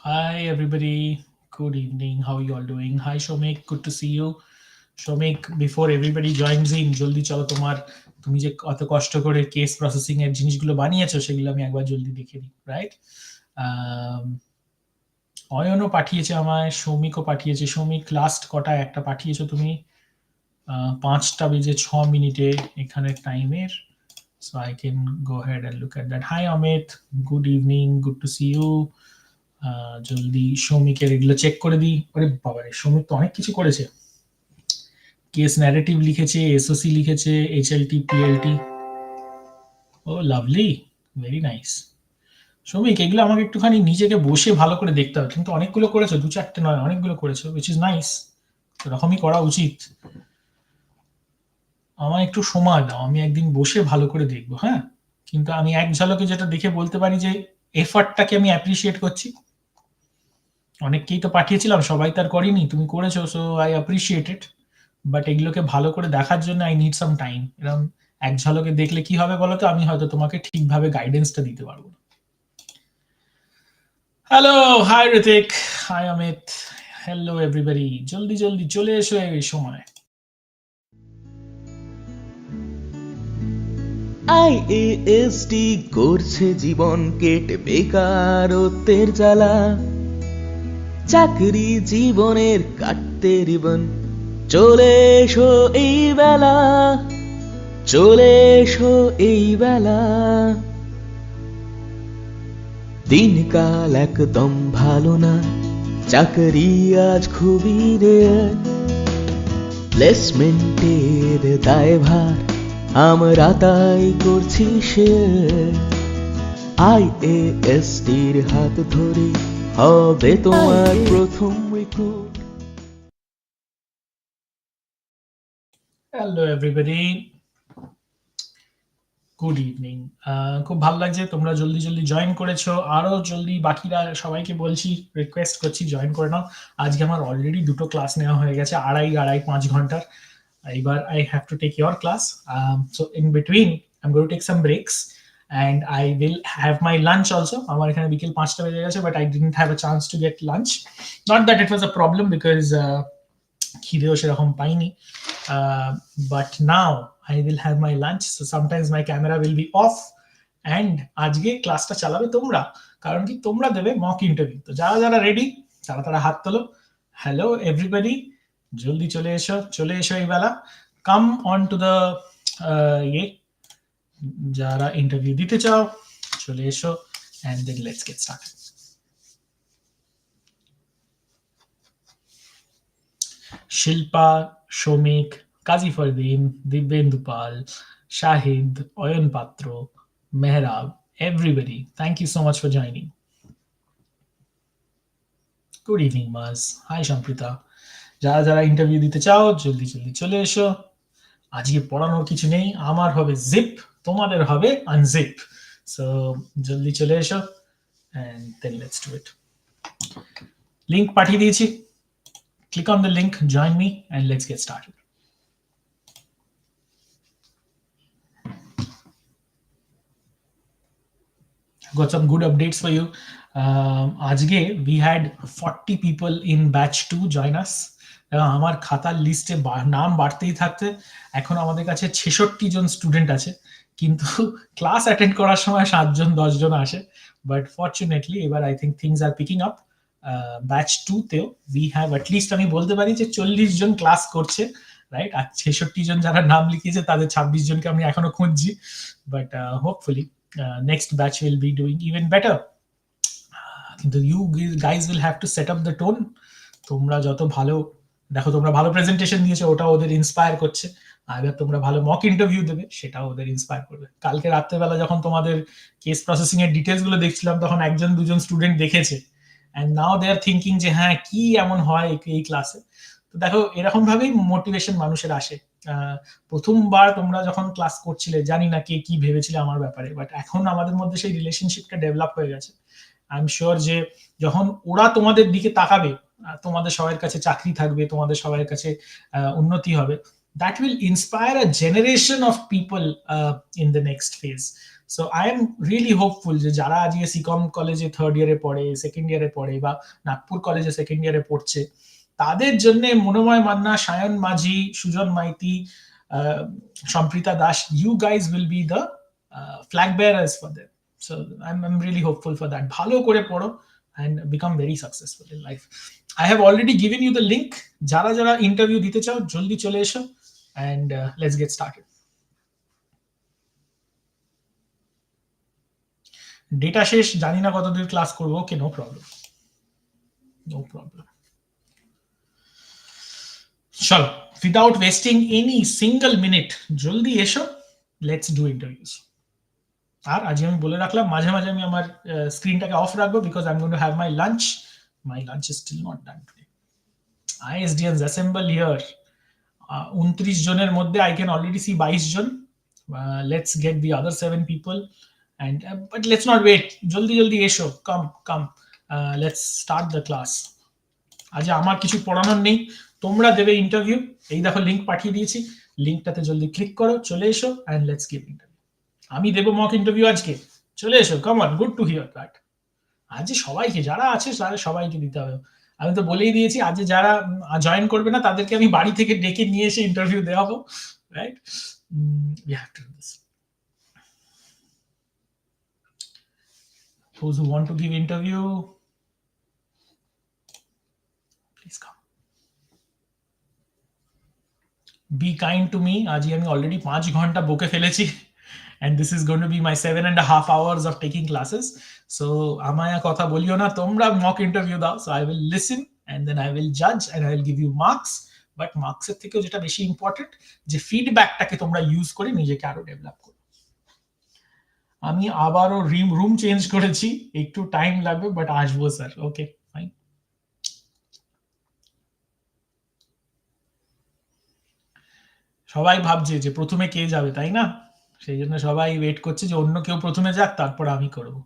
Hi, everybody. Good evening. How are you all doing? Hi, Shomik. Good to see you. Shomik, before everybody joins in, জলদি চলো তুমি যে কত কষ্ট করে কেস প্রসেসিং এর জিনিসগুলো বানিয়েছো সেগুলো আমি একবার জলদি দেখে নিই, রাইট? অয়নও পাঠিয়েছে আমায়, সৌমিকও পাঠিয়েছে। সৌমিক লাস্ট কটা একটা পাঠিয়েছো তুমি 5:06 এখানে টাইমের। So I can go ahead and look at that. Hi Amit, good evening, good to see you. জলদি সৌমিকের এগুলো চেক করে দিই। আরে বাবারে, সৌমিক তো অনেক কিছু করেছে। কেস ন্যারেটিভ লিখেছে, এসওসি লিখেছে, এইচএলটি, পিএলটি। ও লাভলি, ভেরি নাইস। সৌমিক, এগুলো আমাকে একটুখানি নিজেকে বসে ভালো করে দেখতে হবে। কিন্তু অনেকগুলো করেছো, 2-4টে নয়, অনেকগুলো করেছো, উইচ ইজ নাইস। এরকমই করা উচিত। আমার একটু সময় দাও, আমি একদিন বসে ভালো করে দেখবো, হ্যাঁ? কিন্তু আমি এক ঝলকে যেটা দেখে বলতে পারি যে এফর্টটাকে আমি অ্যাপ্রিসিয়েট করছি। অনেককেই তো পাঠিয়েছিলাম, সবাই তার করেনি, তুমি করেছো, so I appreciate it. But এগুলোকে ভালো করে দেখার জন্য আই নিড সাম টাইম। এরকম এক ঝলকে দেখলে কি হবে বলো তো? আমি হয়তো তোমাকে ঠিকভাবে গাইডেন্সটা দিতে পারবো না। Hello, hi Hrithik, hi Amit, hello everybody. জলদি জলদি চলে এসো এই সময়। IASD করছে জীবন কেটে বেকারত্বের জ্বালা, চাকরি জীবনের কাটতে রিবন। চলে এসো এই বেলা, চলে এসো এই বেলা। দিনকাল একদম ভালো না, চাকরি আজ খুবই রেয়ার। প্লেসমেন্টের দায়ভার আমরা তাই করছি শেয়ার। IASDর হাত ধরে হবে তোমার প্রথম recruit. Hello everybody, good evening. খুব ভালো লাগছে তোমরা জলদি জলদি জয়েন করেছো। আরো জলদি বাকিরা সবাইকে বলছি, রিকোয়েস্ট করছি জয়েন করে নাও। আজকে আমার অলরেডি দুটো ক্লাস নেওয়া হয়ে গেছে, আড়াই 5 ঘন্টার। এবার I have to take your class. So in between I am going to take some breaks and I will have my lunch also. আমার এখানে বিকেল 5টা বেজে গেছে, but I didn't have a chance to get lunch. Not that it was a problem because খিদেও সেরকম পাইনি, but now I will have my lunch, so sometimes my camera will be off and আজকে ক্লাসটা চালাবে তোমরা, কারণ কি তোমরা দেবে মক ইন্টারভিউ। তো যারা যারা রেডি তারা তারা হাত তোলো। হ্যালো এভরিবডি, জলদি চলে এসো এই বেলা। কাম অন টু দ্য ইয়ে, যারা ইন্টারভিউ দিতে চাও চলে এসো, and then let's get started. Shilpa, Soumik, Kazi Fardin, Dibyendu Pal, Shahid, Ayan Patra, Mehrab, everybody, thank you so much for joining. Good evening মাস, হাই সম্প্রীতা। যারা যারা ইন্টারভিউ দিতে চাও জলদি জলদি চলে এসো। আজকে পড়ানোর কিছু নেই, আমার হবে জিপ, তোমাদের হবে আনজিপ। সো জলদি চলে এসো and then let's do it. Link পাঠিয়ে দিয়েছি, click on the link, join me and let's get started. Got some good updates for you. আজকে we had 40 people in batch 2 join us. আমার খাতার লিস্টে নাম বাড়তেই থাকতে এখন আমাদের কাছে 66 জন স্টুডেন্ট আছে, কিন্তু ক্লাস অ্যাটেন্ড করার সময় 7 জন 10 জন আসে। বাট ফরচুনেটলি এবার I think things are picking up. Batch 2 তেও উই হ্যাভ অ্যাটলিস্ট, আমি বলতে পারি যে 40 জন ক্লাস করছে, রাইট? আর 66 জন যারা নাম লিখিয়েছে তাদের 26 জনকে আমি এখনো খুঁজছি, but hopefully next batch will be doing even better. কিন্তু you guys will have to set up the tone. তোমরা যত ভালো, দেখো তোমরা ভালো প্রেজেন্টেশন দিয়েছো, ওটা ওদের ইন্সপায়ার করছে। আগে তোমরা ভালো মক ইন্টারভিউ দেবে, সেটাও ওদের ইন্সপায়ার করবে। কালকে রাত্রেবেলা যখন তোমাদের কেস প্রসেসিং এর ডিটেলস গুলো দেখছিলাম, তখন একজন দুজন স্টুডেন্ট দেখেছে, and now they are thinking যে হ্যাঁ কি এমন হয় এই ক্লাসে। তো দেখো এরকম ভাবেই মোটিভেশন মানুষের আসে। প্রথমবার তোমরা যখন ক্লাস করছিলে, জানি না কে কি ভেবেছিলে আমার ব্যাপারে, বাট এখন আমাদের মধ্যে সেই রিলেশনশিপটা ডেভেলপ হয়ে গেছে। আই এম শিওর যে যখন ওরা তোমাদের দিকে তাকাবে, তোমাদের সবার কাছে চাকরি থাকবে, তোমাদের সবার কাছে উন্নতি হবে, that will inspire a generation of people in the next phase. So I am really hopeful যে যারা আজকে সিকম কলেজে থার্ড ইয়ারে পড়ে, সেকেন্ড ইয়ারে পড়ে, বা নাগপুর কলেজে সেকেন্ড ইয়ারে পড়ছে, তাদের জন্য মনোময় Manna, Sayan Majhi, Sujan Maity, ah, Sampreeta Das, you guys will be the flag bearers for them. So I am really hopeful for that. ভালো করে পড়ো and become very successful in life. I have already given you the link. যারা যারা interview দিতে চাও জলদি চলে এসো, and let's get started. Data শেষ, জানি না কতদূর ক্লাস করবো। ওকে, নো প্রবলেম, নো প্রবলেম। চলো, without wasting any single minute, জলদি এসো, লেটস ডু ইন্টারভিউস। আর আজ আমি বলে রাখলাম, মাঝে মাঝে আমি আমার স্ক্রিনটাকে অফ রাখবো, because I am going to have my lunch. My lunch is still not done today. ISDNs assemble here. 29 জনের মধ্যে I can already see 22 John. Let's get the other 7 people, and but let's not wait. জলদি জলদি এসো, come, let's start the class. আজ আমার কিছু পড়ানোর নেই, তোমরা দেবে ইন্টারভিউ। এই দেখো লিংক পাঠিয়ে দিয়েছি, লিংকটাতে জলদি ক্লিক করো, চলে এসো, and let's give interview. আমি দেবো মক ইন্টারভিউ আজকে, চলে এসো, come on, good to hear that. আজ সবাইকে, যারা আছে তাদের সবাইকে দিতে হবে। আমি তো বলেই দিয়েছি, আজ যারা জয়েন করবে না তাদেরকে আমি বাড়ি থেকে ডেকে নিয়ে এসে ইন্টারভিউ দেওয়াবো, right? We have to do this. Those who want to give interview, please come. Be kind to me. আজ আমি অলরেডি 5 ঘন্টা বকে ফেলেছি, and this is going to be my 7.5 hours of taking classes. So আমায় কথা বলিও না, তোমরা mock interview দাও, so I will listen and then I will judge and I will give you marks. But মার্কসের থেকেও যেটা বেশি ইম্পর্টেন্ট, যে ফিডব্যাকটাকে তোমরা ইউজ করে নিজেকে আরো ডেভেলপ করো। আমি আবারও রুম চেঞ্জ করেছি, একটু টাইম লাগবে, বাট আসবো স্যার। ওকে, ফাইন। সবাই ভাবছে যে প্রথমে কে যাবে, তাই না? সেই জন্য সবাই ওয়েট করছে যে অন্য কেউ প্রথমে যাক, তারপর আমি করব।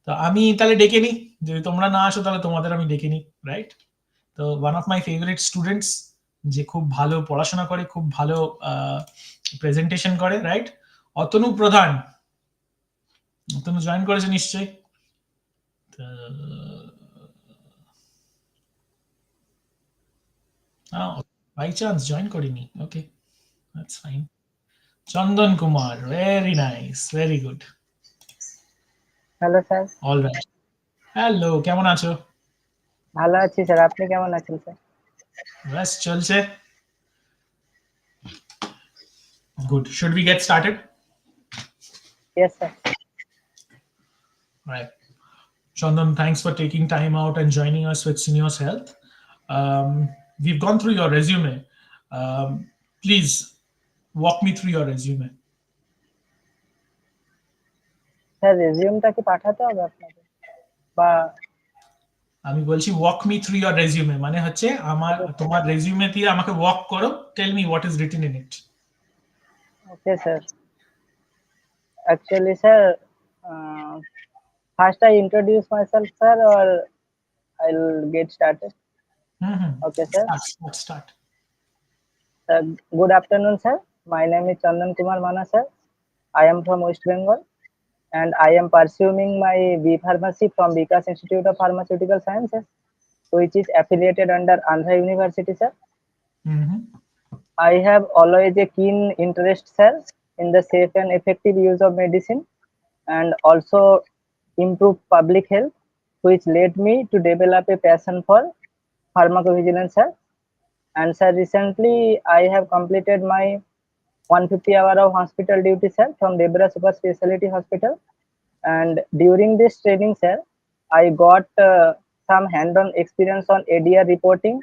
তো আমি তাহলে ডেকে নিই, যদি তোমরা না আসো তাহলে তোমাদের আমি ডেকে নিই, রাইট? তো one of my favourite students, যে খুব ভালো পড়াশোনা করে, খুব ভালো প্রেজেন্টেশন করে, রাইট? অতনু প্রধান। অতনু জয়েন করেছে নিশ্চয়ই। বাই চান্স জয়েন করিনি, okay, that's fine. Chandan Kumar, very nice, very good. Hello sir. All right, hello, কেমন আছো? ভালো আছি স্যার, আপনি কেমন আছেন স্যার? ব্যাস চলছে। Good, should we get started? Yes sir. Right. Chandan, thanks for taking time out and joining us with Seniors Health. We've gone through your resume. Please walk me through your resume. Sir রেজিউমটা কি পাঠাতে হবে আপনাকে, বা? আমি বলছি walk me through your resume, মানে হচ্ছে আমার তোমার রেজিউমে দিয়ে আমাকে walk করো, tell me what is written in it. Okay sir. Actually sir, first I introduce myself sir, or I'll get started? Okay sir. Let's start. Good afternoon sir. My name is Chandan Kumar Mana sir. I am from West Bengal and I am pursuing my B Pharmacy from Vikas Institute of Pharmaceutical Sciences, which is affiliated under Andhra University sir. I have always a keen interest sir in the safe and effective use of medicine and also improve public health, which led me to develop a passion for pharmacovigilance sir. And sir, recently I have completed my 150 hour of hospital duty sir from Debra Super Specialty Hospital, and during this training sir I got some hand-on experience on ADR reporting,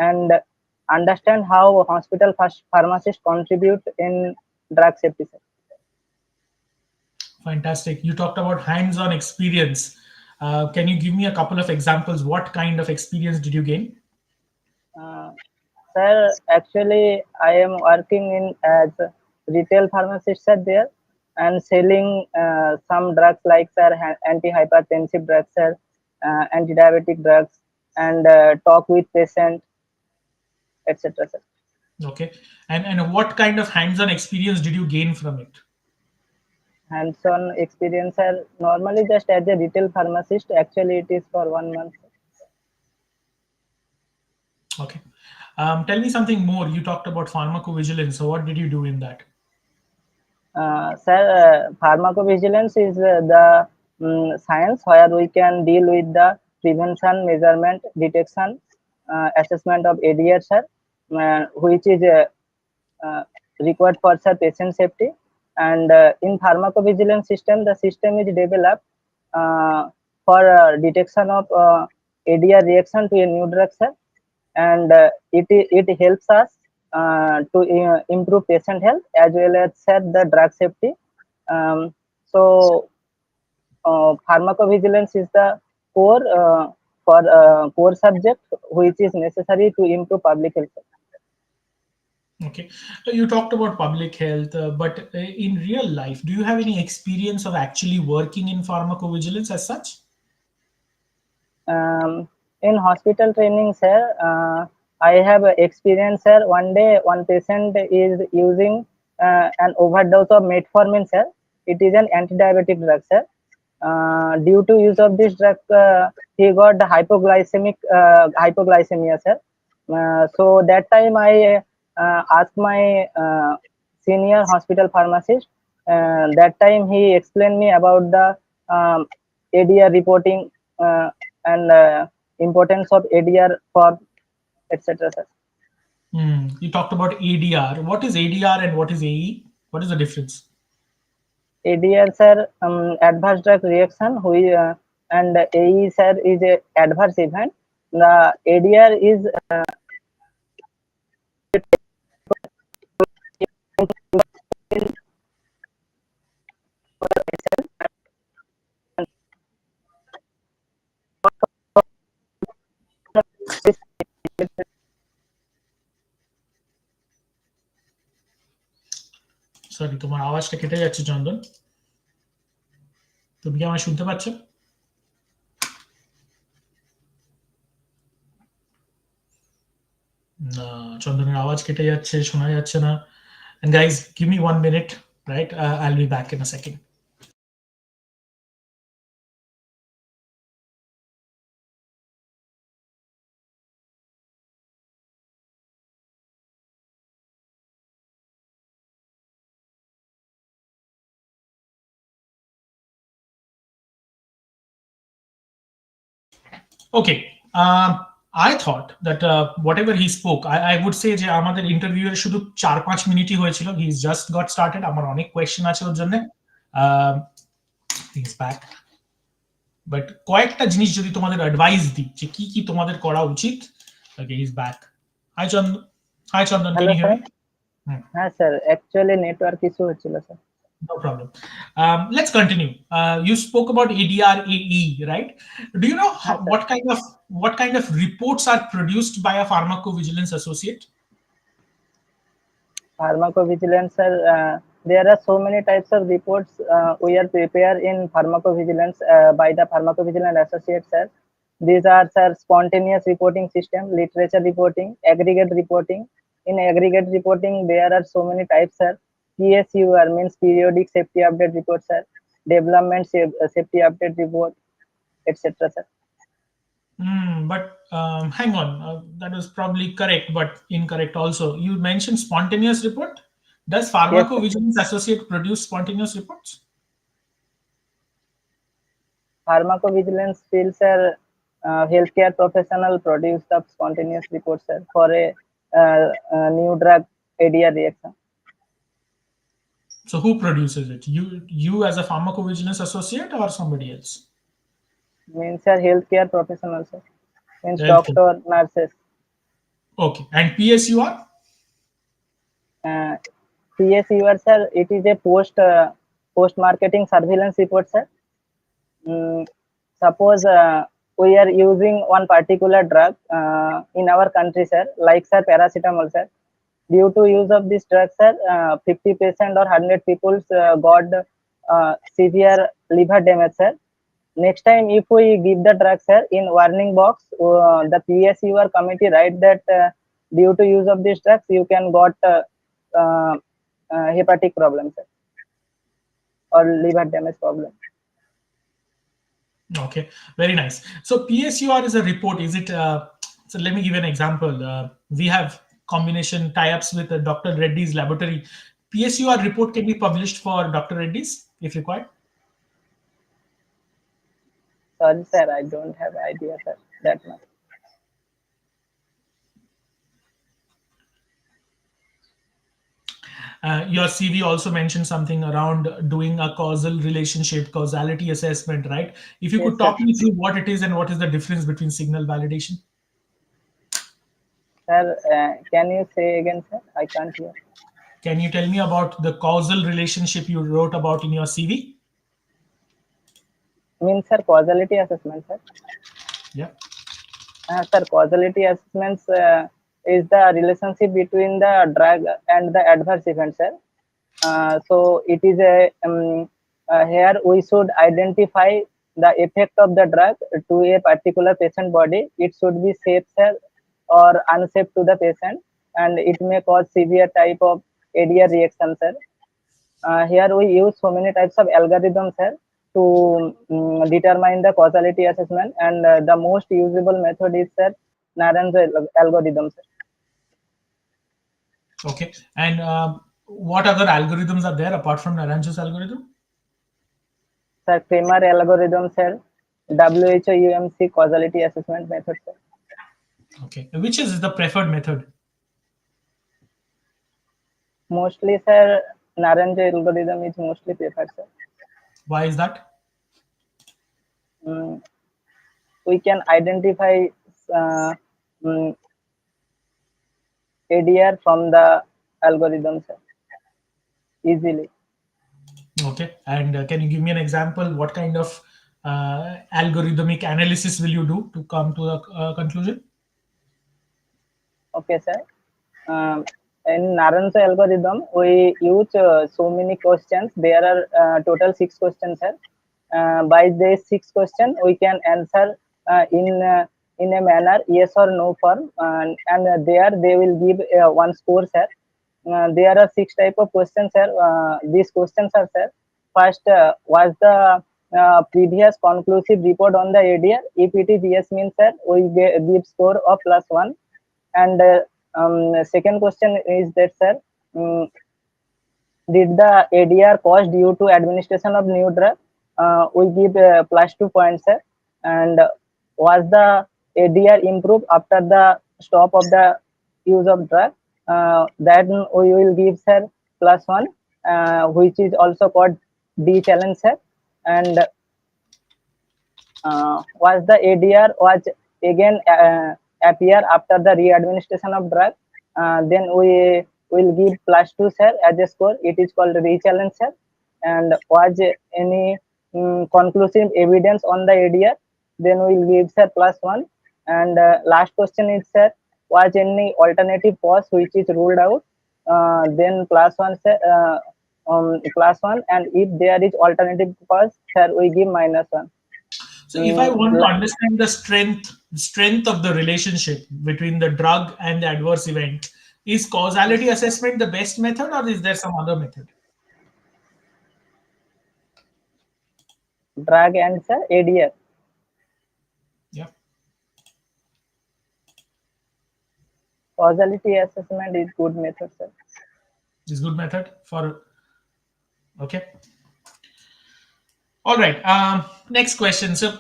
and understand how hospital pharmacists contribute in drug safety sir. Fantastic. You talked about hands-on experience. Can you give me a couple of examples? What kind of experience did you gain? Sir, actually I am working in as a retail pharmacist sir there, and selling some drugs like sir anti-hypertensive drugs sir, anti-diabetic drugs, and talk with patient, etc sir. Okay, and what kind of hands-on experience did you gain from it? Hands-on experience, sir. Normally, just as a retail pharmacist. Actually, it is for 1 month. Okay. Tell me something more. You talked about pharmacovigilance. So what did you do in that? Sir, pharmacovigilance is the science where we can deal with the prevention, measurement, detection, assessment of ADR, sir, which is uh, required for sir patient safety. And in pharmacovigilance system, the system is developed for detection of ADR reaction to a new drug, sir, and it helps us to improve patient health as well as set the drug safety. So pharmacovigilance is the core for core subject which is necessary to improve public health. Okay. You talked about public health, but in real life, do you have any experience of actually working in pharmacovigilance as such? In hospital training, sir, I have experience, sir. One day, one patient is using an overdose of metformin, sir. It is an anti-diabetic drug, sir. Due to use of this drug, he got hypoglycemia, sir. So that time I asked my senior hospital pharmacist. That time he explained me about the ADR reporting and importance of ADR for etc. Sir. You talked about ADR. What is ADR and what is AE? What is the difference? ADR, sir, adverse drug reaction, and AE, sir, is a adverse event. The ADR is sorry, তোমার আওয়াজটা কেটে যাচ্ছে চন্দন। তুমি কি আমায় শুনতে পাচ্ছ? না, চন্দনের আওয়াজ কেটে যাচ্ছে, শোনা যাচ্ছে না। And guys, give me 1 minute, right? I'll be back in a second. Okay. I thought that whatever he spoke, I would say যে আমাদের ইন্টারভিউয়ের শুধু 4-5 মিনিটই হয়েছিল। He's just got started. আমার অনেক কোয়েশ্চেন আছে ওর জন্য। He's back. বাট কয়েকটা জিনিস যদি তোমাদের অ্যাডভাইস দিই যে কি কি তোমাদের করা উচিত। Okay, he's back. Hi Chandan. Hi Chandan, can hello, you hear sir. me? হ্যাঁ স্যার, অ্যাকচুয়ালি নেটওয়ার্ক ইস্যু হচ্ছিল sir. No problem. Let's continue. You spoke about ADR, AE, right? Do you know হ্যাঁ sir, what kind of reports are produced by a pharmacovigilance associate? pharmacovigilance, sir, there are so many types of reports we are prepared in pharmacovigilance by the pharmacovigilance associate, sir. These are, sir, spontaneous reporting system, literature reporting, aggregate reporting. In aggregate reporting, there are so many types, sir. PSUR means periodic safety update report, sir. Development safety update report, etc., sir. But hang on, that was probably correct, but incorrect also. You mentioned spontaneous report. Does Yes, sir. pharmacovigilance associate produce spontaneous reports? Pharmacovigilance field, sir, healthcare professional produce the spontaneous report, sir, for a new drug ADR reaction. So who produces it? You as a pharmacovigilance associate or somebody else? Means, sir, healthcare professional, sir. Means Healthcare. doctor, nurses. Okay. And PSUR? PSUR, sir, it is a post marketing surveillance report, sir. Suppose we are using one particular drug in our country, sir, like, sir, paracetamol, sir. Due to use of this drug, sir, 50% or 100 people got severe liver damage, sir. Next time, if we give the drug, sir, in warning box, the PSUR committee write that due to use of this drugs, you can got hepatic problems, sir. or liver damage problem. Okay, very nice. So PSUR is a report. Is it? So let me give you an example. We have combination tie-ups with Dr. Reddy's laboratory. PSUR report can be published for Dr. Reddy's if required. Sorry, sir, I don't have idea, sir, that much. Your CV also mentioned something around doing a causal relationship, causality assessment, right? If you Yes, could sir. talk me through what it is and what is the difference between signal validation. Sir, can you say again, sir? I can't hear. Can you tell me about the causal relationship you wrote about in your CV? Means, sir, causality assessment, sir. Yeah. Sir, causality assessments is the relationship between the drug and the adverse event, sir. So it is here we should identify the effect of the drug to a particular patient body. It should be safe, sir, or unsafe to the patient, and it may cause severe type of ADR reaction, sir. Here we use so many types of algorithms here to determine the causality assessment, and the most usable method is sir Naranjo algorithm, sir. Okay. And what other algorithms are there apart from Naranjo's algorithm? Sir, Kramer algorithm, sir. WHO UMC causality assessment method, sir. Okay. Which is the preferred method? Mostly, sir, Naranjo algorithm is mostly preferred, sir. Why is that? Mm, we can identify uh, ADR from the algorithm, sir, easily. Okay. And can you give me an example? What kind of algorithmic analysis will you do to come to a conclusion? Okay, sir. Um, in Naranjo algorithm, we use so many questions. There are total 6 questions, sir. By these 6 questions, we can answer in a manner yes or no form, and there they will give one score, sir. There are 6 type of questions, sir. These questions are, sir. First, was the previous conclusive report on the ADR? If it is yes, means, sir, we give score of +1. And second question is that, sir, um, did the ADR cause due to administration of new drug? We give +2 points, sir. And was the ADR improved after the stop of the use of drug? That we will give, sir, +1, which is also called D challenge, sir. And was the ADR was again appear after the re-administration of drug, then we will give +2, sir, as a score. It is called re-challenge, sir. And was any conclusive evidence on the ADR, then we will give, sir, +1. And last question is, sir, was any alternative cause which is ruled out, then +1, sir, +1. And if there is alternative cause, sir, we give -1. So if I Mm, want to understand the strength of the relationship between the drug and the adverse event, is causality assessment the best method or is there some other method? drug and sir ADR. Yeah, Causality assessment is good method, sir. is good method for. Okay. All right. Next question. So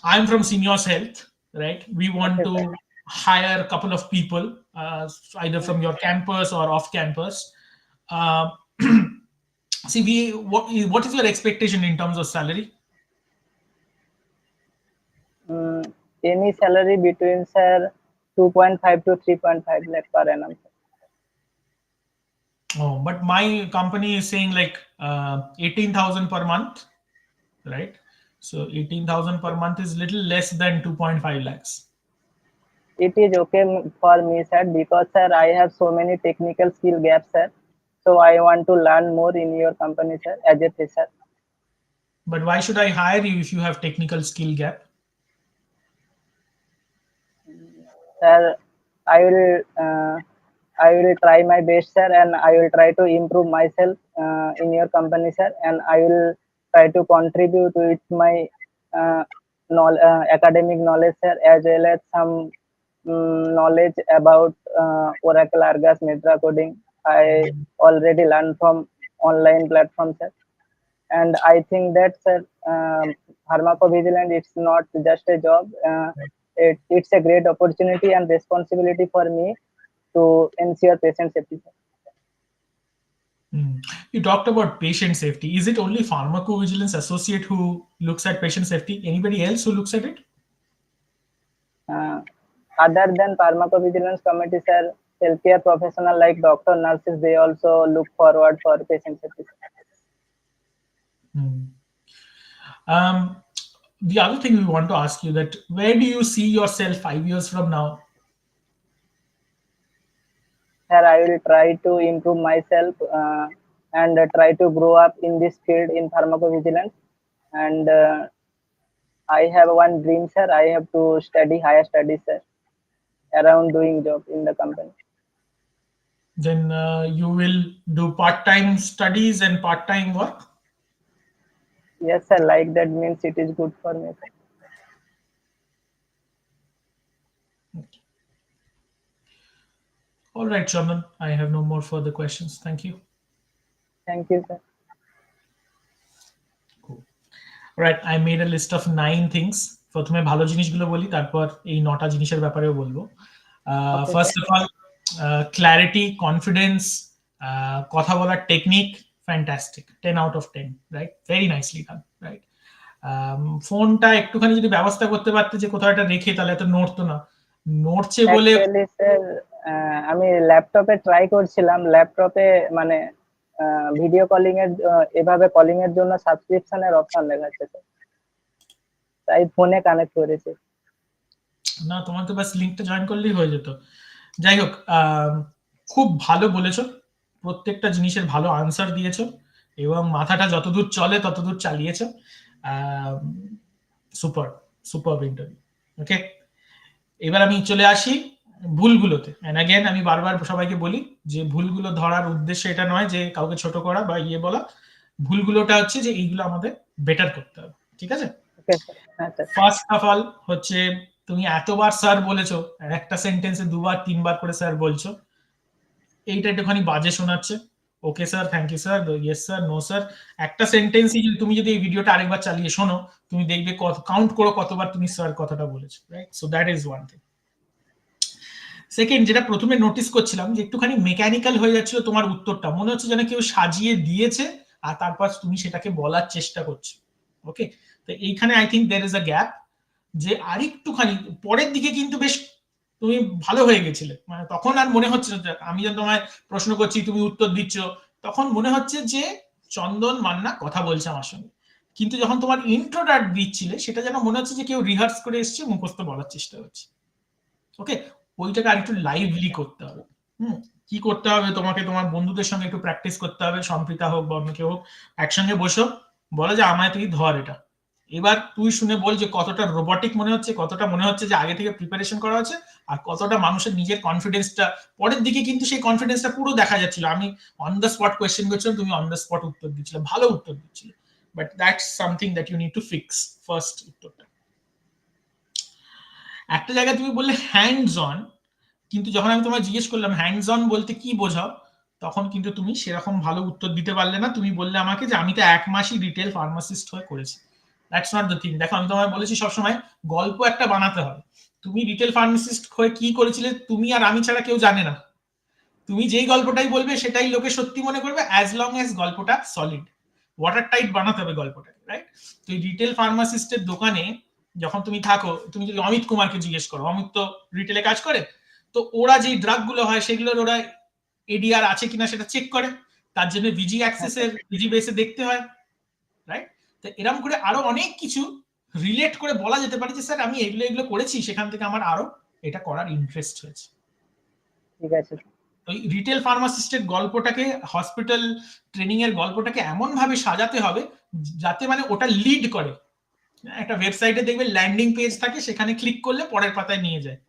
I'm from Seniors Health, right? We want Okay, sir. to hire a couple of people, either from your campus or off campus. Uh, See, what is your expectation in terms of salary? Any salary between, sir, 2.5 to 3.5 lakh per annum, sir. Oh, but my company is saying like 18,000 per month, right? So 18,000 per month is little less than 2.5 lakhs. It is okay for me, sir, because, sir, I have so many technical skill gaps, sir. So I want to learn more in your company, sir, as a fresher. But why should I hire you if you have technical skill gap? Sir, I will I will try my best, sir, and I will try to improve myself in your company, sir, and I will try to contribute with my uh, academic knowledge, sir, as well as some knowledge about Oracle, Argus, Mitra coding. I already learned from online platforms, sir, and I think that, sir, pharmacovigilance, it's not just a job. It's a great opportunity and responsibility for me to ensure patient safety, sir. You talked about patient safety. Is it only pharmacovigilance associate who looks at patient safety? Anybody else who looks at it? Uh, Other than pharmacovigilance committee, sir, healthcare professional like doctor, nurses, they also look forward for patient safety, sir. Um, the other thing we want to ask you that where do you see yourself 5 years from now? Sir, I will try to improve myself and try to grow up in this field in pharmacovigilance. And I have one dream, sir. I have to study higher studies, sir, around doing job in the company. Then you will do part-time studies and part-time work. Yes, sir. Like that means it is good for me, sir. All right, Chandan, I have no more further questions. Thank you. Thank you, sir. Right, I made a list of 9 things. প্রথমে ভালো জিনিসগুলো বলি, তারপর এই 9টা জিনিসের ব্যাপারেও বলবো। Okay, first sir. Of all, clarity, confidence, কথা বলার technique, fantastic, 10 out of 10, right? Very nicely done, right? ফোনটা একটুখানি যদি ব্যবস্থা করতে পারতে যে কোথাও একটা রেখে, তাহলে এত নড়তো না। নড়ছে বলে Actually, sir, আমি ল্যাপটপে ট্রাই করছিলাম, ল্যাপটপে মানে ভিডিও কলিং এর এভাবে কলিং এর জন্য সাবস্ক্রিপশনের অপশন দেখাচ্ছে, স্যার, তাই ফোনে কানেক্ট করেছি। না, তোমার তো বাস লিঙ্কটা জয়েন করলেই হয়ে যেত। যাই হোক, খুব ভালো বলেছো, প্রত্যেকটা জিনিসের ভালো আনসার দিয়েছো এবং মাথাটা যতদূর চলে ততদূর চালিয়েছো। Super super interview. ওকে, এবার আমি চলে আসি ভুলগুলোতে। এন্ড अगेन আমি বারবার সবাইকে বলি যে ভুলগুলো ধরার উদ্দেশ্য এটা নয় যে কাউকে ছোট করা বা বলা। ভুলগুলোটা হচ্ছে যে এইগুলো আমাদের বেটার করতে হবে, ঠিক আছে? ওকে স্যার, হ্যাঁ স্যার। ফার্স্ট অফ অল হচ্ছে, তুমি এতবার স্যার বলেছো, একটা সেন্টেন্সে 2 বার 3 বার করে স্যার বলছো, এইটা একটুখানি বাজে শোনাচ্ছে। Okay sir, thank you sir, yes sir, no sir. একটা সেন্টেন্সই তুমি যদি এই ভিডিওটা আরেকবার চালিয়ে শোনো, তুমি দেখবে কাউন্ট করো কতবার তুমি স্যার কথাটা বলেছো, right? So that is one thing. Second, যেটা প্রথমে নোটিস করছিলাম যে একটুখানি মেকানিক্যাল হয়ে যাচ্ছিল তোমার উত্তরটা, মনে হচ্ছে যেন কেউ সাজিয়ে দিয়েছে আর তারপর তুমি সেটাকে বলার চেষ্টা করছো। ওকে, তো এইখানে I think there is a gap, যে আরেকটুখানি পরের দিকে কিন্তু বেশ তুমি ভালো হয়ে গেছিলে। মানে তখন আর মনে হচ্ছে না, আমি যখন তোমায় প্রশ্ন করছি তুমি উত্তর দিচ্ছ, তখন মনে হচ্ছে যে চন্দন মান্না কথা বলছে আমার সঙ্গে। কিন্তু যখন তোমার ইন্ট্রোটা দিচ্ছিলে, সেটা যেন মনে হচ্ছে যে কেউ রিহার্স করে এসছে, মুখস্থ বলার চেষ্টা করছে। ওকে, ওইটাকে আরেকটু লাইভলি করতে হবে। কি করতে হবে? তোমাকে তোমার বন্ধুদের সঙ্গে একটু প্র্যাকটিস করতে হবে, সম্প্রীতা হোক বা অন্য কেউ হোক, একসঙ্গে বসো, বলো যে আমায় তুই ধর এটা। এবার তুই শুনে বল যে কতটা রোবটিক মনে হচ্ছে, কতটা মনে হচ্ছে যে আগে থেকে প্রিপারেশন করা হচ্ছে, আর কতটা মানুষের নিজের কনফিডেন্সটা। পরের দিকে কিন্তু সেই কনফিডেন্সটা পুরো দেখা যাচ্ছিল। আমি অন দ্য স্পট কোয়েশ্চেন করছিলাম, তুমি অন দ্য স্পট উত্তর দিচ্ছিলে, ভালো উত্তর দিচ্ছিলে। But that's something that you need to fix first উত্তরটা। একটা জায়গায় তুমি বললে হ্যান্ডস অন, কিন্তু যখন আমি তোমায় জিজ্ঞেস করলাম হ্যান্ডস অন বলতে কি বোঝাও, তখন কিন্তু তুমি সেরকম ভালো উত্তর দিতে পারলে না। তুমি বললে আমাকে যে আমি তো 1 মাসই রিটেল ফার্মাসিস্ট হয়ে করেছি। That's not the thing. দেখো, আমি তোমায় বলেছি সবসময় গল্প একটা বানাতে হবে। তুমি রিটেল ফার্মাসিস্ট হয়ে কি করেছিলে তুমি আর আমি ছাড়া কেউ জানে না। তুমি যেই গল্পটাই বলবে সেটাই লোকে সত্যি মনে করবে, অ্যাজ লং অ্যাজ গল্পটা সলিড। ওয়াটার টাইট বানাতে হবে গল্পটাকে, রাইট? তো এই রিটেল ফার্মাসিস্টের দোকানে যখন তুমি থাকো, তুমি যদি অমিত কুমারকে জিজ্ঞেস করো, অমিত তো রিটেলে কাজ করে, তো ওরা যেই ড্রাগ গুলো হয় সেগুলোর ওরা এডিআর আছে কিনা সেটা চেক করে, তার জন্য ভিজি অ্যাক্সেসের ভিজি বেসে দেখতে হয়, রাইট? তো এরকম করে আরো অনেক কিছু রিলেট করে বলা যেতে পারে যে স্যার আমি এগুলো এগুলো করেছি, সেখান থেকে আমার আরো এটা করার ইন্টারেস্ট হয়েছে। ঠিক আছে। ওই রিটেল ফার্মাসিস্টের গল্পটাকে, হসপিটাল ট্রেনিং এর গল্পটাকে এমন ভাবে সাজাতে হবে যাতে মানে ওটা লিড করে। একটা ওয়েবসাইটে দেখবে ল্যান্ডিং পেজ থাকে, সেখানে ক্লিক করলে পরের পাতায় নিয়ে যায়।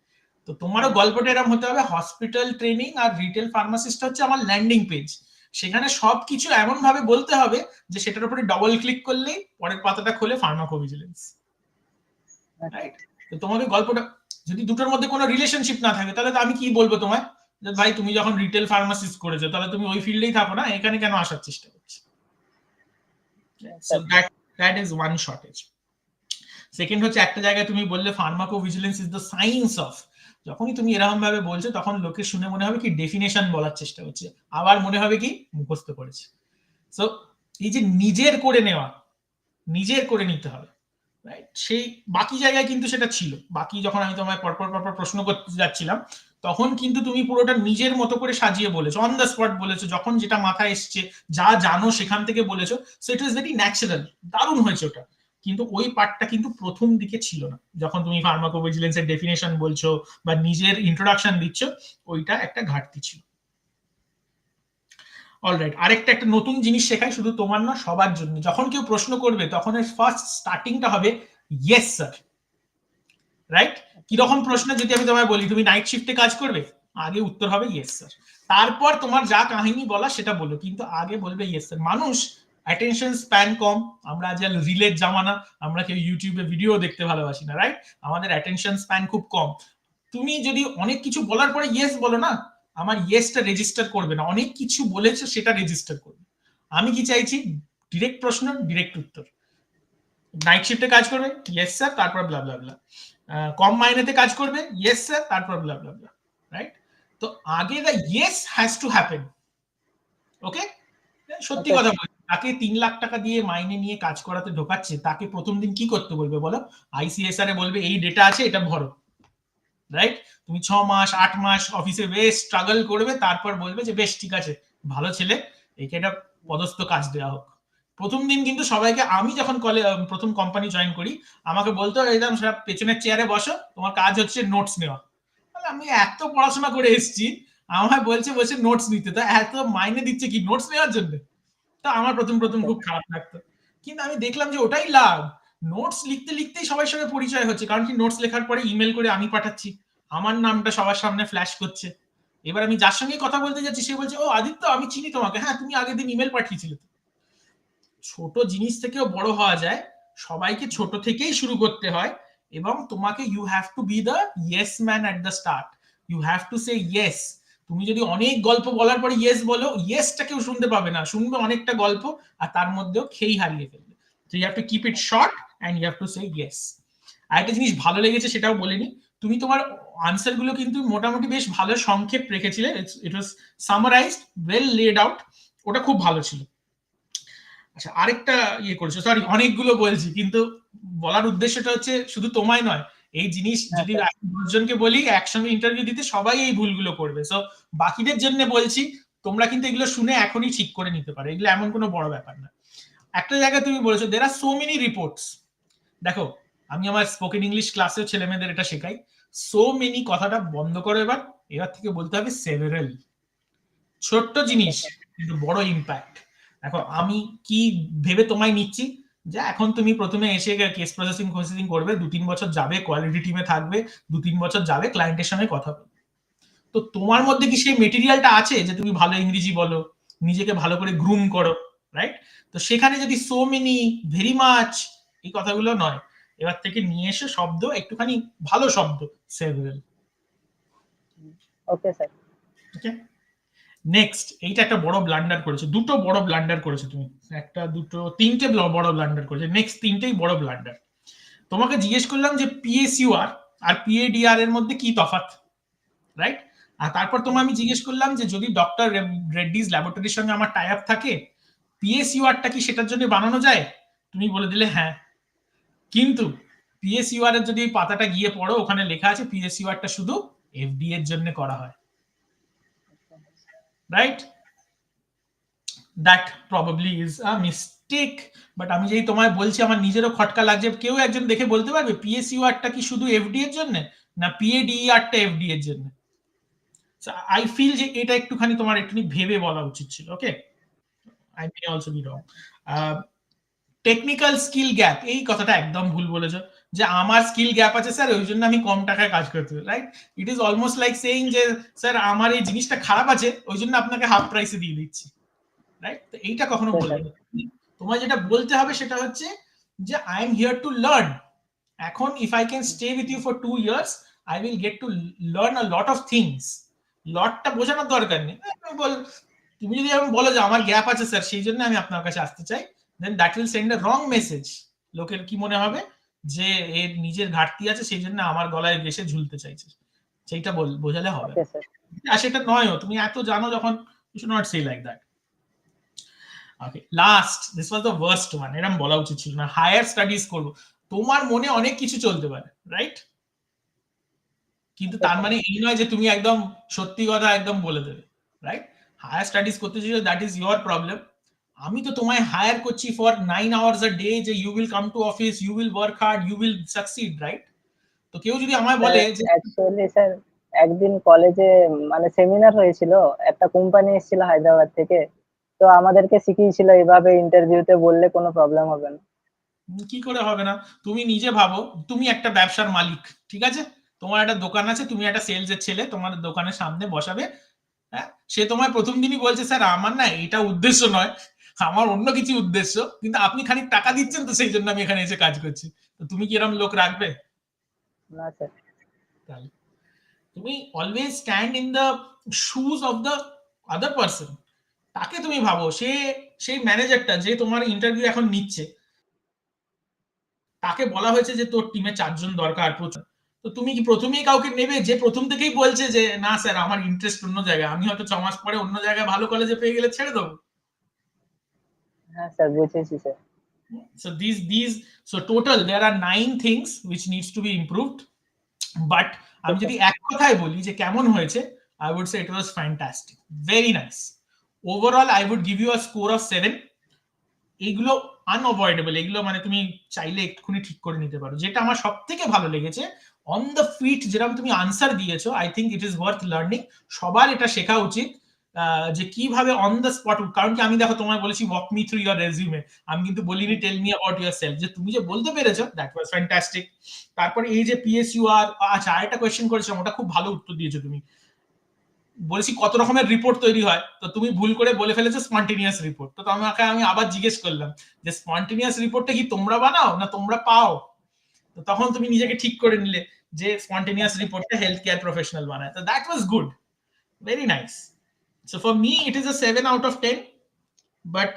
তো তোমারও গল্পটা এরকম হতে হবে, হসপিটাল ট্রেনিং আর রিটেল ফার্মাসিস্ট হচ্ছে আমার ল্যান্ডিং পেজ, সেখানে সবকিছু এমন ভাবে বলতে হবে যে সেটার উপরে ডবল ক্লিক করলেই পরের পাতাটা খুলে ফার্মাকোভিজিলেন্স, রাইট? তো তোমাকে গল্পটা যদি দুটোর মধ্যে কোনো রিলেশনশিপ না থাকে তাহলে তো আমি কি বলবো তোমায়, যে ভাই তুমি যখন রিটেল ফার্মাসিস্ট করেছো তাহলে তুমি ওই ফিল্ডেই থাকো না, এখানে কেন আসার চেষ্টা করছো? So that is one shortage. Second হচ্ছে একটা জায়গায় তুমি বললে ফার্মাকোভিজিলেন্স ইজ দ্য সায়েন্স অফ, যখনই তুমি এরকম ভাবে বলছো তখন লোকে শুনে মনে হবে কি ডেফিনেশন বলার চেষ্টা করছে, আবার মনে হবে কি মুখস্থ করেছে। সো এই যে নিজের করে নেওয়া, নিজের করে নিতে হবে, রাইট? সেই বাকি জায়গায় কিন্তু সেটা ছিল, বাকি যখন আমি তোমায় পরপর প্রশ্ন করতে যাচ্ছিলাম তখন কিন্তু তুমি পুরোটা নিজের মতো করে সাজিয়ে বলেছো, অন দ্য স্পট বলেছো, যখন যেটা মাথায় এসছে, যা জানো সেখান থেকে বলেছো। So it was very natural, দারুণ হয়েছে ওটা। কিন্তু ওই পার্টটা কিন্তু প্রথম দিকে ছিল না, যখন তুমি ফার্মাকোভিজিলেন্সের ডেফিনেশন বলছো বা নিজের ইন্ট্রোডাকশন দিচ্ছ, ওইটা একটা ঘাটতি ছিল। অলরাইট, আরেকটা একটা নতুন জিনিস শেখাই, শুধু তোমার না সবার জন্য, যখন কেউ প্রশ্ন করবে তখন এর ফার্স্ট স্টার্টিংটা হবে ইয়েস স্যার, রাইট? কিরকম প্রশ্ন, যদি আমি তোমায় বলি তুমি নাইট শিফটে কাজ করবে, আগে উত্তর হবে ইয়েস স্যার, তারপর তোমার যা কাহিনী বলা সেটা বলো, কিন্তু আগে বলবে ইয়েস স্যার। মানুষ অ্যাটেনশন স্প্যান কম, আমরা আজ রিলের জামানা, আমরা কেউ ইউটিউবে ভিডিও দেখতে ভালোবাসি না, রাইট? আমাদের অ্যাটেনশন স্প্যান খুব কম। তুমি যদি অনেক কিছু বলার পরে ইয়েস বলো না, আমার ইয়েসটা রেজিস্টার করবে না, অনেক কিছু বলেছে সেটা রেজিস্টার করবে। আমি কি চাইছি, ডিরেক্ট প্রশ্ন ডিরেক্ট উত্তর। নাইট শিফটে কাজ করবে, ইয়েস স্যার, তারপর ব্লা ব্লা ব্লা। কম মাইনেতে কাজ করবে, ইয়েস স্যার, তারপর ব্লা ব্লা ব্লা, রাইট? তো আগে the yes has to happen, okay? সত্যি কথা বলছি, তাকে 3 লাখ টাকা দিয়ে মাইনে নিয়ে কাজ করাতে ঢোকাচ্ছে, তাকে প্রথম দিন কি করতে বলবে বলো? আইসিএসআর এ বলবে এই ডেটা আছে, এটা ভরো, রাইট? তুমি 6 মাস 8 মাস অফিসে বেশ স্ট্রাগল করবে, তারপর বলবে যে বেশ ঠিক আছে, ভালো ছেলে, একে একটা পদস্থ কাজ দেওয়া হোক। প্রথম দিন কিন্তু সবাইকে, আমি যখন প্রথম কোম্পানি জয়েন করি, আমাকে বলতো একদম পেছনের চেয়ারে বসো, তোমার কাজ হচ্ছে নোটস নেওয়া। আমি এত পড়াশোনা করে এসেছি, আমায় বলছে বসে নোটস নিতে, তা এত মাইনে দিচ্ছে কি নোটস নেওয়ার জন্য? তা আমার প্রথম খুব খারাপ লাগতো, কিন্তু আমি দেখলাম যে ওটাই লাভ। নোটস লিখতে লিখতেই সবার সঙ্গে পরিচয় হচ্ছে, কারণ কি নোটস লেখার পরে ইমেল করে আমি পাঠাচ্ছি, আমার নামটা সবার সামনে ফ্ল্যাশ করছে। এবার আমি যার সঙ্গে কথা বলতে যাচ্ছি সে বলছে ও আদিত্য আমি চিনি তোমাকে, হ্যাঁ তুমি আগের দিন ইমেল পাঠিয়েছিলে। ছোট জিনিস থেকেও বড় হওয়া যায়, সবাইকে ছোট থেকেই শুরু করতে হয়, এবং তোমাকে you have to be the yes man at the start, you have to say yes. তুমি যদি অনেক গল্প বলার পরে ইয়েস বলো, ইয়েসটা কেউ শুনতে পাবে না, শুনবে অনেকটা গল্প আর তার মধ্যেও খেই হারিয়ে ফেলবে। So you have to keep it short and you have to say yes. আরেকটা জিনিস ভালো লেগেছে সেটাও বলিনি, তুমি তোমার আনসার গুলো কিন্তু মোটামুটি বেশ ভালো সংক্ষেপ রেখেছিলে, ইট ওয়াজ সামারাইজড, ওয়েল লেড আউট, ওটা খুব ভালো ছিল। আচ্ছা, আরেকটা ইয়ে করেছো, সরি অনেকগুলো বলছি, কিন্তু বলার উদ্দেশ্যটা হচ্ছে শুধু তোমায় নয়, এই জিনিস যদি 10 জনকে বলি একসঙ্গে ইন্টারভিউ দিতে, সবাই এই ভুলগুলো করবে। সো বাকিদের জন্য বলছি, তোমরা কিন্তু এগুলো শুনে এখনই ঠিক করে নিতে পারো, এগুলো এমন কোনো বড় ব্যাপার না। একটা জায়গায় তুমি বলেছো দের আর সো মেনি রিপোর্টস। দেখো, আমি আমার স্পোকেন ইংলিশ ক্লাসেও ছেলে মেয়েদের এটা শেখাই, সো মেনি কথাটা বন্ধ করো, এবার থেকে বলতে হবে সেভারাল। ছোট্ট জিনিস কিন্তু বড় ইম্প্যাক্ট। দেখো আমি কি ভেবে তোমায় নিচ্ছি, যে এখন তুমি প্রথমে এসে কেস প্রসেসিং করবে, 2-3 বছর যাবে কোয়ালিটি টিমে থাকবে, 2-3 বছর যাবে ক্লায়েন্টের সঙ্গে কথা বলবে, তো তোমার মধ্যে কি সেই মেটেরিয়ালটা আছে যে তুমি ভালো ইংরেজি বলো, নিজেকে ভালো করে গ্রুম করো, রাইট? তো সেখানে যদি সো মেনি, ভেরি মাচ, এই কথাগুলো নয়, এবার থেকে নিয়ে এসে শব্দ একটুখানি ভালো শব্দ, several. Okay sir. Okay, next, এইটা একটা বড় ব্লান্ডার করেছে, দুটো বড় ব্লান্ডার করেছে তুমি, একটা দুটো তিনটে বড় ব্লান্ডার করেছে, নেক্সট তিনটেই বড় ব্লান্ডার। তোমাকে জিজ্ঞেস করলাম যে পিএসইউআর আর পিএডিআর এর মধ্যে কি তফাৎ, রাইট? আর তারপর তোমায় আমি জিজ্ঞেস করলাম যে যদি ডক্টর রেড্ডিজ ল্যাবরেটরির সঙ্গে আমার টাই আপ থাকে, পিএসইউআরটা কি সেটার জন্য বানানো যায়? তুমি বলে দিলে হ্যাঁ, কিন্তু পিএসইউআর এর যদি পাতাটা গিয়ে পড়ো, ওখানে লেখা আছে পিএসইউআরটা শুধু এফডিএ এর জন্য করা হয়, right? That probably is a mistake, but আমি যেই তোমায় বলছি আমার নিজেরও খটকা লাগছে, কেউ একজন দেখে বলতে পারবে পিএসইউআরটা কি শুধু এফডি এর জন্য না পিএডিইআরটা এফডি এর জন্য? আই ফিল যে এটা একটুখানি তোমার একটুখানি ভেবে বলা উচিত ছিল, okay? I may also be wrong. Technical skill gap, এই কথাটা একদম ভুল বলেছো যে আমার স্কিল গ্যাপ আছে স্যার ওই জন্য আমি কম টাকায় কাজ করতে পারি, right? It is almost like saying যে স্যার আমার এই জিনিসটা খারাপ আছে ওই জন্য আপনাকে হাফ প্রাইসে দিয়ে দিচ্ছি, রাইট? তো এইটা কখনো বলবে না। তোমার যেটা বলতে হবে সেটা হচ্ছে যে I am here to learn. এখন if I can stay with you for 2 years I will get to learn a lot of things. লটটা বোঝানোর দরকার নেই, তুমি যদি আমি বলো যে আমার গ্যাপ আছে স্যার সেই জন্য আমি আপনার কাছে আসতে চাই, then that will send a wrong message. লোকের কি মনে হবে যে এর নিজের ঘাটতি আছে সেই জন্য আমার গলায় বেশে ঝুলতে চাইছে, সেইটা বোঝালে হবে। আর সেটা নয়ও, তুমি এত জানো যখন, you should not say like that. Okay, last, this was the worst one, এরকম বলা উচিত ছিল না। হায়ার স্টাডিজ করব, তোমার মনে অনেক কিছু চলতে পারে, রাইট? কিন্তু তার মানে এই নয় যে তুমি একদম সত্যি কথা একদম বলে দেবে, রাইট? হায়ার স্টাডিজ করতে চাইছো, দ্যাট ইজ ইয়োর প্রবলেম। আমি তো তোমায় হায়ার করছি ফর 9 আওয়ার্স আ ডে, যে you will come to office, you will work hard, you will succeed, right? তো কেউ যদি আমায় বলে যে অ্যাকচুয়ালি স্যার একদিন কলেজে মানে সেমিনার হয়েছিল, একটা কোম্পানি এসেছিল হায়দ্রাবাদ থেকে, তো আমাদেরকে শিখিয়েছিল এভাবে ইন্টারভিউতে বললে কোনো প্রবলেম হবে না। কি করে হবে না? তুমি নিজে ভাবো, তুমি একটা ব্যবসার মালিক, ঠিক আছে? তোমার একটা দোকান আছে, তুমি একটা সেলসের ছেলে, তোমার দোকানের সামনে বসাবে, হ্যাঁ? সে তোমায় প্রথম দিনই বলছে স্যার আমার না এটা উদ্দেশ্য নয়, আমার অন্য কিছু উদ্দেশ্য, কিন্তু আপনি খানিক টাকা দিচ্ছেন তো সেই জন্য আমি এখানে এসে কাজ করছি। তো তুমি কি এরকম লোক রাখবে? না স্যার। তাহলে তুমি always stand in the shoes of the other person. তাকে তুমি ভাবো, সেই ম্যানেজারটা যে তোমার ইন্টারভিউ এখন নিচ্ছে, তাকে বলা হয়েছে যে তোর টিমে 4 জন দরকার প্রচুর, তো তুমি কি প্রথমেই কাউকে নেবে যে প্রথম থেকেই বলছে যে না স্যার আমার ইন্টারেস্ট অন্য জায়গায়, আমি হয়তো 6 মাস পরে অন্য জায়গায় ভালো কলেজে পেয়ে গেলে ছেড়ে দেবো? হ্যাঁ স্যার, বুঝেছি sir. So total there are 9 things which needs to be improved, but আমি যদি এক কথায় বলি যে কেমন হয়েছে, I would say it was fantastic, very nice. Overall I would give you a score of 7. এইগুলো আনঅ্যাভয়েডেবল, এগুলো মানে তুমি চাইলে এক্ষুনি ঠিক করে নিতে পারো। যেটা আমার সব থেকে ভালো লেগেছে, অন দ্য ফিট যেরকম তুমি আনসার দিয়েছো, I think it is worth learning. সবার এটা শেখা উচিত যে কিভাবে অন দ্য স্পট, কারণ কি আমি দেখো তোমায় বলেছি walk me through your resume, আমি কিন্তু বলিনি tell me about yourself, যে তুমি যে বলতে পেরেছো দ্যাট ওয়াজ ফ্যান্টাস্টিক। তারপরে এই যে পিএসইউআর, আচ্ছা আরেকটা কোয়েশ্চেন করেছিলাম, ওটা খুব ভালো উত্তর দিয়েছো তুমি। বলেছি কত রকমের রিপোর্ট তৈরি হয়, তো তুমি ভুল করে বলে ফেলেছো স্পন্টেনিয়াস রিপোর্ট। তো তোমাকে আমি আবার জিজ্ঞেস করলাম যে স্পন্টেনিয়াস রিপোর্টটা কি তোমরা বানাও না তোমরা পাও? তো তখন তুমি নিজেকে ঠিক করে নিলে যে স্পন্টেনিয়াস রিপোর্টটা হেলথ কেয়ার প্রফেশনাল বানায়। তো that was good, very nice. So for me it is a 7 out of 10। But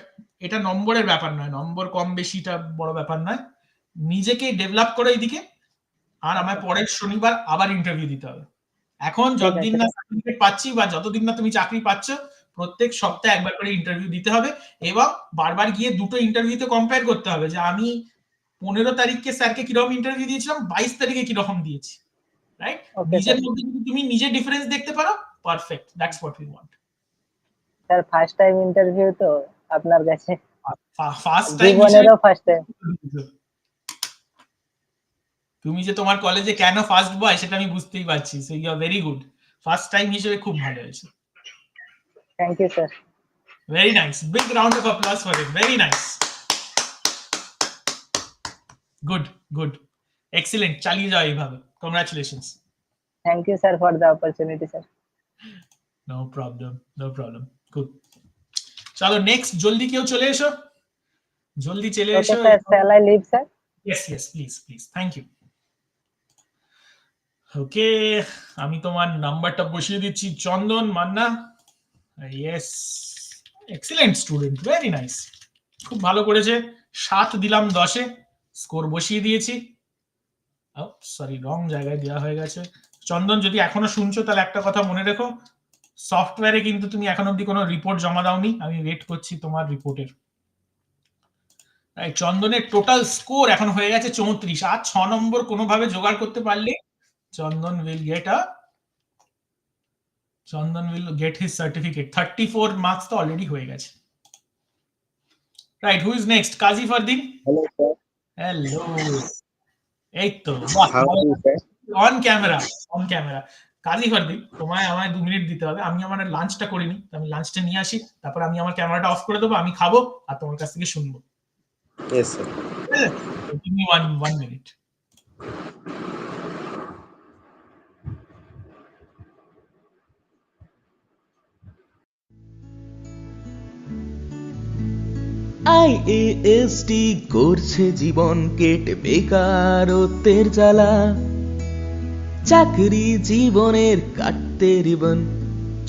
এটা নম্বরের ব্যাপার নয়, নম্বর কম বেশিটা বড় ব্যাপার নয়, নিজেকে ডেভেলপ করো এইদিকে। আর আমায় পরের শনিবার আবার ইন্টারভিউ দিতে হবে। এখন যতদিন না সার্টিফিকেট পাচ্ছি বা যতদিন না তুমি চাকরি পাচ্ছ, প্রত্যেক সপ্তাহে একবার করে ইন্টারভিউ দিতে হবে, এবং বারবার গিয়ে দুটো ইন্টারভিউতে কম্পেয়ার করতে হবে যে আমি 15 তারিখকে স্যারকে কিরকম ইন্টারভিউ দিয়েছিলাম, 22 তারিখে কিরকম দিয়েছি, রাইট? নিজের মধ্যে যদি তুমি নিজে ডিফারেন্স দেখতে পারো, perfect, that's what we want. Sir first time interview তো আপনার কাছে, ফার্স্ট টাইম জীবনেরও ফার্স্ট টাইম। তুমি যে তোমার কলেজে কেন ফার্স্ট বয় সেটা আমি বুঝতেই পারছি, so you are very good. First time হিসেবে খুব ভালো হয়েছে। Thank you sir. Very nice. Big round of applause for it. Very nice. Good, good. Excellent. চালিয়ে যাও এইভাবে। Congratulations. Thank you sir for the opportunity sir. No problem. No problem. Good. চলো next, জলদি কেউ চলে এসো, জলদি চলে ওকে এসো। Sir, shall I leave sir? Yes, yes, please, please. Thank you. Okay, আমি তোমার নাম্বারটা বসিয়ে দিচ্ছি, Chandan Manna. Yes, excellent student, very nice, খুব ভালো করেছে। 7 দিলাম 10-এ, স্কোর বসিয়ে দিয়েছি। সরি, রং জায়গায় দেওয়া হয়ে গেছে। চন্দন, যদি এখনো শুনছো তাহলে একটা কথা মনে রেখো, সফটওয়্যারে কিন্তু তুমি এখন অব্দি কোনো রিপোর্ট জমা দাওনি, আমি ওয়েট করছি তোমার রিপোর্টের। চন্দনের টোটাল স্কোর এখন হয়ে গেছে 34, আর 6 নম্বর কোনোভাবে জোগাড় করতে পারলে Chandan will get his certificate. 34 marks তো অলরেডি হয়ে গেছে। Right, who is next? Kazi Fardin. Hello, sir. Hello, এই তো How are you, sir? On camera, on camera. Kazi Fardin, তোমায় আমায় 2 মিনিট দিতে হবে, আমি আমার লাঞ্চটা করিনি, আমি লাঞ্চটা নিয়ে আসি, তারপর আমি আমার ক্যামেরাটা অফ করে দেবো, আমি খাবো আর তোমার কাছ থেকে শুনবো। Yes, sir. Yeah. So give me one minute. IASD করছে জীবন কেটে বেকারত্বের জ্বালা, চাকরি জীবনের কাটতে রিবন,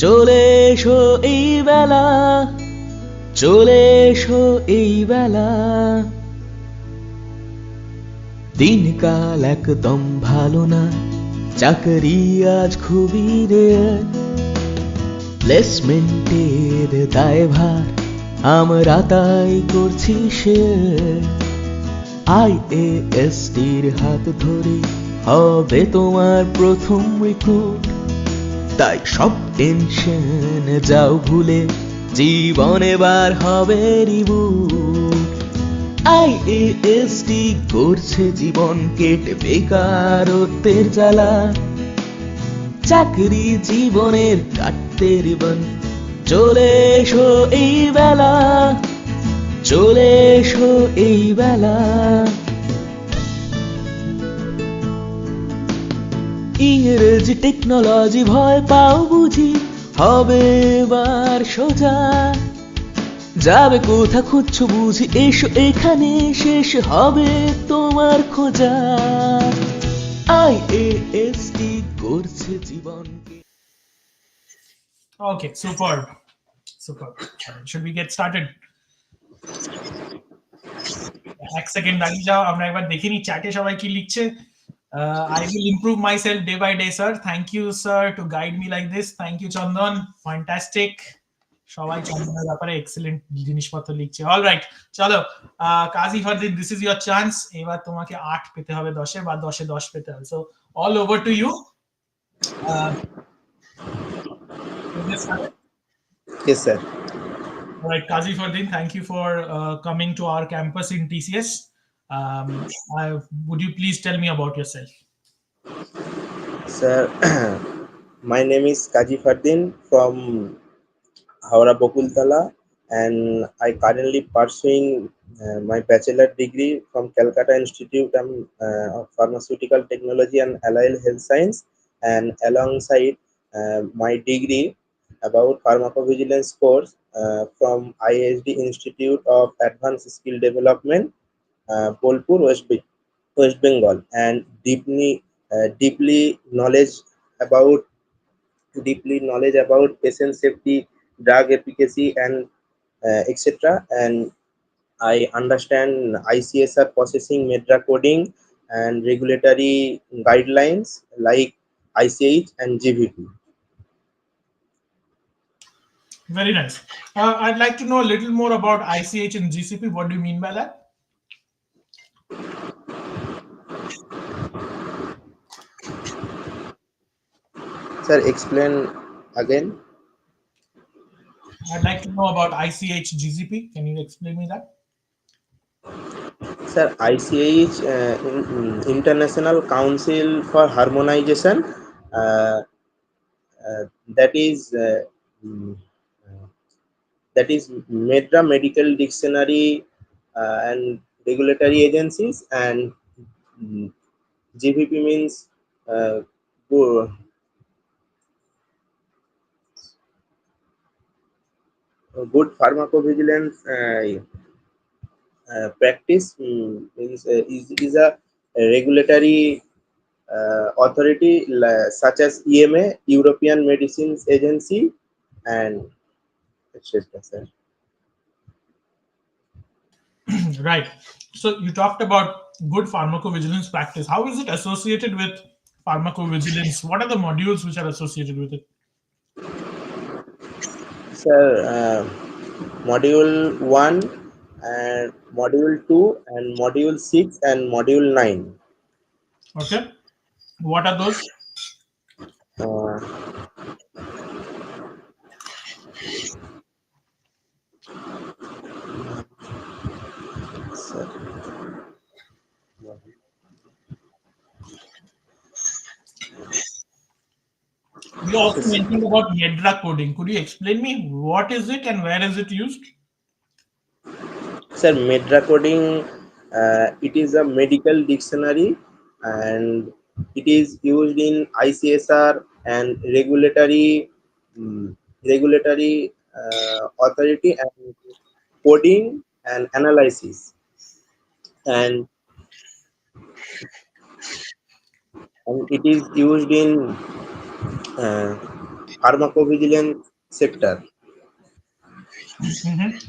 চলে এসো এই বেলা, চলে এসো এই বেলা। দিনকাল একদম ভালো না, চাকরি আজ খুবই রেয়ার, প্লেসমেন্টের দায়ভার আমরা তাই করছি শেয়ার। IASDর হাত ধরে হবে তোমার প্রথম রিক্রুট, তাই সব টেনশন যাও ভুলে, জীবন এবার হবে রিবুট। IASD করছে জীবন কেটে বেকারত্বের জ্বালা, চাকরি জীবনের কাটতে রিবন, চলে এসো এই বেলা, চলে এসো এই বেলা। ইংরেজি টেকনোলজি ভয় পাও বুঝি, হবে এবার সোজা, যাবে কোথা খুঁজছো বুঝি, এসো এখানে শেষ হবে তোমার খোঁজা। IASD করছে জীবনকে। Okay, superb. Superb. Should we get started? এক সেকেন্ড দাঁড়িয়ে যাও, আমরা একবার দেখে নিই চ্যাটে সবাই কি লিখছে। I will improve myself day by day, sir. Thank you, sir, to guide me like this. Thank you, Chandan. Fantastic. সবাই চন্দনের ব্যাপারে এক্সেলেন্ট জিনিসপত্র লিখছে। অল রাইট, চলো Kazi Fardin, this is your chance. এবার তোমাকে 8 পেতে হবে 10-এ, বা 10-এ 10 পেতে হবে। So all over to you. Yes, sir. All right, Kazi Fardin, thank you for coming to our campus in TCS. Would you please tell me about yourself? Sir, my name is Kaji Fardin from Howrah Bokultala, and I currently pursuing my bachelor degree from Calcutta Institute of Pharmaceutical Technology and Allied Health Science, and alongside my degree about Pharmacovigilance course from IASD Institute of Advanced Skill Development, Bolpur, West Bengal, and deeply knowledge about patient safety, drug efficacy, and etc. And I understand ICSR processing, MEDRA coding, and regulatory guidelines like ICH and GVP. Very nice. I'd like to know a little more about ICH and GCP. What do you mean by that? Sir, explain again. I'd like to know about ICH GCP. Can you explain me that? Sir, ICH International Council for Harmonization. Uh, that is mm, that is MEDRA Medical Dictionary and regulatory agencies, and mm, GVP means uh, go- good pharmacovigilance practice, means is a regulatory authority such as EMA, European Medicines Agency, and etc. Sir. Right. So you talked about good pharmacovigilance practice. How is it associated with pharmacovigilance? What are the modules which are associated with it? Sir, module 1 and module 2 and module 6 and module 9. Okay. What are those? Uh, sir, You also mentioned about MEDRA coding. Could you explain me what is it and where is it used? Sir, Medra coding, it is a medical dictionary and it is used in ICSR and mm, regulatory authority and coding and analysis, and, and it is used in uh, pharmacovigilance sector.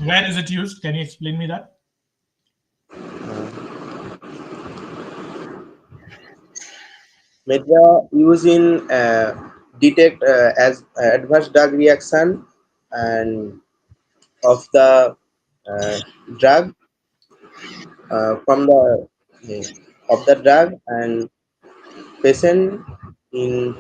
Where is it used? Can you explain me that? Medra used in detect as adverse drug reaction and of the uh, drug from the of the drug and patient in.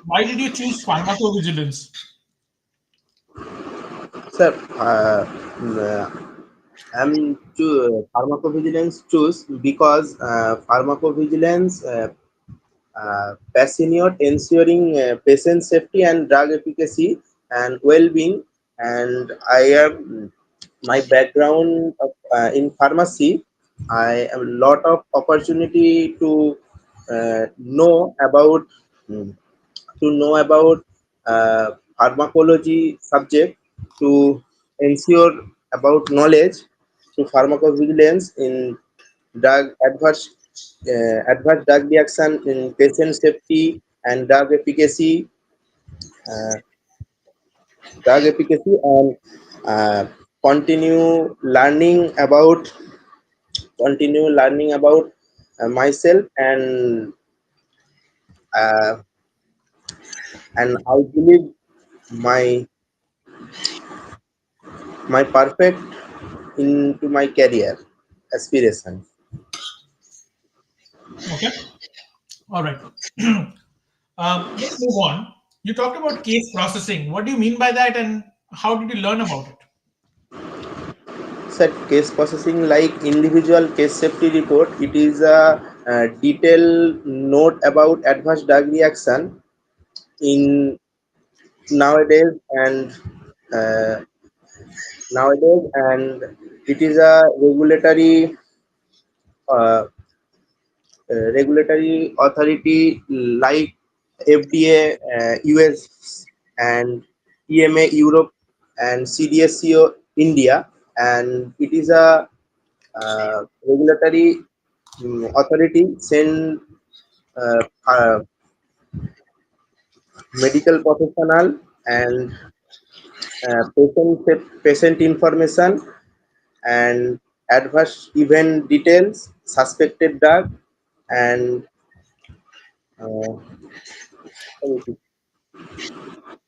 Why did you choose pharmacovigilance? Sir, I'm to pharmacovigilance choose because pharmacovigilance passionate ensuring patient safety and drug efficacy and well-being, and I am my background in pharmacy. I have a lot of opportunity to know about mm, pharmacology subject to ensure about knowledge to pharmacovigilance in adverse drug reaction in patient safety and uh, drug efficacy and uh, continue learning about myself uh, and I believe my my perfect into my career aspiration. Okay. All right. Let's move on. You talked about case processing. What do you mean by that, and how did you learn about it? Set case processing like individual case safety report. It is a detailed note about adverse drug reaction in nowadays and uh, and it is a uh, regulatory authority like FDA, US, and EMA Europe, and CDSCO India, and it is a regulatory authority send uh, uh, medical professional and patient information and adverse event details, suspected drug, and uh,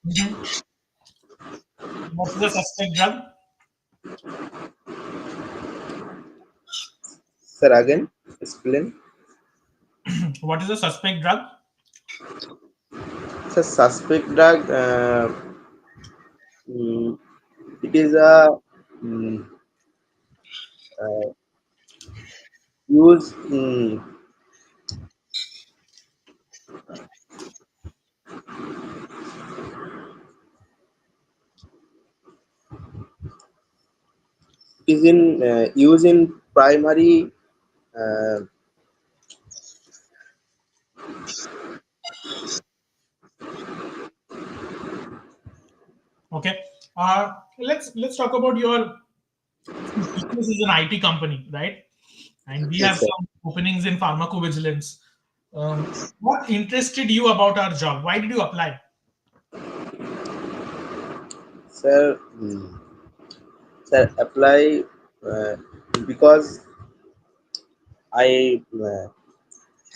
Mhm. What is a suspect drug? sir again explain. What is a suspect drug? So suspect drug, mm, it is a mm, uh, use is in use in primary. Uh, Okay. Let's talk about your business is an IT company, right? And we have yes, sir. some openings in pharmacovigilance. What interested you about our job? Why did you apply? Sir, sir, apply because I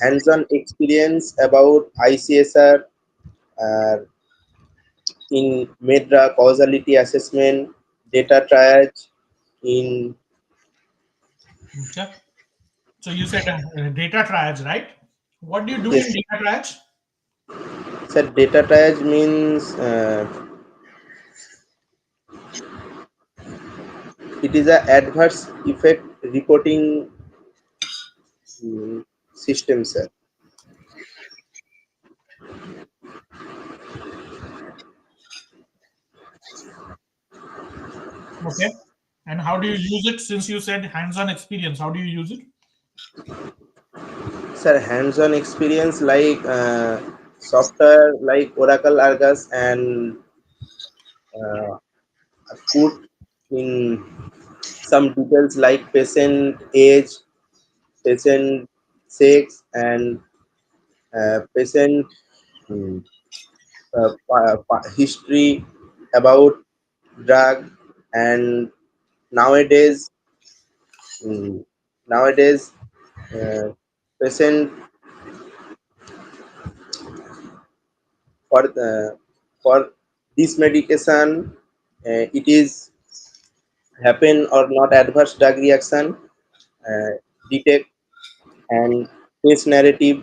hands-on experience about ICSR uh, in MEDRA causality assessment, data triage in. Okay. So you said data triage, right? What do you do Yes, in data triage? sir. Data triage means it is a adverse effect reporting system, sir. Okay. And how do you use it? Since you said hands-on experience, how do you use it? Sir, hands-on experience like software like Oracle Argus and uh, put in some details like patient age, patient sex, and patient mm, history about drug. And nowadays mm, nowadays uh, patient for for this medication, it is happen or not adverse drug reaction, uh, detect and case narrative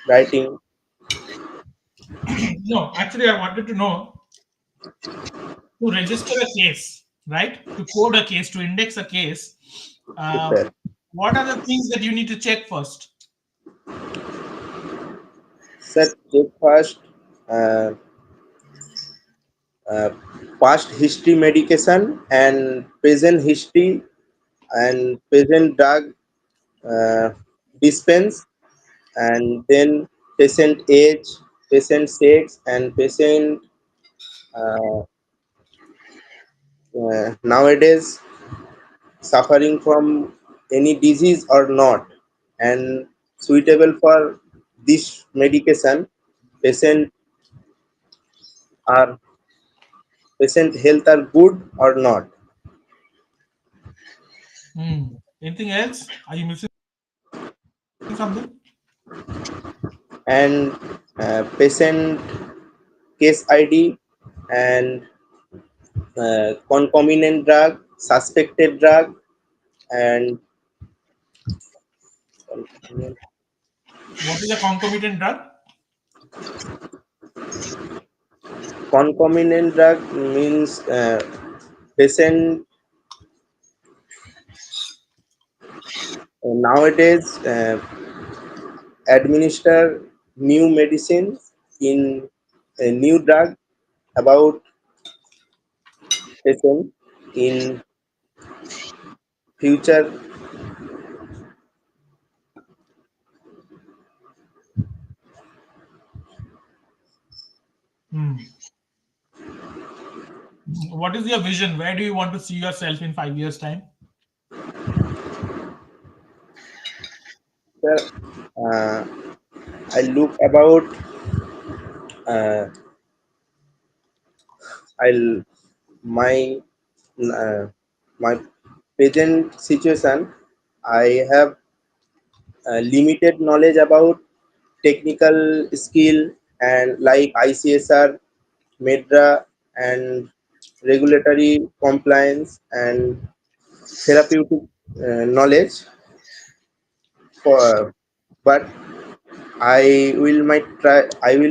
writing. No, actually, I wanted to know, to register a case, right? To code a case, to index a case. Yes, Uh, sir. what are the things that you need to check first? Sir, check first uh, uh, past history medication and present history and present drug uh, dispense, and then patient age, patient sex, and patient uh, nowadays suffering from any disease or not, and suitable for this medication. Patient are patient health are good or not. Hmm. Anything else? Are you missing something? And patient case ID and concomitant drug, suspected drug, and What is a concomitant drug? concomitant drug means patient nowadays administer new medicines in a new drug about patient in future. Hmm. What is your vision? Where do you want to see yourself in 5 years' time? uh, I look about uh, I'll my uh, my present situation. I have limited knowledge about technical skill and like ICSR, MEDRA, and regulatory compliance and therapeutic knowledge. For but I will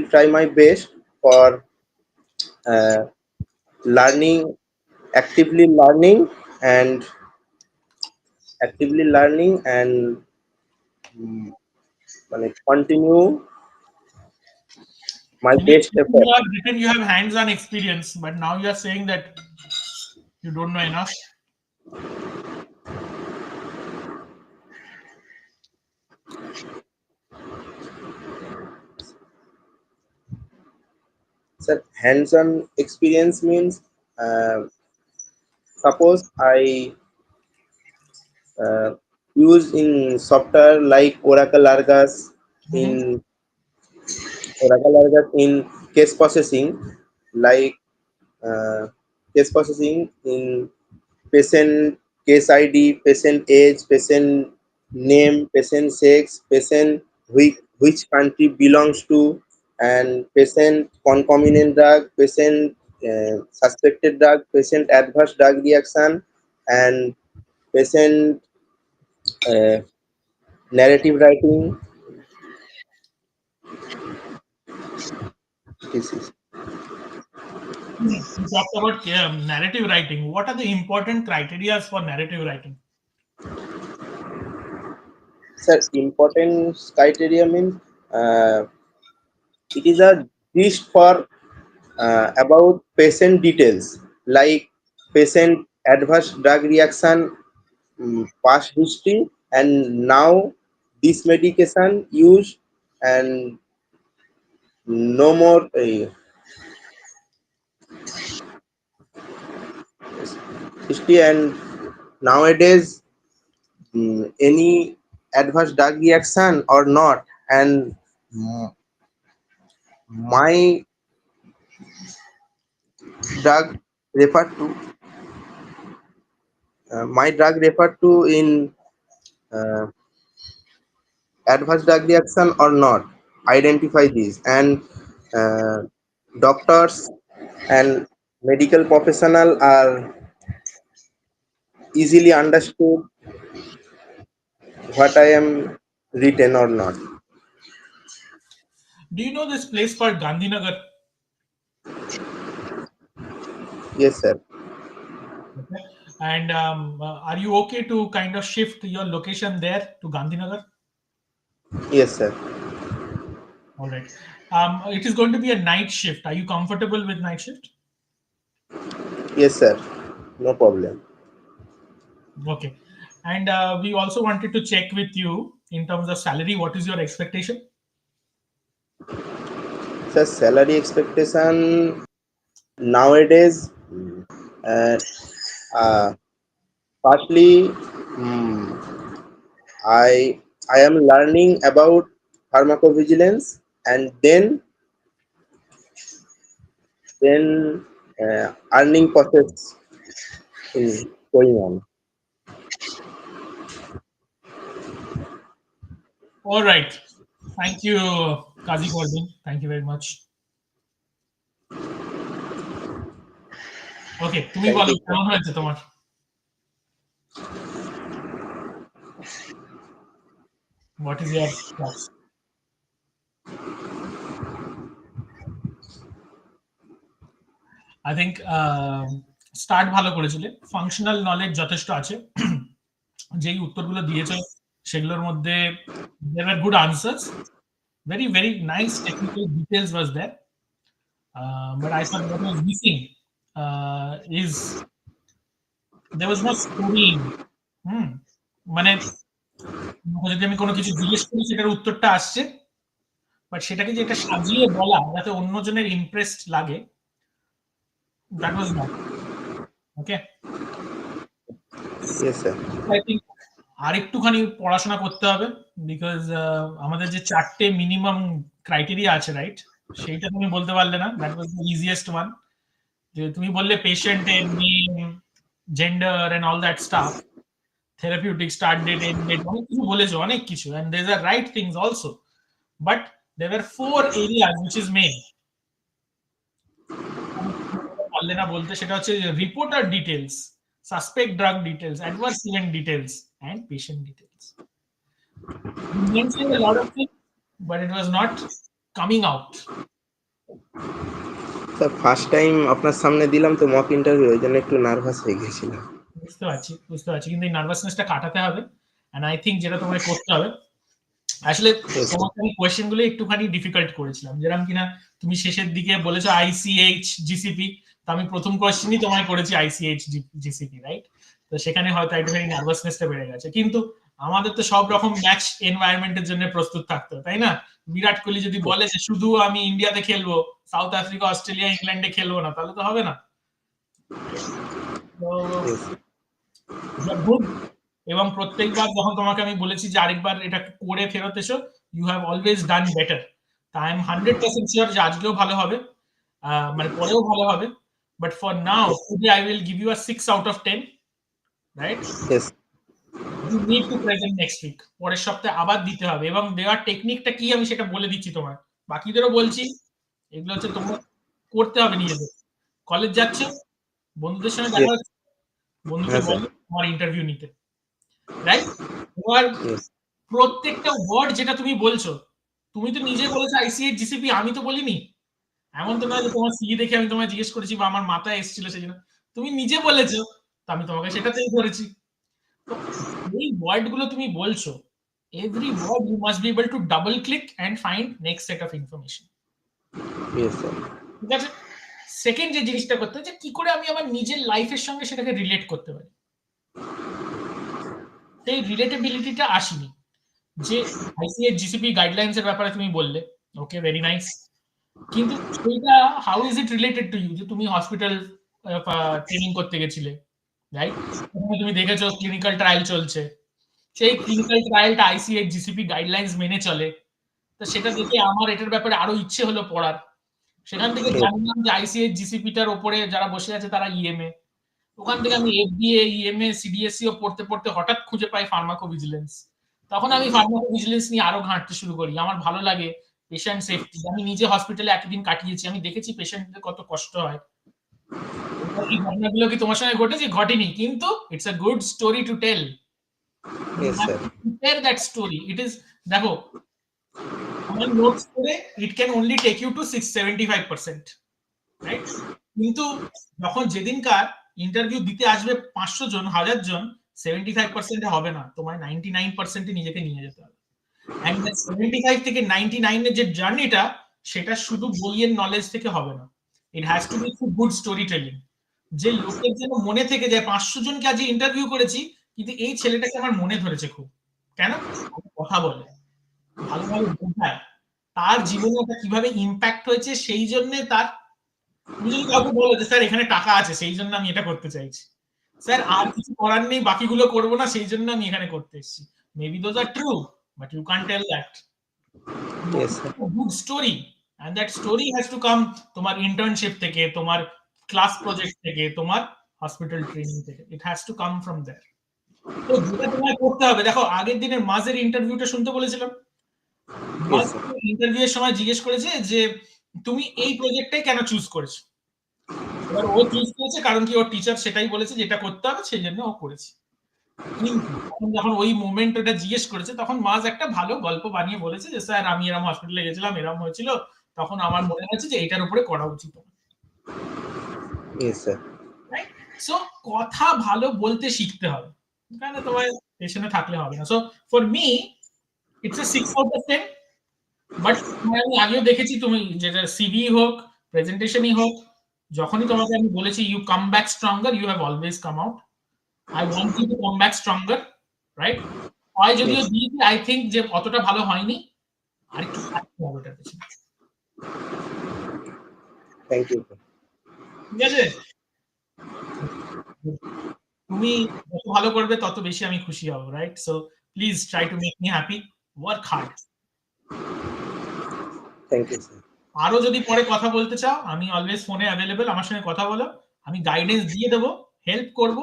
try my best for uh, learning, actively learning and mm, continue my In your best CV effort. you have written you have hands-on experience, but now you are saying that you don't know enough. So hands-on experience means uh, suppose I uh, use in software like Mhm. in Oracle Argus in case processing, like uh, case processing in patient case ID, patient age, patient name, patient sex, patient which country belongs to, and patient concomitant drug, patient suspected drug, patient adverse drug reaction, and patient uh, narrative writing. This is You talked about narrative writing. What are the important criteria for narrative writing? sir. Important criteria means uh, it is a gist for about patient details like patient adverse drug reaction, past history, and now this medication use, and no more history, and nowadays any adverse drug reaction or not, and mm, my drug referred to in uh, adverse drug reaction or not, identify these, and uh, doctors and medical professional are easily understood what I am written or not. Do you know this place called Gandhinagar? Yes, sir. Okay. And are you okay to kind of shift your location there to Gandhinagar? Yes, sir. All right. It is going to be a night shift. Are you comfortable with night shift? Yes, sir. No problem. Okay. And we also wanted to check with you in terms of salary. What is your expectation? Sir, salary expectation nowadays, uh, uh, firstly, I I am learning about pharmacovigilance, and then earning process is going on. All right. Thank you, Kazi Gordon. Thank you very much. ওকে, তুমি Thank বলো you, sir. কেমন হয়েছে তোমার? What is your thoughts? I think start ভালো করেছিলে। Functional knowledge যথেষ্ট আছে। যেই উত্তরগুলো দিয়েছো সেগুলোর মধ্যে there were good answers. Very, very nice technical details was there. But I thought what was missing is there was no story. হুম, মানে যদি আমি কোনো কিছু জিজ্ঞেস করি সেটার উত্তরটা আসছে, বাট সেটাকে যে এটা সাজিয়ে বলা যাতে অন্যজনের ইমপ্রেসড লাগে, that was not okay. Yes, sir. I think আর একটুখানি পড়াশোনা করতে হবে, বিকজ আমাদের যে 4টে মিনিমাম ক্রাইটেরিয়া আছে, রাইট? সেইটা তুমি বলতে পারলে না। That was the easiest one. যে তুমি বললে পেশেন্টের name, gender and all that stuff, therapeutic start date, end date, অনেক কিছু বলেছো, অনেক কিছু, and there are right things also, but there were 4 areas which is main পারলে না বলতে। সেটা হচ্ছে reporter details, suspect drug details, adverse event details and patient details. You mentioned a lot of things, but it was not coming out. Sir, first time আপনার সামনে দিলাম তো mock interview, ওই জন্য একটু নার্ভাস হয়ে গেছিলাম। বুঝতে পারছি, বুঝতে পারছি, কিন্তু এই নার্ভাসনেসটা কাটাতে হবে। এন্ড আই থিঙ্ক যেটা তোমায় করতে হবে, আসলে Yes, sir. তোমাকে আমি কোয়েশ্চেন গুলো একটুখানি ডিফিকাল্ট করেছিলাম, যেরকম কিনা তুমি শেষের দিকে বলেছো আইসিএইচ জিসিপি, তো আমি প্রথম কোয়েশ্চেনই তোমায় করেছি আইসিএইচ জিসিপি, রাইট? তো সেখানে হয়তো একটুখানি নার্ভাসনেসটা বেড়ে গেছে। কিন্তু আমাদের তো সব রকম ম্যাচ এনভায়রনমেন্টের জন্য প্রস্তুত থাকতে হবে, তাই না? বিরাট কোহলি যদি বলে যে শুধু আমি ইন্ডিয়াতে খেলবো, সাউথ আফ্রিকা, অস্ট্রেলিয়া, ইংল্যান্ডে খেলবো না, তাহলে তো হবে না। তো Yes. গুড। এবং প্রত্যেকবার যখন তোমাকে আমি বলেছি যে আরেকবার এটা করে ফেরত এসো, you have always done better. I am 100% sure যে আজকেও ভালো হবে, মানে পরেও ভালো হবে। But for now today I will give you a 6 out of 10, right? Yes. You need to present next week. পরের সপ্তাহে আবার দিতে হবে, এবং দেওয়ার টেকনিকটা কি আমি সেটা বলে দিচ্ছি তোমার, বাকিদেরও বলছি। এগুলো হচ্ছে তোমরা করতে হবে নিজেদের। কলেজ যাচ্ছ, বন্ধুদের সঙ্গে দেখা Yes. হচ্ছে, বন্ধুকে হ্যাঁ, স্যার। বলো তোমার ইন্টারভিউ নিতে, রাইট? এবার Yes. প্রত্যেকটা ওয়ার্ড যেটা তুমি বলছো, তুমি তো নিজে বলেছো আইসিএইচ জিসিপি, আমি তো বলিনি। এমন তো নয় যে তোমার সিভি দেখে আমি তোমায় জিজ্ঞেস করেছি বা আমার মাথায় এসেছিল সেই জন্য, তুমি নিজে বলেছো, তো আমি তোমাকে সেটাতেই ধরেছি। তো এই ওয়ার্ড গুলো তুমি বলছো, every word you must be able to double click and find next set of information. Yes, sir. ঠিক আছে? সেকেন্ড যে জিনিসটা করতে হবে যে কি করে আমি আমার নিজের লাইফের সঙ্গে সেটাকে রিলেট করতে পারি, সেই রিলেটেবিলিটিটা আসেনি। যে আইসিএইচ জিসিপি গাইডলাইন্স এর ব্যাপারে তুমি বললে, ওকে ভেরি নাইস, কিন্তু সেইটা how is it related to you? যে তুমি হসপিটাল ট্রেনিং করতে গেছিলে, রাইট? তুমি দেখেছো ক্লিনিক্যাল ট্রায়াল চলছে, সেই ক্লিনিক্যাল ট্রায়ালটা আইসিএইচ জিসিপি গাইডলাইন্স মেনে চলে, তো সেটা দেখে আমার এটার ব্যাপারে আরো ইচ্ছে হলো পড়ার। সেখান থেকে জানলাম যে আইসিএইচ জিসিপিটার ওপরে যারা বসে আছে তারা ইএমএ, ওখান থেকে আমি এফডিএ ইএমএ সিডিএসসি ও পড়তে পড়তে হঠাৎ খুঁজে পাই ফার্মাকোভিজিলেন্স। তখন আমি ফার্মাকোভিজিলেন্স নিয়ে আরো ঘাঁটতে শুরু করি। আমার ভালো লাগে পেশেন্ট সেফটি, আমি নিজে হসপিটালে একদিন কাটিয়েছি, আমি দেখেছি পেশেন্টদের কত কষ্ট হয়। এই ঘটনাগুলো কি তোমার সঙ্গে ঘটেছে? ঘটেনি, কিন্তু it's a good story to tell. That story it is, দেখো আমার নোটস করে it can only take you to 75%, রাইট? কিন্তু যখন যেদিনকার ইন্টারভিউ দিতে আসবে 500 জন 1000 জন, 75% হবে না, তোমায় 99% নিজেকে নিয়ে যেতে হবে। এন্ড 75 থেকে 99 এর যে জার্নিটা, সেটা শুধু বইয়ের নলেজ থেকে হবে না, ইট হ্যাজ টু বি খুব গুড স্টোরি টেলিং। যে লোকের যেন মনে থেকে যায় 500 জনকে আজ ইন্টারভিউ করেছি, কিন্তু এই ছেলেটাকে আমার মনে ধরেছে খুব, কেন? কথা বলে, ভালোভাবে বোঝায়, তার জীবনে ওটা কিভাবে ইম্প্যাক্ট হয়েছে, সেই জন্য তার, তুমি যদি কাউকে বলো যে স্যার এখানে টাকা আছে সেই জন্য আমি এটা করতে চাইছি, স্যার আর কিছু করার নেই বাকিগুলো করবো না সেই জন্য আমি এখানে করতে এসেছি, maybe those are true, but you can't tell that. Good story, and that story has to come তোমার ইন্টার্নশিপ থেকে, তোমার ক্লাস প্রজেক্ট থেকে, তোমার হসপিটাল ট্রেনিং থেকে, it has to come from there. তো যেটা তোমায় করতে হবে, দেখো আগের দিনের মাঝের ইন্টারভিউটা শুনতে বলেছিলাম, ইন্টারভিউ এর সময় জিজ্ঞেস করেছে যে তুমি এই প্রজেক্টটাই কেন চুজ করেছো, এবার ও চুজ করেছে কারণ কি ওর টিচার সেটাই বলেছে যেটা করতে হবে, সেই জন্য ও করেছে। কিন্তু তখন যখন ওই মোমেন্ট ওটা জিজ্ঞেস করেছে, তখন মাঝ একটা ভালো গল্প বানিয়ে বলেছে যে স্যার আমি এরকম হসপিটালে গেছিলাম, এরকম হয়েছিল, তখন আমার মনে হয়েছে যে এটার উপরে করা উচিত। সো কথা ভালো বলতে শিখতে হবে, কারণ তোমার পেছনে থাকলে হবে না। So for me it's a 6/10, but আমি আগেও দেখেছি তুমি যেটা সিভি হোক প্রেজেন্টেশনই হোক, যখনই তোমাকে আমি বলেছি you come back stronger, you have always come out. I want you to come back stronger, right? হয় যদিও দিয়েছি, আই থিঙ্ক যে অতটা ভালো হয়নি, আর একটু থাকতে হবে ওটার পেছনে। Thank you. ঠিক আছে, তুমি যত ভালো করবে তত বেশি আমি খুশি হব, right? So please try to make me happy, work hard. Thank you sir. আরো যদি পরে কথা বলতে চাও, আমি অলওয়েজ ফোনে অ্যাভেলেবল, আমার সঙ্গে কথা বলো, আমি গাইডেন্স দিয়ে দেবো, হেল্প করব,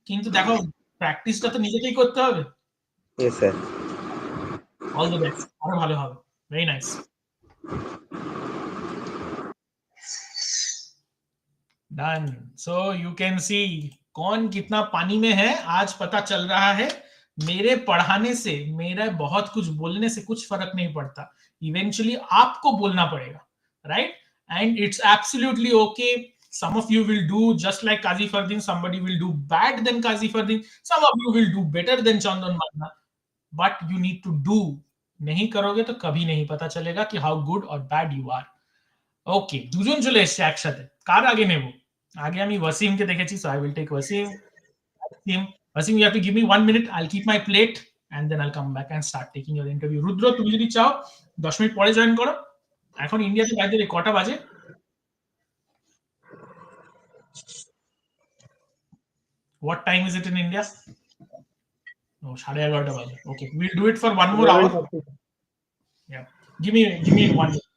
কিন্তু দেখো প্র্যাকটিসটা তো নিজেকেই করতে হবে। Yes sir. All the best, আরো ভালো হবে। Very nice. Done. So you can see कौन कितना पानी में है आज पता चल रहा है। मेरे पढ़ाने से, मेरा बहुत कुछ बोलने से कुछ फर्क नहीं पड़ता, इवेंचुअली आपको बोलना पड़ेगा, right? And it's absolutely okay, some of you will do just like Kazi Fardin, somebody will do bad than Kazi Fardin, some of you will do better than Chandan Manna, but you need to do। नहीं करोगे तो कभी नहीं पता चलेगा कि how good or bad you are। ওকে, দুজন চলে এসছে একসাথে, কার আগে নেব? আগে আমি ওয়াসিমকে দেখেছি, so I will take Wasim. Wasim, Wasim, you have to give me 1 minute, I'll keep my plate and then I'll come back and start taking your interview. Rudra, তুমি যদি চাও 10 মিনিট পরে জয়েন করো। এখন ইন্ডিয়াতে বাইরে কটা বাজে? What time is it in India? ও 11:30 বাজে। Okay, will do it for 1 more hour। 11:30। Yeah, give me 1 minute।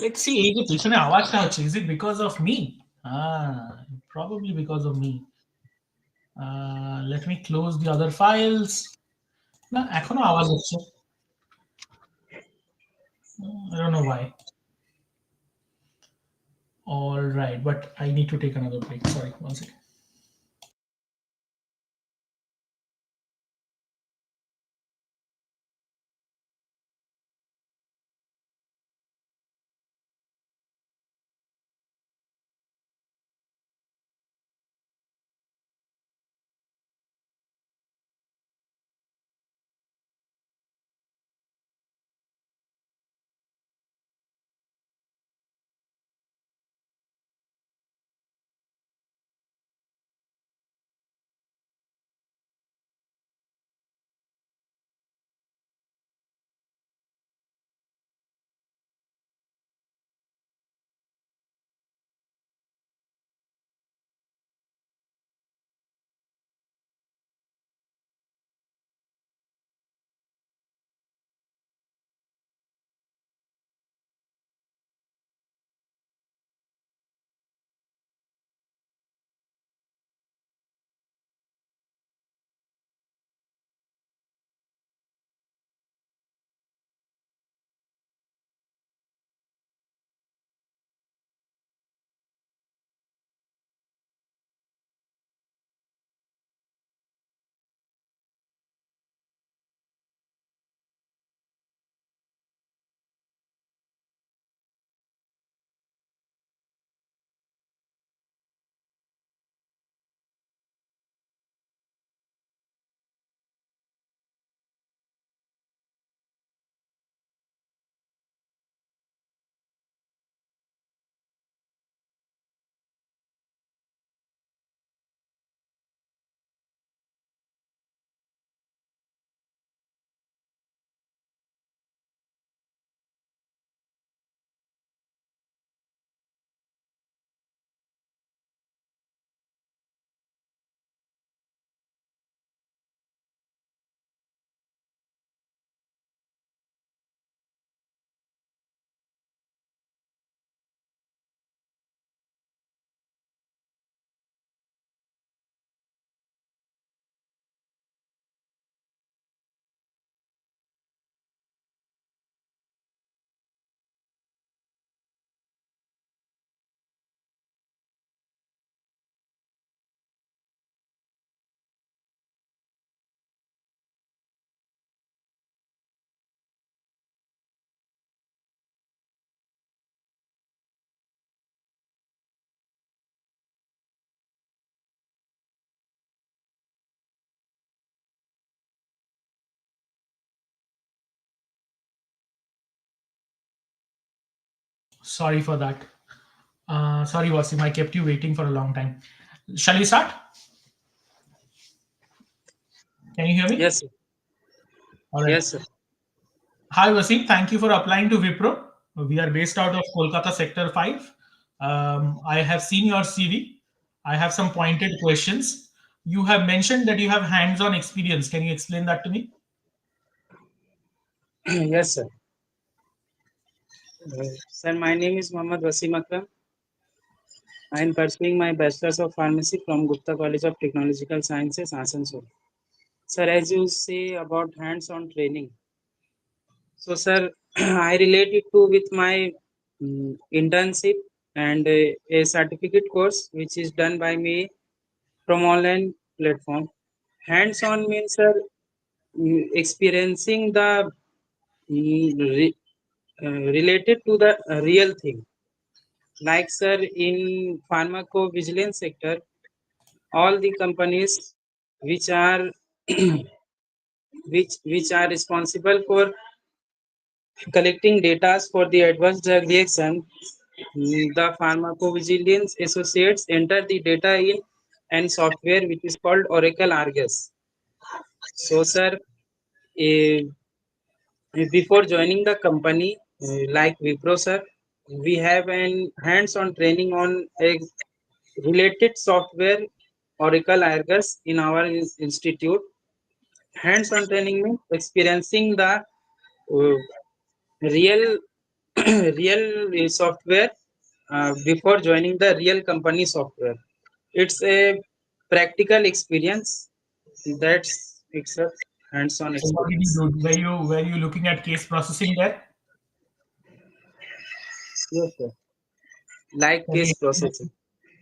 Let's see, এই যে পিছনে আওয়াজটা হচ্ছে, is it because of me? Probably because of me. Let me close the other files. না, এখনো আওয়াজ হচ্ছে। I don't know why. All right, but I need to take another break. Sorry, one second. Sorry for that. Sorry, Wasim, I kept you waiting for a long time. Shall we start? Can you hear me? Yes, sir. All right. Yes, sir. Hi, Wasim. Thank you for applying to Wipro. We are based out of Kolkata Sector 5. I have seen your CV. I have some pointed questions. You have mentioned that you have hands on experience. Can you explain that to me? Yes, sir. Sir, my name is Mohammad Wasim Akram. I am pursuing my Bachelor's of Pharmacy from Gupta College of Technological Sciences, Asansol. Sir, as you say about hands-on training, so sir, I relate it to with my internship and a certificate course which is done by me from online platform. Hands-on means sir, experiencing the related to the real thing. Like sir, in pharmacovigilance sector, all the companies which are which are responsible for collecting data for the advanced drug reaction, the pharmacovigilance associates enter the data in and software which is called Oracle Argus. So sir, eh, before joining the company like Wipro sir, we have an hands-on training on a related software Oracle Argus in our institute. Hands-on training means experiencing the real real software before joining the real company software. It's a practical experience. That's it's a hands-on So what did you experience. do? Were you looking at case processing there? Yes, sir. Like Can case you processing.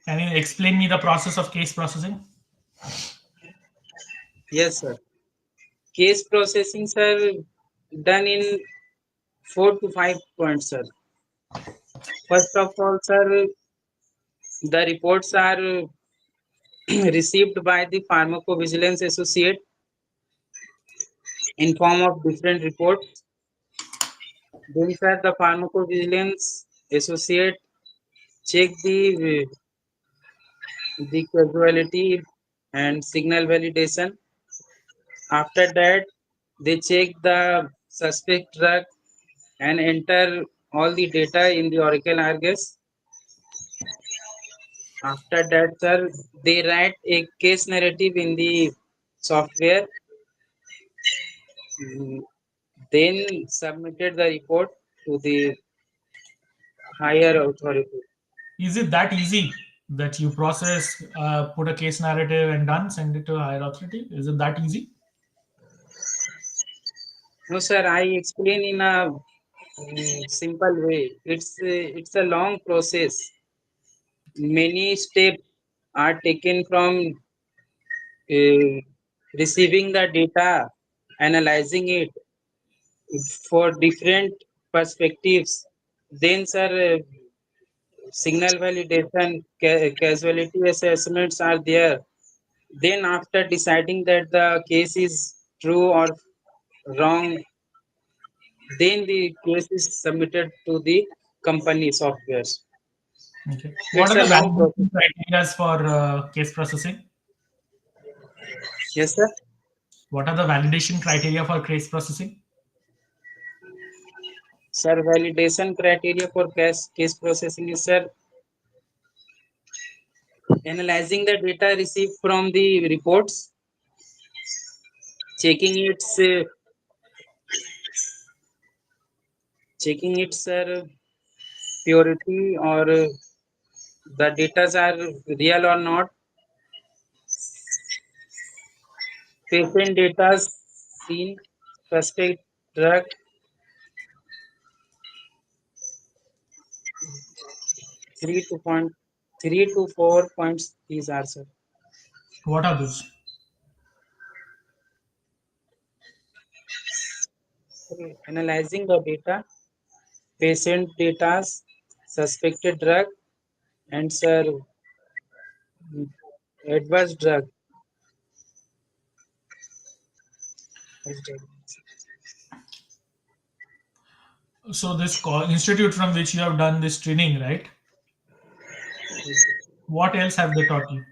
can you explain me the process of case processing? Yes, sir. Case processings are done in 4 to 5 points, sir. First of all, sir, the reports are received by the pharmacovigilance associate in form of different reports. Then, sir, the pharmacovigilance associate check the causality and signal validation. After that, they check the suspect drug and enter all the data in the Oracle Argus. After that, sir, they write a case narrative in the software, mm, then submitted the report to the higher authority. Is it that easy that you process, put a case narrative and done, send it to a higher authority? Is it that easy? No, sir, I explain in a simple way. It's a long process. Many steps are taken from uh, receiving the data, analyzing it for different perspectives. Then, sir, signal validation, causality assessments are there. Then, after deciding that the case is true or wrong, then the case is submitted to the company softwares. Okay. What It's are a the long process. validation criteria for case processing? Yes, sir. What are the validation criteria for case processing? Sir, validation criteria for case processing is, sir, analyzing the data received from the reports, checking its purity or the data are real or not. Patient data seen, suspect drug, 3 to 4 points. These are, sir. What are those? Analyzing the data, patient data, suspected drug, and, sir, adverse drug. So this institute from which you have done this training, right? What else have they taught you?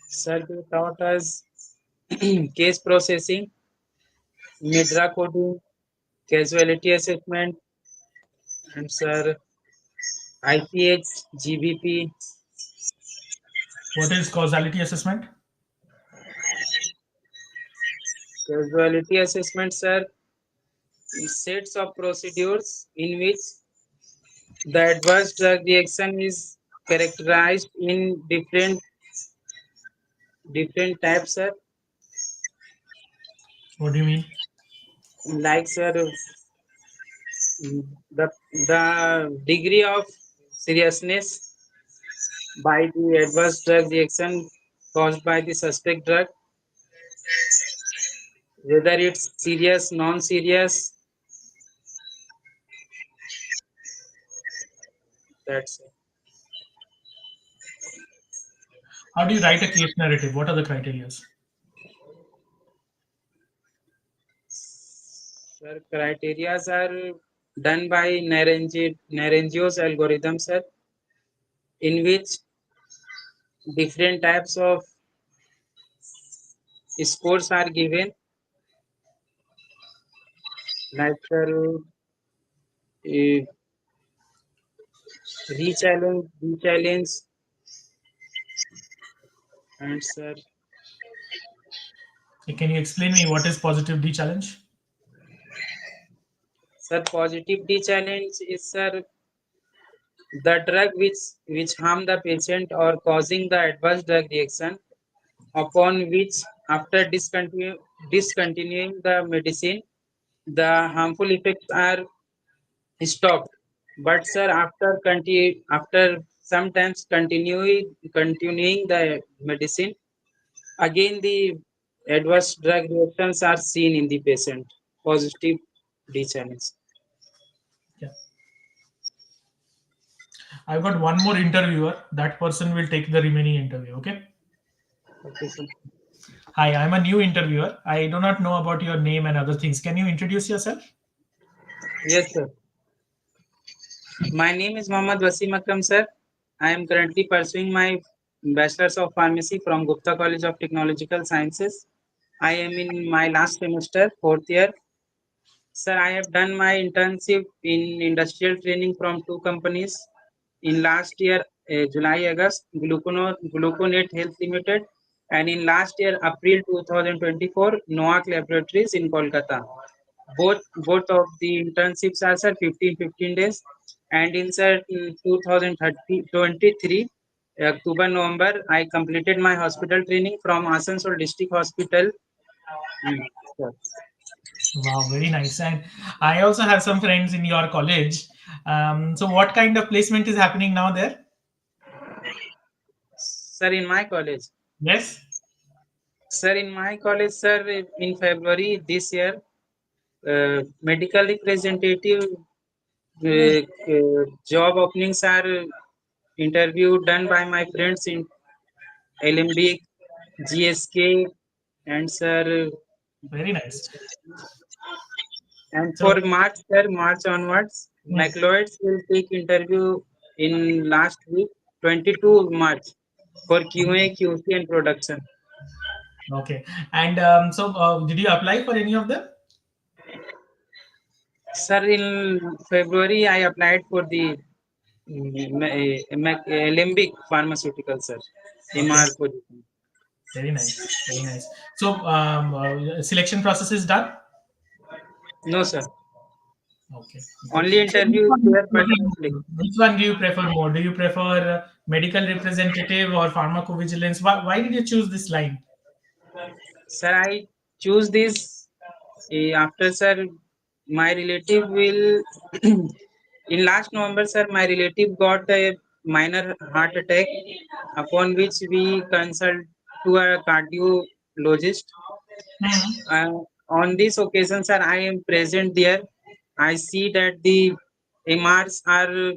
Sir, they taught us case processing, MIDRA coding, casualty assessment, and, sir, IPH, GBP. What is causality assessment? Casualty assessments are sets of procedures in which the adverse drug reaction is characterized in different types, sir. What do you mean? Like, sir, the degree of seriousness by the adverse drug reaction caused by the suspect drug, whether it's serious, non-serious. That's it. How do you write a case narrative? What are the criteria? Sir, criteria are done by Narengio's algorithm, sir, in which different types of scores are given, like, sir, eh, re-challenge, and, sir, Can you explain me what is positive D challenge? Sir, positive D challenge is, sir, the drug which harm the patient or causing the adverse drug reaction, upon which after discontinuing the medicine, the harmful effects are stopped. But sir, after sometimes continuing the medicine, again the adverse drug reactions are seen in the patient. Positive D challenge. Yeah. I've got one more interviewer. That person will take the remaining interview. Okay. Okay, sir. Hi, I'm a new interviewer. I do not know about your name and other things. Can you introduce yourself? Yes, sir. My name is Mohammad Wasim Akram, sir. I am currently pursuing my Bachelor's of Pharmacy from Gupta College of Technological Sciences. I am in my last semester, fourth year. Sir, I have done my internship in industrial training from two companies in last year, July, August, Gluconate Health Limited, and in last year, April 2024, Noac Laboratories in Kolkata. Both of the internships are, sir, 15 days, and in, sir, in 2023, October, November, I completed my hospital training from Asansol District Hospital. Mm, sir. Wow, very nice. And I also have some friends in your college. So, what kind of placement is happening now there? Sir, in my college. Yes. Sir, in my college, sir, in February this year, medical representative job openings are interview done by my friends in Alembic, GSK, and sir, Very nice. and for So, March, sir, March onwards, hmm, McLeod's will take interview in last week, 22 March, for QA, QC, and production. okay. And so, did you apply for any of them? Sir, in February, I applied for the Alembic pharmaceutical, sir. Okay. MR position. Very nice. Very nice. So, selection process is done. No, sir. Okay. Okay. Only So, which interview is one do you there, but no prefer, selection. which one do you prefer more? Do you prefer medical representative or pharmacovigilance? Why did you choose this line? Sir, I choose this after, sir, my relative will in last November, sir, my relative got a minor heart attack, upon which we consult to a cardiologist. Hmm. On this occasion, sir, I am present there. I see that the MRs are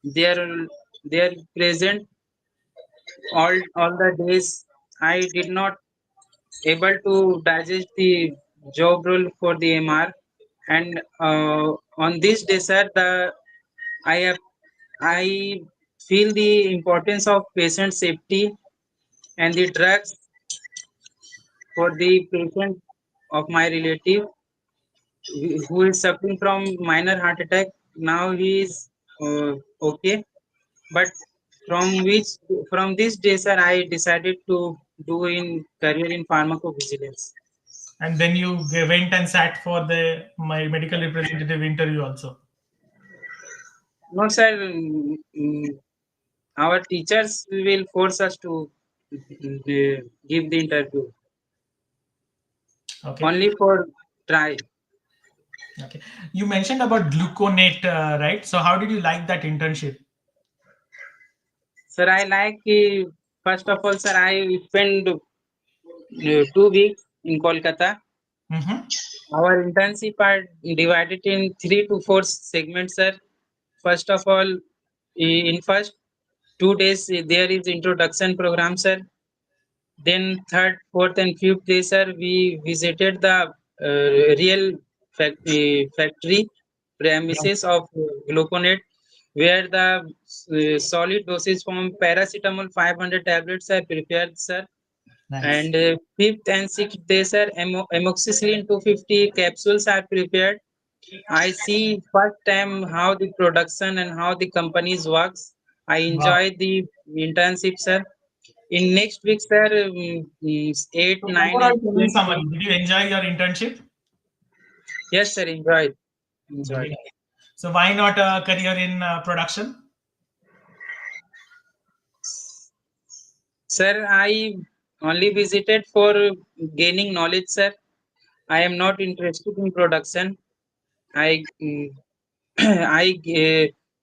there, there present all the days. I did not able to digest the job role for the MR, and on this day, sir, the I have I feel the importance of patient safety and the drugs for the patient of my relative who is suffering from minor heart attack. Now he is okay, but from which from this day, sir, I decided to do in career in pharmacovigilance. And then you went and sat for the my medical representative interview also. No, sir. Our teachers will force us to give the interview Okay. only for try. Okay. You mentioned about gluconate, right? So, how did you like that internship? Sir, I like first of all, sir, I spent 2 weeks in Kolkata. Mm-hmm. Our internship are divided in 3 to 4 segments, sir. First of all, in first 2 days, there is introduction program, sir. Then third, fourth, and fifth day, sir, we visited the real factory premises of gluconate, where the solid doses from paracetamol 500 tablets are prepared, sir. Nice. And fifth and sixth day, sir, amoxicillin 250 capsules are prepared. I see first time how the production and how the companies works. I Wow. enjoy the internship, sir. In next week, sir, 8, So, 9, overall, and tell me 10 summary. week. Did you enjoy your internship? Yes, sir, enjoy. enjoyed. Very nice. So why not a career in production? Sir, I only visited for gaining knowledge, sir. I am not interested in production. I I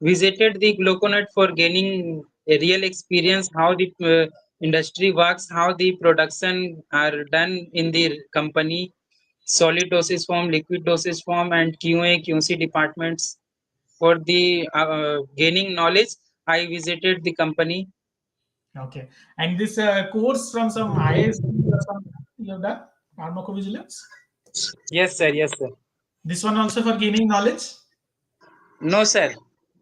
visited the Gloconet for gaining a real experience how the industry works, how the production are done in the company, solid dosage form, liquid dosage form, and QA QC departments. For the gaining knowledge, I visited the company. Okay. And this course from some IASD or something you have done? Pharmacovigilance? Yes, sir. Yes, sir. This one also for gaining knowledge? No, sir.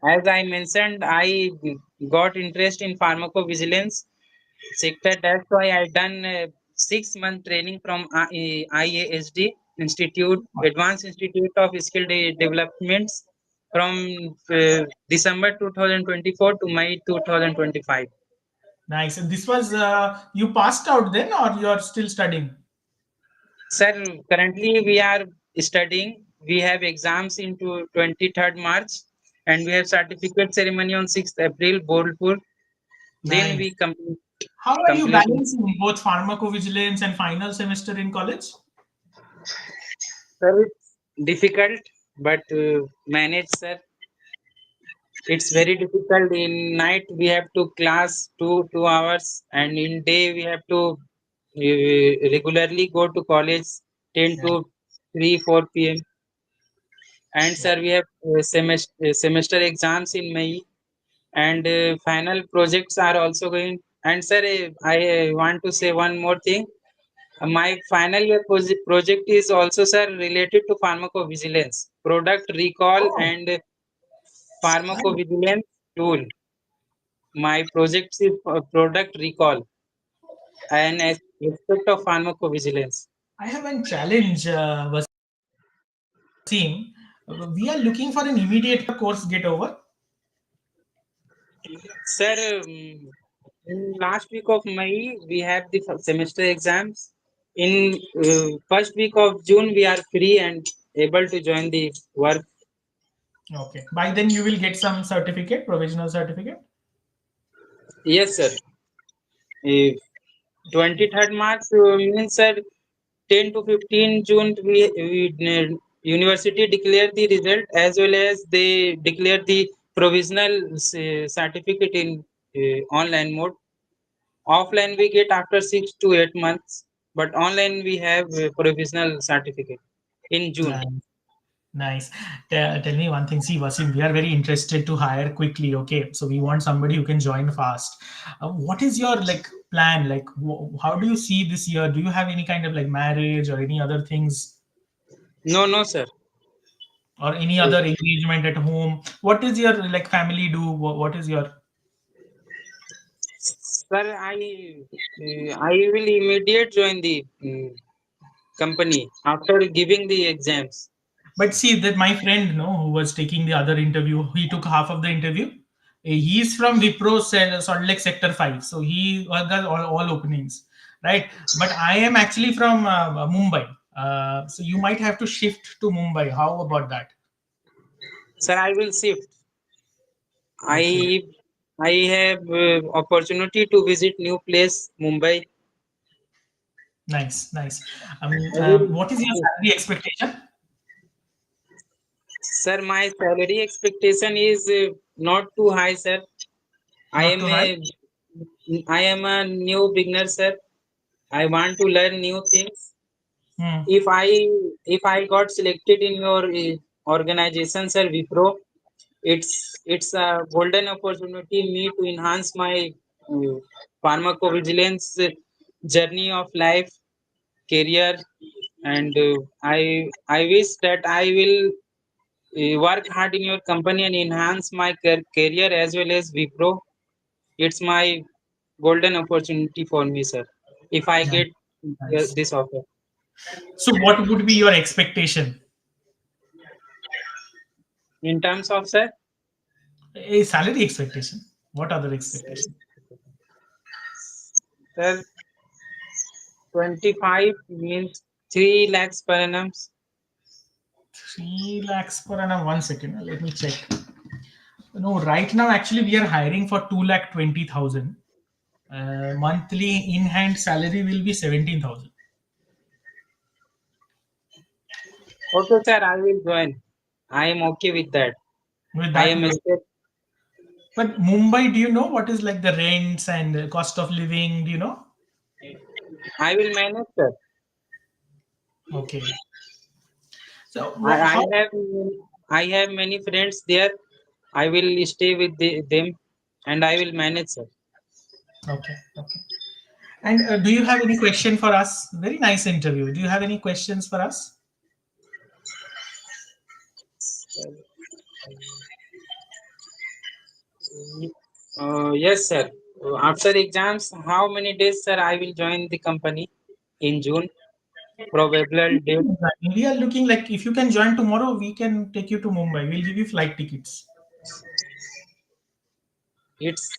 As I mentioned, I got interest in pharmacovigilance sector. That's why I done 6 month training from IASD Institute, Advanced Institute of Skill Developments, from December 2024 to May 2025. Nice. And this was, you passed out then or you are still studying? Sir, currently we are studying. We have exams into 23rd March, and we have certificate ceremony on 6th April, Bolpur. Then Nice. we complete. How are you complete. balancing both pharmacovigilance and final semester in college? Sir, it's difficult, but manage, sir. It's very difficult. In night we have to class 2 hours, and in day we have to regularly go to college 10 Yeah. to 3 4 p.m. And Yeah. sir, we have semester exams in May, and final projects are also going. And sir, I want to say one more thing. My final year project is also, sir, related to pharmacovigilance, product recall, Oh, and nice. pharmacovigilance tool. My project is product recall, an aspect of pharmacovigilance. I have one challenge, Wasim. We are looking for an immediate course get over. Sir, in last week of May, we have the semester exams. In first week of June, we are free and able to join the work. Okay. By then you will get some certificate, provisional certificate. Yes, sir. Uh, 23rd March means, sir, 10 to 15 June, university declare the result, as well as they declare the provisional certificate in online mode. Offline we get after 6 to 8 months, but online we have a provisional certificate in June. Nice. Nice. Tell me one thing. See, Wasim, we are very interested to hire quickly. Okay, so we want somebody who can join fast. What is your like plan? Like, how do you see this year? Do you have any kind of like marriage or any other things No, no, sir. or any other engagement at home? What is your like family do? What is your? Sir, I will immediate join the company after giving the exams. But see that my friend, no, who was taking the other interview, he took half of the interview. He's from Wipro Salt Lake Sector 5, so he got all openings, right? But I am actually from Mumbai, so you might have to shift to Mumbai. How about that? Sir, I will shift. Okay, I I have opportunity to visit new place Mumbai. nice, nice. I will. What is your salary expectation? Sir, my salary expectation is not too high, sir. I Not am too high. a I am a new beginner, sir. I want to learn new things. Hmm. If I got selected in your organization, sir, Wipro, it's a golden opportunity me to enhance my uh, pharmacovigilance journey of life, career, and I wish that I will work hard in your company and enhance my career as well as Wipro. It's my golden opportunity for me, sir. If I Nice, get nice. this offer. So, what would be your expectation? In terms of, sir, A salary expectation. What other expectation? sir, 25 means 3 lakhs per annum. 3 lakhs per annum. 1 second. Let me check. No, right now actually we are hiring for 2,20,000. Monthly in-hand salary will be 17,000. Okay, sir, I will join. I am okay with that. With I that, am but Mumbai, do you know what is like the rents and the cost of living? Do you know? I will manage, sir. Okay. So I how? have many friends there. I will stay with them, and I will manage, sir. Okay. Okay. And do you have any question for us? Very nice interview. Do you have any questions for us? Yes, sir. After exams, how many days, sir, I will join the company in June? Probable date. We are looking like if you can join tomorrow, we can take you to Mumbai. We'll give you flight tickets. It's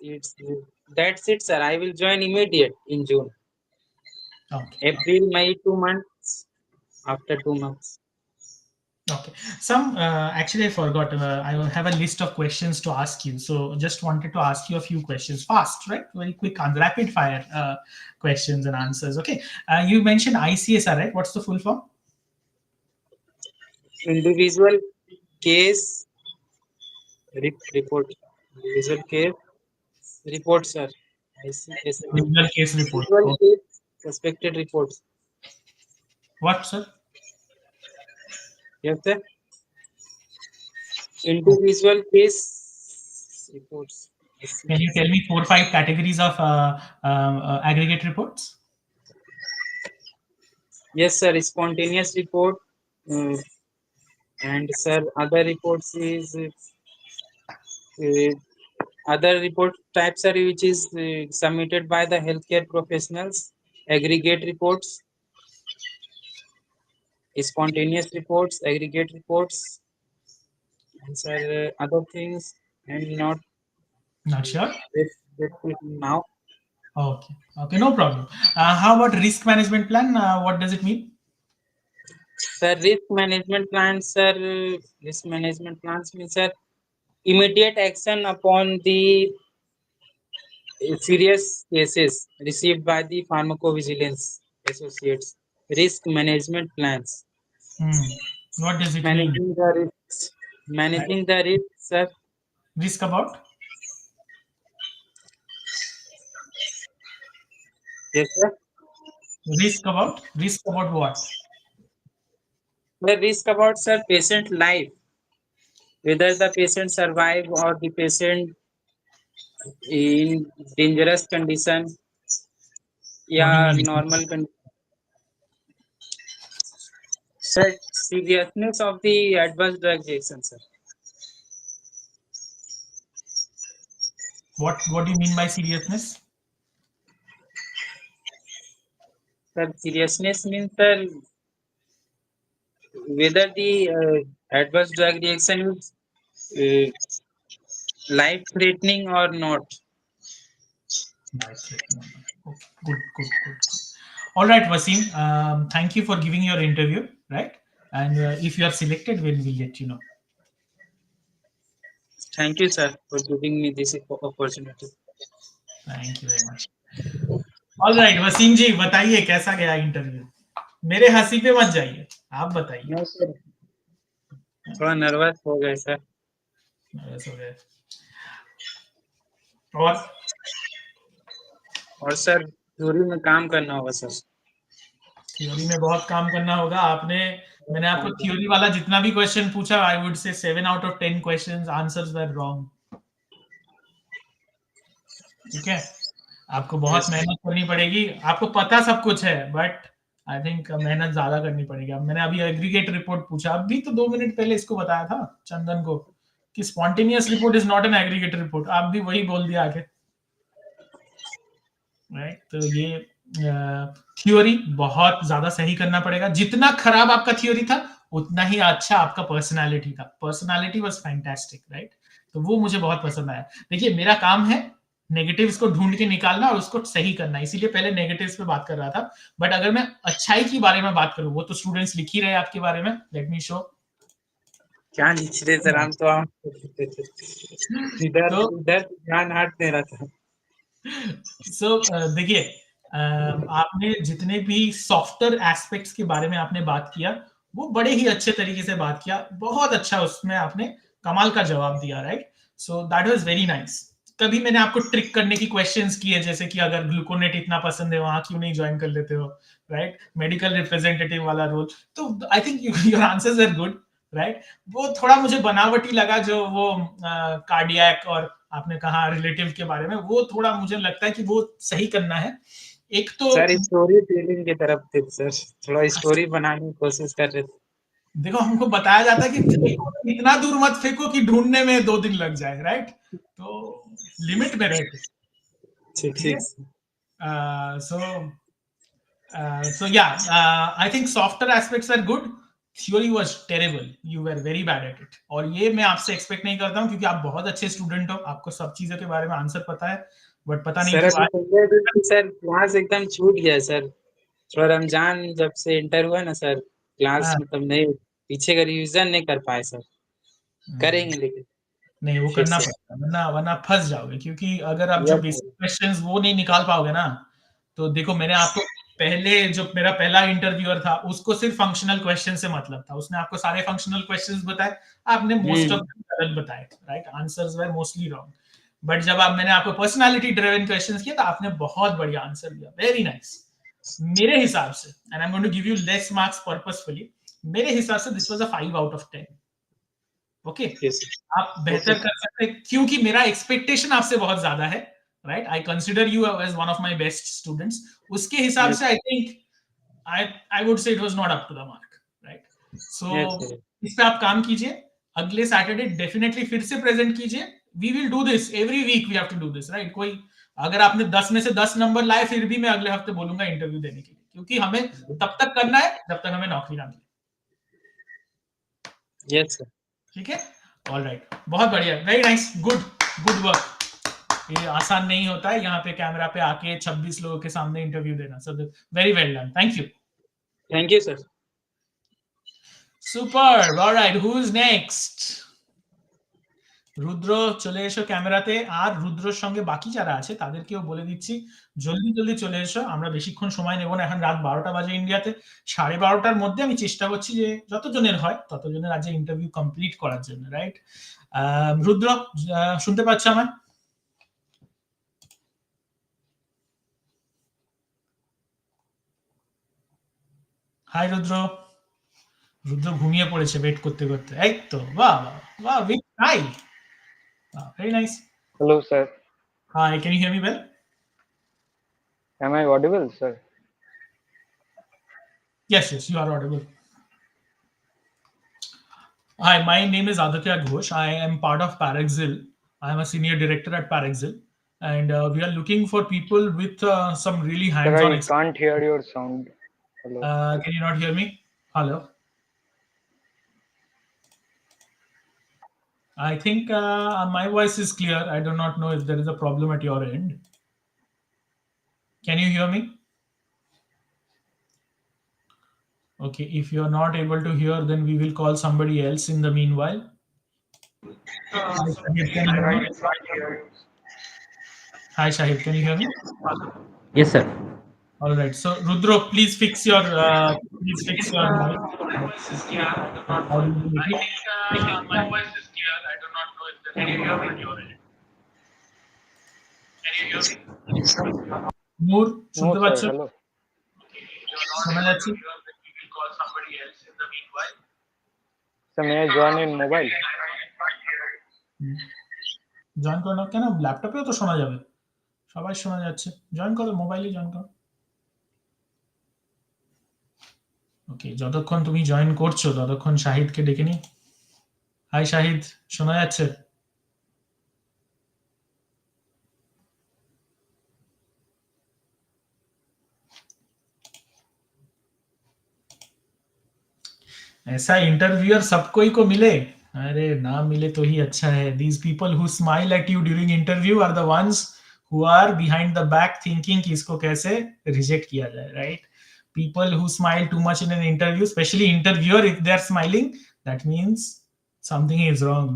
that's it, sir. I will join immediate in June. Okay. April, May, 2 months. After 2 months. Okay. Some actually I forgot. I will have a list of questions to ask you. So just wanted to ask you a few questions fast, right? Very quick, rapid fire questions and answers. Okay. You mentioned ICSR, right? What's the full form? Individual case report. Individual case report, sir. I see. Yes, sir. Individual case report. Individual Oh, case suspected reports. what, sir? Yes, sir. Oh. Individual case reports. I see. Can you tell me 4 or 5 categories of aggregate reports? Yes, sir. Spontaneous report. Uh, and sir, other reports is other report types are which is submitted by the healthcare professionals. Aggregate reports, spontaneous reports, aggregate reports, and sir, other things. And not Not sure. this now. Okay. Okay. No problem. How about risk management plan? What does it mean? Sir, risk management plans, sir. Risk management plans means, sir, immediate action upon the serious cases received by the pharmacovigilance associates. Risk management plans. Hmm. What does it mean? Managing the risks. Managing the risks, sir. Risk about? Yes, sir. Risk about? Risk about what? The risk about, sir, patient life, whether the patient survive or the patient in dangerous condition, What do you yeah, mean? normal condition. Sir, seriousness of the adverse drug reaction, sir. What do you mean by seriousness? Sir, seriousness means, sir, whether the adverse drug reaction is life threatening or not. Nice. Okay. Good, good, good, good. All right, Wasim. Thank you for giving your interview, right? And if you are selected, we'll let you know. Thank you, sir, for giving me this opportunity. Thank you very much. All right Wasim ji बताइए कैसा गया interview मेरे हंसी पे मत जाइए आप बताइए No, sir. थोड़ा नर्वस हो गए, सर. बस हो गया और और सर थ्योरी में काम करना होगा, सर. थ्योरी में बहुत काम करना होगा मैंने आपको थ्योरी वाला जितना भी क्वेश्चन पूछा आई वुड से 7 out of 10 questions answers were wrong ठीक है आपको बहुत Yes. मेहनत करनी पड़ेगी आपको पता सब कुछ है बट आई थिंक मेहनत ज्यादा करनी पड़ेगी अब मैंने अभी एग्रीगेट रिपोर्ट पूछा अभी तो 2 मिनट पहले इसको बताया था चंदन को कि spontaneous report is not an aggregate report आप भी वही बोल दिया आगे राइट तो ये थ्योरी बहुत ज्यादा सही करना पड़ेगा जितना खराब आपका थ्योरी था उतना ही अच्छा आपका पर्सनालिटी था पर्सनालिटी वाज फैंटास्टिक राइट तो वो मुझे बहुत पसंद आया देखिए मेरा काम है नेगेटिव्स को ढूंढ के निकालना और उसको सही करना इसीलिए पहले नेगेटिव्स पे बात कर रहा था बट अगर मैं अच्छाई के बारे में बात करूं वो तो स्टूडेंट्स लिख ही रहे आपके बारे में लेट मी शो क्या निचले सर, हम तो हम इधर तो उधर ध्यान हट नहीं रहा था। देखिए, आपने जितने भी सॉफ्टवेयर एस्पेक्ट्स के बारे में आपने बात किया, वो बड़े ही अच्छे तरीके से बात किया, बहुत अच्छा उसमें आपने कमाल का जवाब दिया, right? So that was very nice. कभी मैंने आपको ट्रिक करने की क्वेश्चंस किए, जैसे कि अगर ग्लूकोनेट इतना पसंद है, वहां क्यों नहीं ज्वाइन कर लेते हो, राइट? मेडिकल रिप्रेजेंटेटिव वाला रोल। तो I think your answers are good, right? वो थोड़ा मुझे बनावटी लगा, जो वो कार्डियक और आपने कहा रिलेटिव के बारे में, वो थोड़ा मुझे लगता है कि वो सही करना है। एक तो सर स्टोरी टेलिंग की तरफ थे सर, थोड़ा स्टोरी बनाने की कोशिश कर रहे थे। देखो, हमको बताया जाता है कि फेंको, इतना दूर मत फेंको कि ढूंढने में 2 दिन लग जाए, राइट? तो लिमिट में रहते, ठीक ठीक ठीक है? So yeah, I think softer aspects are good. Theory was terrible. You were very bad at it. और ये मैं आपसे एक्सपेक्ट नहीं करता हूँ, क्योंकि आप बहुत अच्छे स्टूडेंट हो, आपको सब चीजों के बारे में आंसर पता है, बट पता नहीं सर। क्यों अभी आज। पहले दिन की सर क्लास एकदम छूट गया सर, थोड़ा रमजान जब से इंटर हुआ ना सर, क्लास हाँ, मतलब नहीं, पीछे का रिवीजन नहीं कर पाए सर, करेंगे लेकिन नहीं, वो फिर करना से। पड़ेगा, वरना वरना फंस जाओगे, क्योंकि अगर आप जो यस बेसिक सर। क्वेश्चंस वो नहीं निकाल पाओगे ना, तो देखो, मैंने आपको पहले, जो मेरा पहला इंटरव्यूअर था, उसको सिर्फ फंक्शनल क्वेश्चन से मतलब था, उसने आपको सारे फंक्शनल क्वेश्चंस बताए, आपने मोस्ट ऑफ देम गलत बताए, right? Answers were mostly wrong. But जब मैंने आपको पर्सनालिटी ड्रिवन क्वेश्चंस किए, तो आपने बहुत बढ़िया आंसर दिया, वेरी नाइस। मेरे हिसाब से, and I am going to give you less marks purposefully, मेरे हिसाब से this was a 5 out of 10। Okay, yes आप ओके बेहतर कर सकते हैं, क्योंकि मेरा एक्सपेक्टेशन आपसे बहुत ज्यादा है, right? I consider you as one of my best students. उसके हिसाब यस से I think I would say it was not up to the mark, right? So yes sir. इस पे आप काम कीजिए, अगले सैटरडे डेफिनेटली फिर से प्रेजेंट कीजिए। We will do this every week, we have to do this, right? कोई अगर आपने 10 में से 10 नंबर लाए, फिर भी मैं अगले हफ्ते बोलूंगा इंटरव्यू देने के लिए, क्योंकि हमें तब तक करना है जब तक हमें नौकरी ना मिले, यस सर। ठीक है? ऑल राइट, बहुत बढ़िया, very nice, good, good work. ये आसान नहीं होता है यहाँ पे कैमरा पे आके 26 लोगों के सामने इंटरव्यू देना। So very well done, thank you. Thank you sir. Super, alright, who is next? Rudra চলে এসো ক্যামেরাতে। আর রুদ্রর সঙ্গে বাকি যারা আছে তাদেরকেও বলে দিচ্ছি, জলদি জলদি চলে এসো, আমরা বেশিক্ষণ সময় নেব না, এখন রাত 12টা বাজে ইন্ডিয়াতে। 12:30টার মধ্যে আমি চেষ্টা করছি যে যতজনের হয় ততজনের আজ ইন্টারভিউ কমপ্লিট করার জন্য, রাইট? রুদ্র, শুনতে পাচ্ছ আমায়? হাই রুদ্র। রুদ্র ঘুমিয়ে পড়েছে ওয়েট করতে করতে, এই তো, বাহ বাহ বাহ, very high, very nice. Hello, sir. Hi, can you hear me well? Am I audible, sir? Yes, yes, you are audible. Hi, my name is Aditya Ghosh. I am part of Parexil. I am a senior director at Parexil, and we are looking for people with some really Sir, hands-on I can't hear your sound. Hello. Can you not hear me? Hello. I think my voice is clear. I do not know if there is a problem at your end. Can you hear me? Okay, if you are not able to hear, then we will call somebody else in the meanwhile. Hi, Shahid, can you hear me? Hi, Shahid, can you hear me? Yes, sir. All right. So, Rudro, please fix your mic. Audibility. My voice is clear. I do not know if there is a problem at your end. Can you hear me? Noor, No, শুনতে sir. পাচ্ছ? Hello. শোনা যাচ্ছে? We will call somebody else in the meanwhile. Sir, may I join in mobile? Join করো না কেন? ল্যাপটপেও তো শোনা যাবে, সবাই শোনা যাচ্ছে, জয়েন করো, মোবাইলে জয়েন করো। ওকে, যতক্ষণ তুমি জয়েন করছো ততক্ষণ শাহিদকে ডেকে নি। হাই শাহিদ, শোনা যাচ্ছে? ऐसा इंटरव्यूअर सबको ही को मिले? अरे ना मिले तो ही अच्छा है। These people who smile at you during interview are the ones who are behind the back thinking कि इसको कैसे रिजेक्ट किया जाए, right? People who smile too much in an interview, especially interviewer, if they are smiling, that means Something is wrong.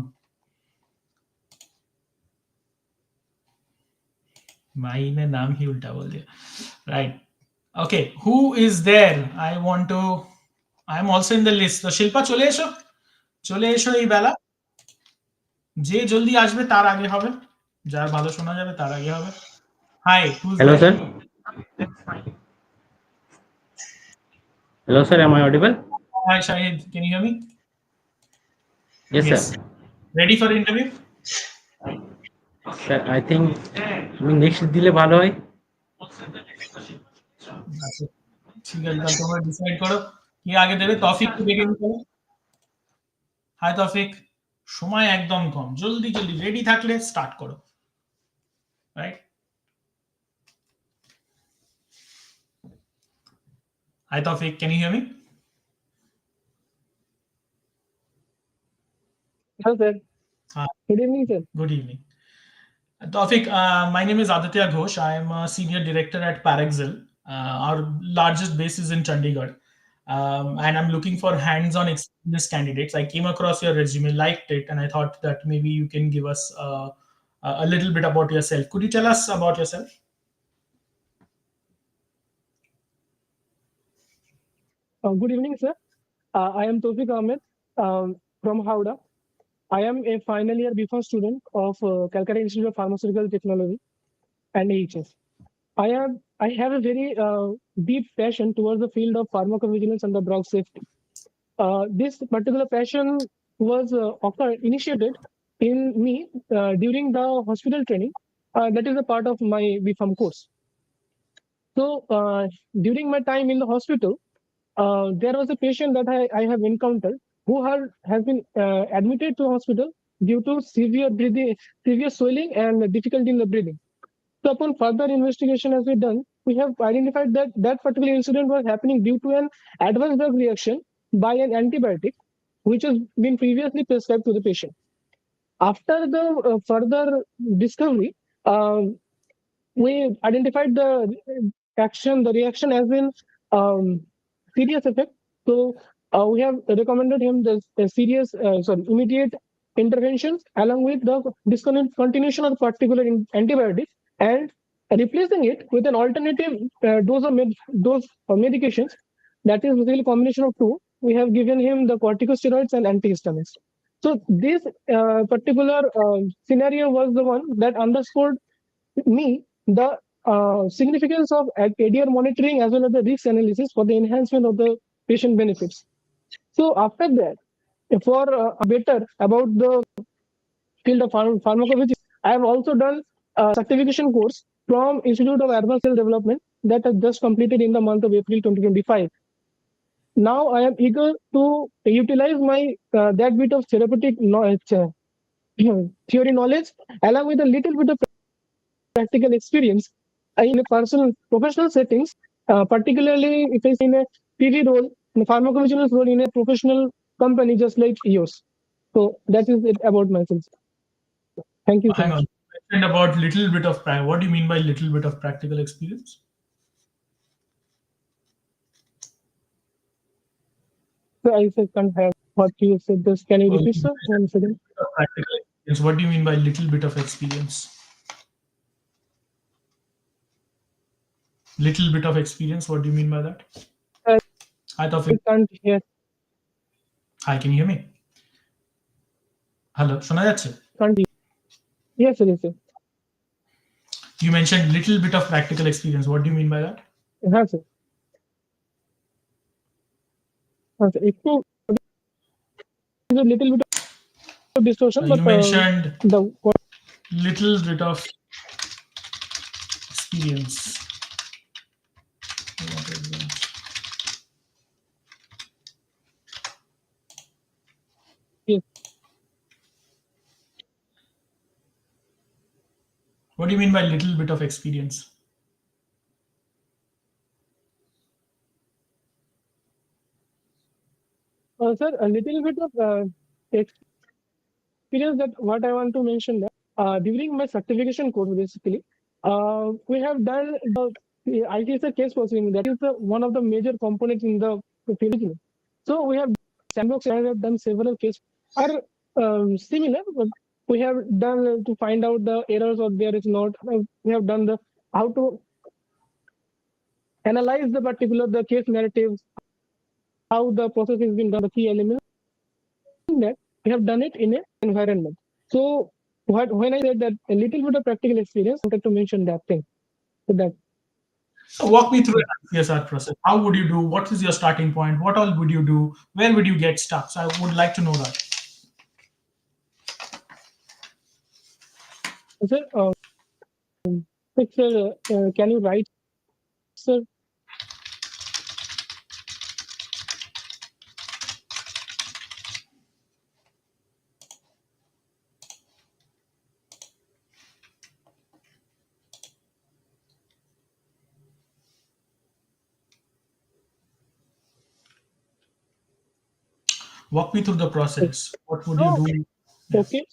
माई नाम ही उल्टा बोल दिया. Right. Okay, who is there? I want to. I am also in the list. তো শিল্পা চলে এসো এই বেলা. যে জলদি আসবে তার আগে হবে, যার ভালো শোনা যাবে তার আগে হবে. Hi, who's Hello, there? sir. Hello, sir. Am I audible? Hi, Shahid. Can you hear me? Yes, Yes. sir. Ready for interview? Sir, I think next দিলে ভালো হয়. আচ্ছা, ঠিক আছে, তাহলে তোমরা ডিসাইড করো কি আগে দেবে. তৌফিক কে ডেকে নিতে হবে. হাই তৌফিক, সময় একদম কম, জলদি জলদি রেডি থাকলে স্টার্ট করো. Right. Hi Toufiq, can you hear me? Hello, sir. Hi. Good evening, sir. Good evening. Tawfiq, my name is Aditya Ghosh. I am a senior director at Parexel. Our largest base is in Chandigarh. And I'm looking for hands-on experience candidates. I came across your resume, liked it, and I thought that maybe you can give us a little bit about yourself. Could you tell us about yourself? Good evening, sir. I am Tawfiq Ahmed from Howrah. I am a final year B.Pharm student of Calcutta Institute of Pharmaceutical Technology and AHS. I have a very deep passion towards the field of pharmacovigilance and the drug safety. This particular passion was initiated in me during the hospital training. That is a part of my B.Pharm course. So during my time in the hospital, there was a patient that I have encountered who has been admitted to hospital due to severe swelling and difficulty in the breathing. So upon further investigation as we done, we have identified that that particular incident was happening due to an adverse drug reaction by an antibiotic, which has been previously prescribed to the patient. After the further discovery, we identified the reaction as in serious effect. So we have recommended him the immediate interventions along with the discontinuation of particular antibiotic and replacing it with an alternative dose of medications. That is basically a combination of two. We have given him the corticosteroids and antihistamines. So this particular scenario was the one that underscored me the significance of ADR monitoring as well as the risk analysis for the enhancement of the patient benefits. So after that, for better about the field of pharmacovigilance, I have also done a certification course from Institute of Advanced Cell Development that has just completed in the month of April 2025. Now I am eager to utilize my that bit of therapeutic knowledge, theory knowledge along with a little bit of practical experience in a professional settings, particularly if it's in a PV role, in a pharmacovigilance role in a professional company just like EOS. So that is it about myself. Thank you so Hang much. on. You mentioned about little bit of what do you mean by little bit of practical experience? So I can't have what you said. Just can you Oh, repeat, sir? 1 second. practical experience. What do you mean by little bit of experience? Little bit of experience. What do you mean by that? Hi, I Tawfiq. can't hear. Hi, can you hear me? Hello, শোনা যাচ্ছে? Can't hear. Yes, sir. Yes, sir. You mentioned little bit of practical experience. What do you mean by that? Yes, sir. Okay. It is a little bit of distortion, but You mentioned the little bit of experience. What is that? Yes. What do you mean by little bit of experience? Sir, a little bit of experience that what I want to mention that during my certification course, basically, we have done the ITSA case processing. That is one of the major components in the field. So we have sandbox. I have done several cases. similar, but we have done to find out the errors or there is not. We have done the how to analyze the particular the case narratives, how the process has been done, the key elements that we have done it in an environment. So when I said that a little bit of practical experience, I wanted to mention that thing. So that So walk me through an ICSR process. How would you do? What is your starting point? What all would you do? Where would you get stuck? So I would like to know that. sir, can you write, sir? Walk me through the process. What would you So do? Yeah. okay,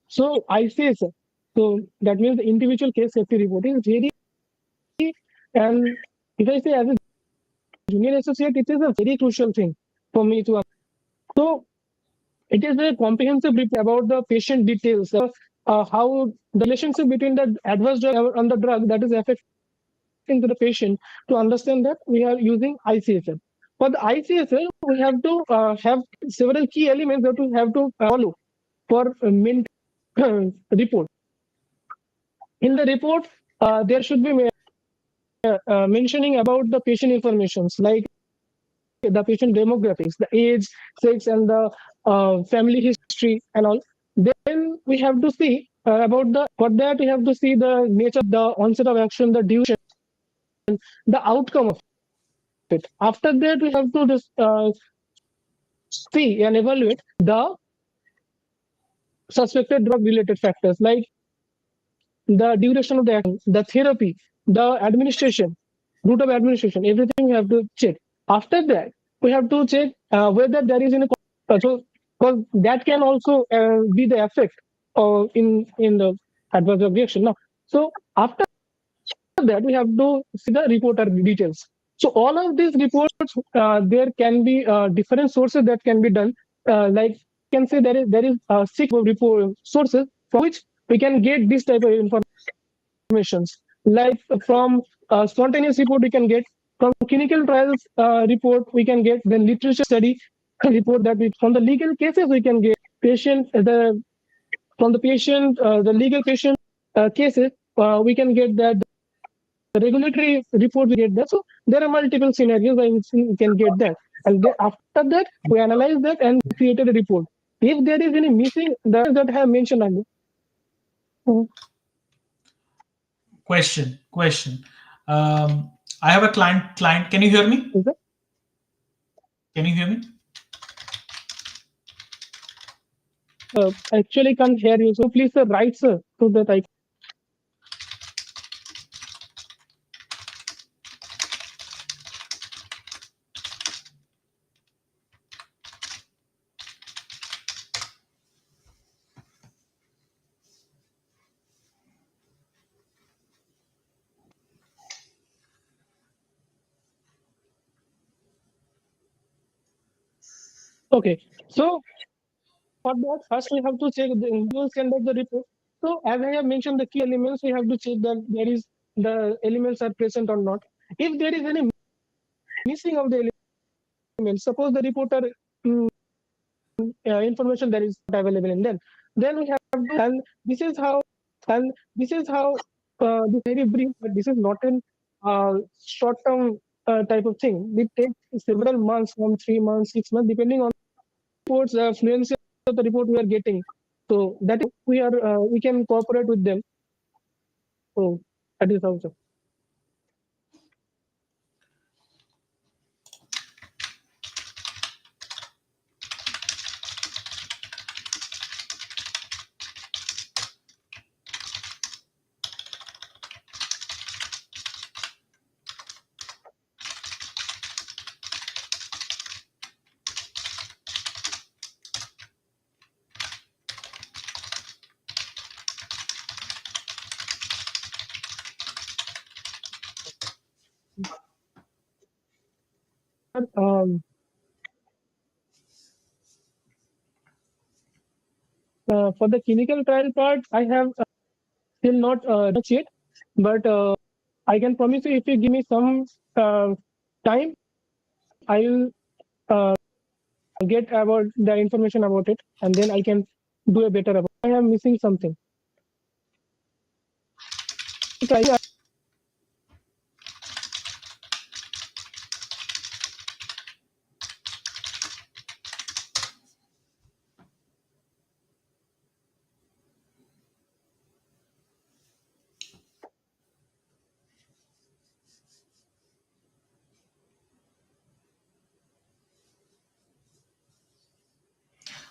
so I say, sir. So that means the individual case safety report is very, and if I say as a junior associate, it is a very crucial thing for me to. So it is a comprehensive report about the patient details, how the relationship between the adverse drug and the drug that is affecting to the patient. To understand that, we are using ICSL. For the ICSL, we have to have several key elements that we have to follow for main report. In the report, there should be mentioning about the patient informations like the patient demographics, the age, sex, and the family history and all. Then we have to see about the for that we have to see the nature, the onset of action, the duration, the outcome of it. After that, we have to see and evaluate the suspected drug-related factors like the duration of the action, the therapy, the administration, route of administration, everything we have to check. After that, we have to check whether there is any so because that can also be the effect in the adverse drug reaction. Now, so after that, we have to see the reporter details. So all of these reports, there can be different sources that can be done. Like you can say there is six report sources from which we can get this type of informations. Like from spontaneous report, we can get from clinical trials report, we can get the literature study report that we from the legal cases we can get patient the from the patient the legal patient cases we can get that the regulatory report we get that. So there are multiple scenarios by which we can get that, and then after that we analyze that and created a report. If there is any missing that I have mentioned earlier. Question. I have a client. Can you hear me? Is that Can you hear me? actually can't hear you? So please, sir, write, sir, so that I. Okay, so for that, first we have to check the individual send of the report. So as I have mentioned, the key elements we have to check that there is the elements are present or not. If there is any missing of the elements, suppose the reporter information that is not available in them, then we have to and this is how this very brief, but this is not an short term type of thing. It takes several months, from 3 months, 6 months, depending on reports fluency of the report we are getting. So that is, we can cooperate with them. So that is also. Um, For the clinical trial part, I have still not much yet, but I can promise you, if you give me some time, I will get about the information about it, and then I can do a better about. I am missing something.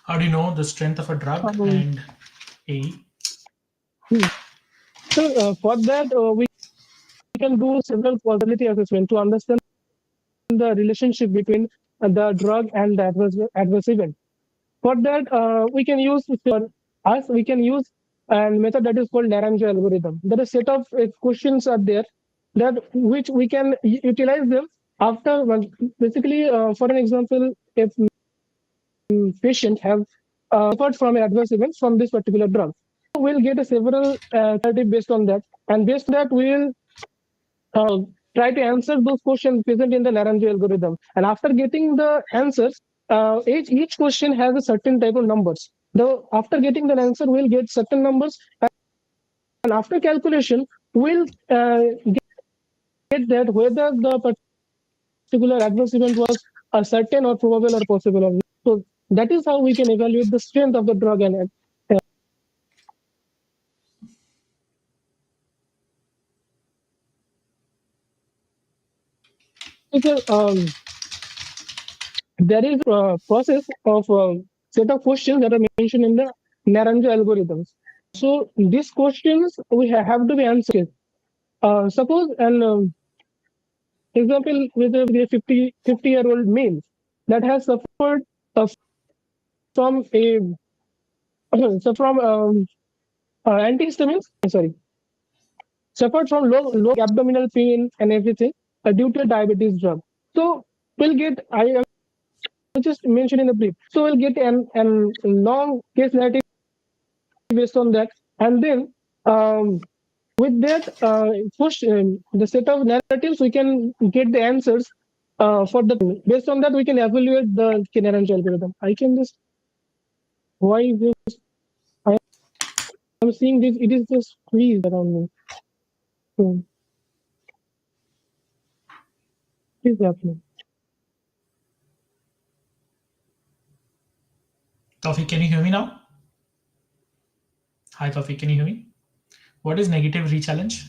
How do you know the strength of a drug and AE? So for that, we can do several possibility assessment to understand the relationship between the drug and the adverse event. For that, we can use for us, we can use a method that is called Naranjo algorithm. There are a set of questions are there that which we can utilize them after. Well, basically, for an example, if patient have suffered from adverse events from this particular drug, we'll get a several based on that, and based on that, we'll uh, try to answer those questions present in the Naranjo algorithm. And after getting the answers, each question has a certain type of numbers. After getting the answer, we'll get certain numbers, and after calculation, we'll get that whether the particular adverse event was a certain or probable or possible or not. So that is how we can evaluate the strength of the drug and there is a process of set of questions that are mentioned in the Naranjo algorithms. So these questions we have to be answered. Suppose an example with a 50-year-old male that has suffered from a so from antihistamines, sorry, suffered from low abdominal pain and everything due to a diabetes drug. So we'll get, I just mentioned in the brief. So we'll get an long case narrative based on that, and then with that push the set of narratives, we can get the answers for the. Based on that, we can evaluate the Naranjo algorithm. I can just why this I am seeing this. It is just squeezed around me. So, what is happening? Tawfiq, can you hear me now? Hi, Tawfiq, can you hear me? What is negative rechallenge?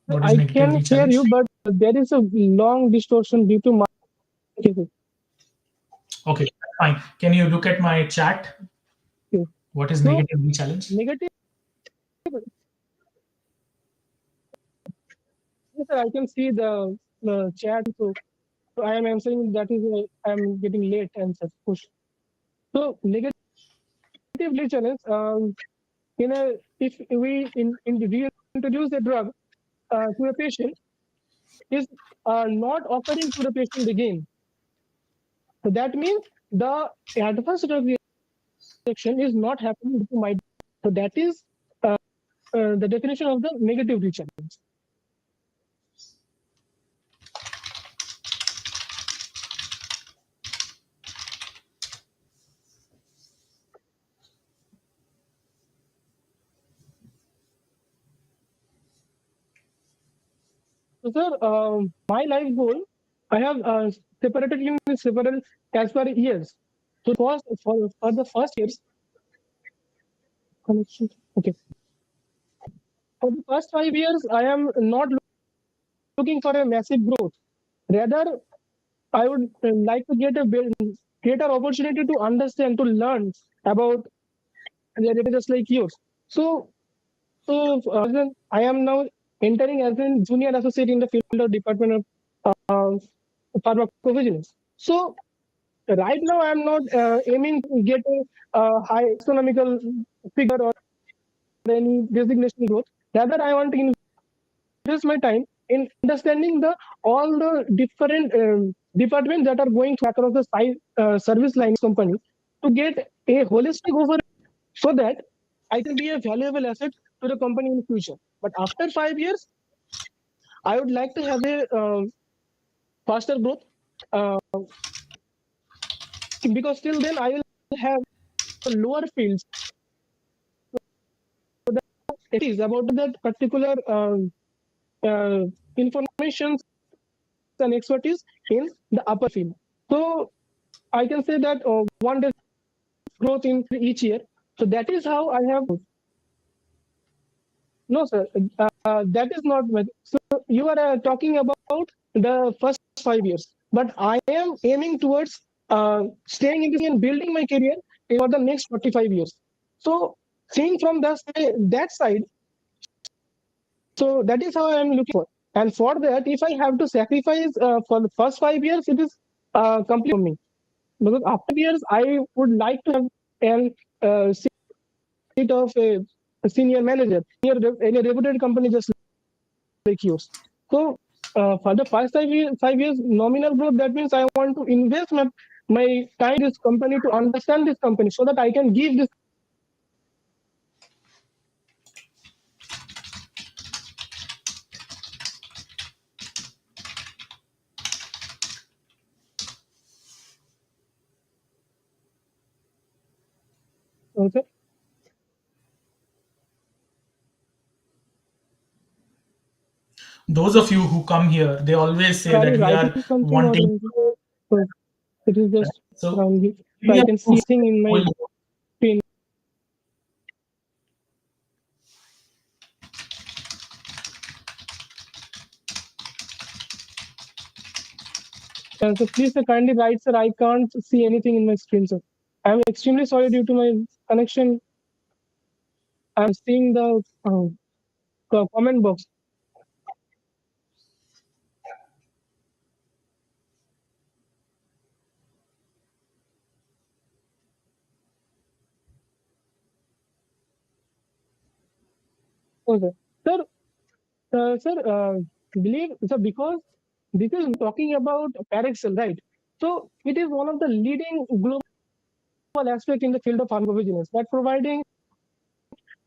What is I negative can hear rechallenge? you, but there is a long distortion due to my. Okay, fine. Can you look at my chat? What is So, negative rechallenge? negative. Yes, sir, I can see the chat. So I am answering. That is, I am getting late answer push. So negative challenge. If we reintroduce a drug to a patient, is not occurring to the patient again. So that means the adverse drug reaction is not happening to my. So that is the definition of the negative rechallenge. So, sir, my life goal, I have separated in several as per years. So, for the first years, okay, for the first 5 years, I am not looking for a massive growth. Rather, I would like to get a greater opportunity to understand, to learn about the data just like yours. So, I am now entering as a junior associate in the field of Department of Pharmacovigilance. So, right now, I am not aiming to get a high astronomical figure or any designation growth. Rather, I want to invest my time in understanding all the different departments that are going across the service lines company to get a holistic overview so that I can be a valuable asset to the company in the future. But after 5 years, I would like to have a faster growth because till then I will have lower fields. So that it is about that particular information and expertise in the upper field. So I can say that one day growth in each year. So that is how I have. No, sir, that is not. So you are talking about the first 5 years, but I am aiming towards staying in this and building my career for the next 45 years. So seeing from that side, so that is how I am looking for. And for that, if I have to sacrifice for the first 5 years, it is complete for me. Because after years, I would like to have an seat of a senior manager in a reputed company just like yours. So for the first 5 years, nominal growth, that means I want to invest my time in this company to understand this company so that I can give this. Okay. Those of you who come here, they always say Are that you we writing are something or wanting. it is just So around me? So we I are can see proof. thing in my screen. So please kindly write, sir. I can't see anything in my screen, sir. I'm extremely sorry due to my connection. I'm seeing the comment box. Okay. Sir, sir, believe so because this is talking about Parexel, right? So it is one of the leading global aspect in the field of pharmacovigilance that providing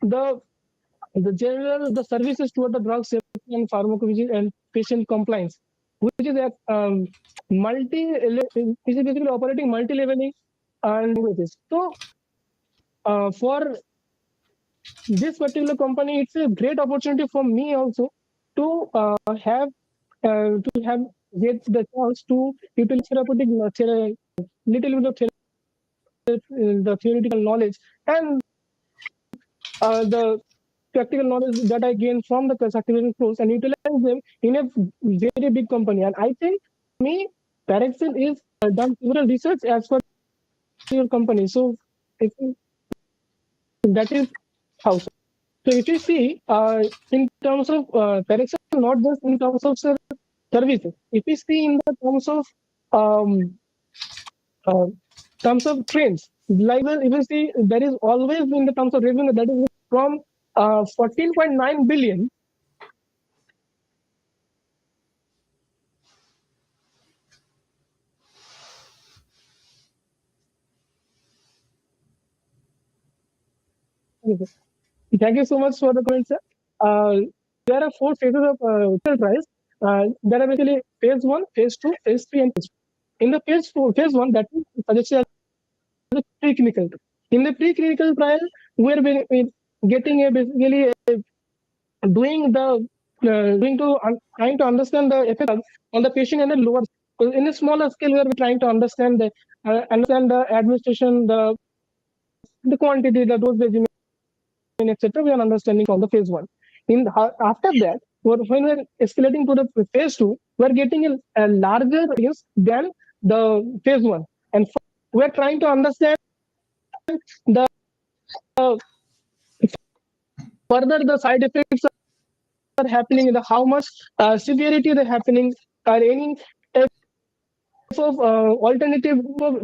the the services toward the drug safety and pharmacovigilance and patient compliance, which is at is basically operating multi-leveling and languages. So for this particular company, it's a great opportunity for me also to have to have get the chance to utilize therapeutic little bit of the theoretical knowledge and the practical knowledge that I gained from the certification course and utilize them in a very big company. And I think me, Parexel is done several research as per your company. So if that is how. So if you see in terms of Parexel, not just in terms of services, if you see in the um, uh, terms of trends, like well, if you see there is always in the terms of revenue that is from 14.9 billion. Thank you so much for the comment, sir. Uh, there are 4 phases of clinical trials. There are basically phase 1, phase 2, phase 3, and phase 4. In the phase 1, that is suggested as the preclinical. In the preclinical trial, we're getting a basically doing the trying to understand the effect on the patient in a lower. In a smaller scale, where we're trying to understand the administration, the quantity, the dose regimen, etc. We are understanding from the phase 1. After that, when we're escalating to the phase 2, we're getting a larger audience than the phase 1, and we're trying to understand the further the side effects are happening, how much severity they're happening, or any type of alternative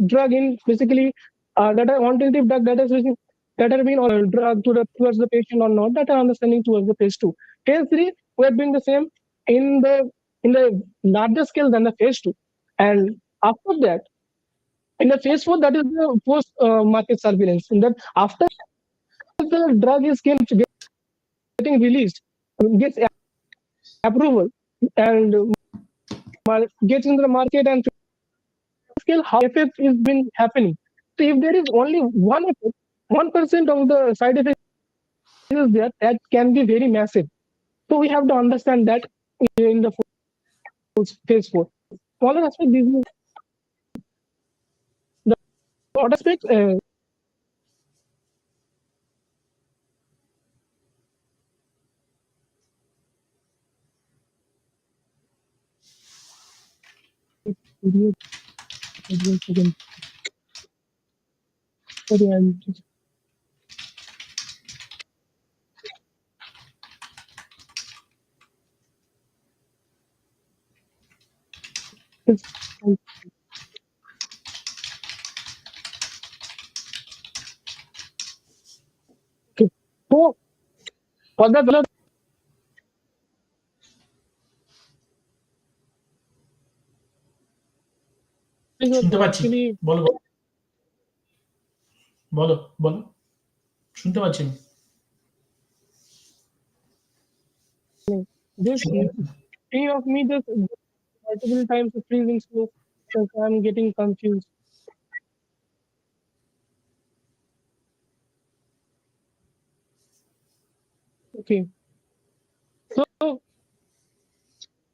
drug in basically that are alternative drug that are being drug towards the patient or not, that are understanding towards the phase 2. Phase 3, we're doing the same. in the larger scale than the phase 2. And after that, in the phase 4, that is the post market surveillance. In that, after the drug is getting released, gets approval, and gets into the market, and scale how effect is been happening. So if there is only one effect, 1% of the side effects is there, that can be very massive. So we have to understand that in the phase 4. Smaller aspect, this is the other aspect. Sorry, I'm just okay. So for the শুনতে পাচ্ছি, actually বলো বলো বলো, শুনতে পাচ্ছি না। this three of me just multiple times freezing, so I'm getting confused. Okay, so